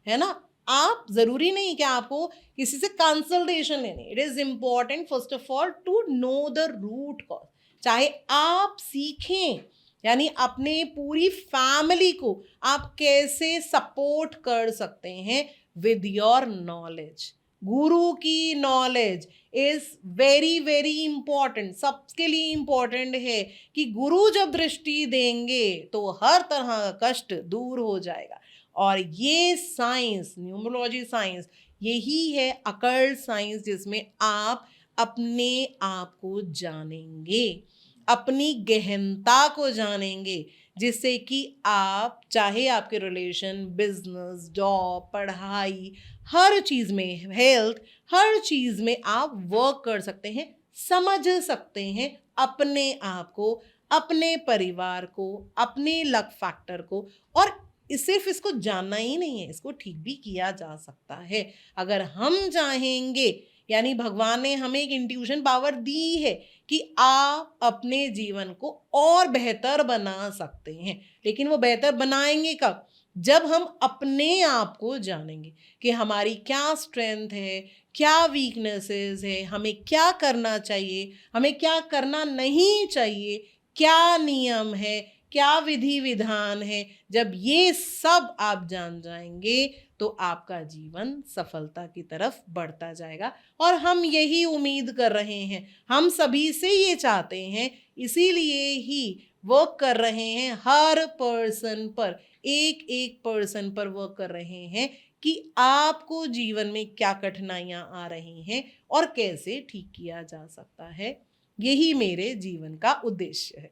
है ना। आप जरूरी नहीं कि आपको किसी से कंसल्टेशन लेनी, it is important first of all to know the root cause. चाहे आप सीखें, यानी अपने पूरी फैमिली को आप कैसे सपोर्ट कर सकते हैं विद योर नॉलेज। गुरु की knowledge is very very important, सबके लिए इंपॉर्टेंट है कि गुरु जब दृष्टि देंगे तो हर तरह का कष्ट दूर हो जाएगा। और ये साइंस, न्यूमरोलॉजी साइंस, यही है अकल्ट साइंस जिसमें आप अपने आप को जानेंगे, अपनी गहनता को जानेंगे, जिससे कि आप चाहे आपके रिलेशन, बिजनेस, जॉब, पढ़ाई, हर चीज़ में, हेल्थ, हर चीज़ में आप वर्क कर सकते हैं, समझ सकते हैं अपने आप को, अपने परिवार को, अपने लक फैक्टर को। और सिर्फ इसको जानना ही नहीं है, इसको ठीक भी किया जा सकता है अगर हम चाहेंगे। यानी भगवान ने हमें एक इंट्यूशन पावर दी है कि आप अपने जीवन को और बेहतर बना सकते हैं। लेकिन वो बेहतर बनाएंगे कब? जब हम अपने आप को जानेंगे कि हमारी क्या स्ट्रेंथ है, क्या वीकनेसेस है, हमें क्या करना चाहिए, हमें क्या करना नहीं चाहिए, क्या नियम है, क्या विधि विधान है। जब ये सब आप जान जाएंगे तो आपका जीवन सफलता की तरफ बढ़ता जाएगा। और हम यही उम्मीद कर रहे हैं, हम सभी से ये चाहते हैं, इसीलिए ही वर्क कर रहे हैं हर पर्सन पर, एक एक पर्सन पर वर्क कर रहे हैं कि आपको जीवन में क्या कठिनाइयाँ आ रही हैं और कैसे ठीक किया जा सकता है। यही मेरे जीवन का उद्देश्य है।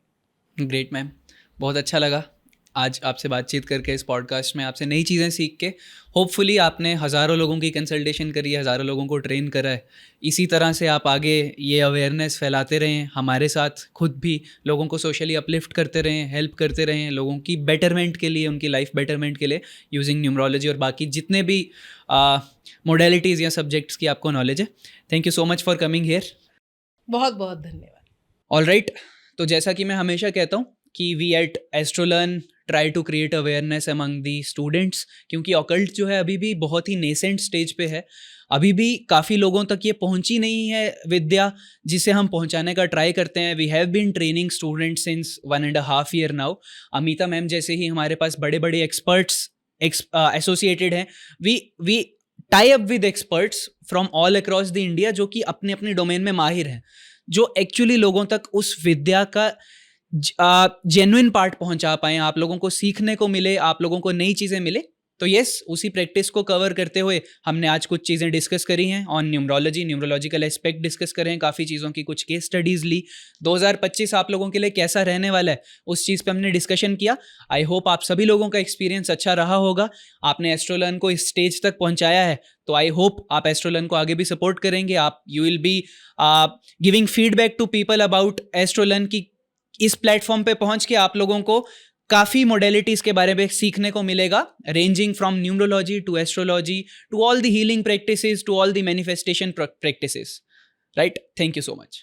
ग्रेट मैम, बहुत अच्छा लगा आज आपसे बातचीत करके, इस पॉडकास्ट में आपसे नई चीज़ें सीख के। होपफुली आपने हज़ारों लोगों की कंसल्टेशन करी है, हज़ारों लोगों को ट्रेन करा है। इसी तरह से आप आगे ये अवेयरनेस फैलाते रहें, हमारे साथ खुद भी लोगों को सोशली अपलिफ्ट करते रहें, हेल्प करते रहें लोगों की बेटरमेंट के लिए, उनकी लाइफ बेटरमेंट के लिए, यूजिंग न्यूमरोलॉजी और बाकी जितने भी मोडेलिटीज़ या सब्जेक्ट्स की आपको नॉलेज है। Thank you so much for coming here. बहुत बहुत धन्यवाद। ऑलराइट, तो जैसा कि मैं हमेशा कहता हूँ कि we at Astrolearn try to create awareness among the students, क्योंकि ऑकल्ट जो है अभी भी बहुत ही नेसेंट स्टेज पे है। अभी भी काफ़ी लोगों तक ये पहुंची नहीं है विद्या, जिसे हम पहुंचाने का ट्राई करते हैं। We have been training students since 1.5 year now. Amita ma'am जैसे ही हमारे पास बड़े बड़े एक्सपर्ट्स एसोसिएटेड हैं। We tie up with experts from all across the India, जो कि अपने अपने डोमेन में माहिर हैं, जो एक्चुअली लोगों तक उस विद्या का जेन्युइन पार्ट पहुंचा पाएँ, आप लोगों को सीखने को मिले, आप लोगों को नई चीज़ें मिले। तो यस, उसी प्रैक्टिस को कवर करते हुए हमने आज कुछ चीज़ें डिस्कस करी हैं on numerology, numerological aspect discuss करें, काफ़ी चीज़ों की कुछ केस स्टडीज़ ली। 2025 आप लोगों के लिए कैसा रहने वाला है उस चीज़ पे हमने डिस्कशन किया। आई होप आप सभी लोगों का एक्सपीरियंस अच्छा रहा होगा। आपने एस्ट्रोलर्न को इस स्टेज तक पहुंचाया है, तो आई होप आप एस्ट्रोलर्न को आगे भी सपोर्ट करेंगे। आप you will be giving feedback to people about Astrolearn की इस प्लेटफॉर्म पे पहुंच के आप लोगों को काफ़ी मोडेलिटीज़ के बारे में सीखने को मिलेगा, ranging from numerology to astrology to all the healing practices to all the manifestation practices. Right, thank you so much.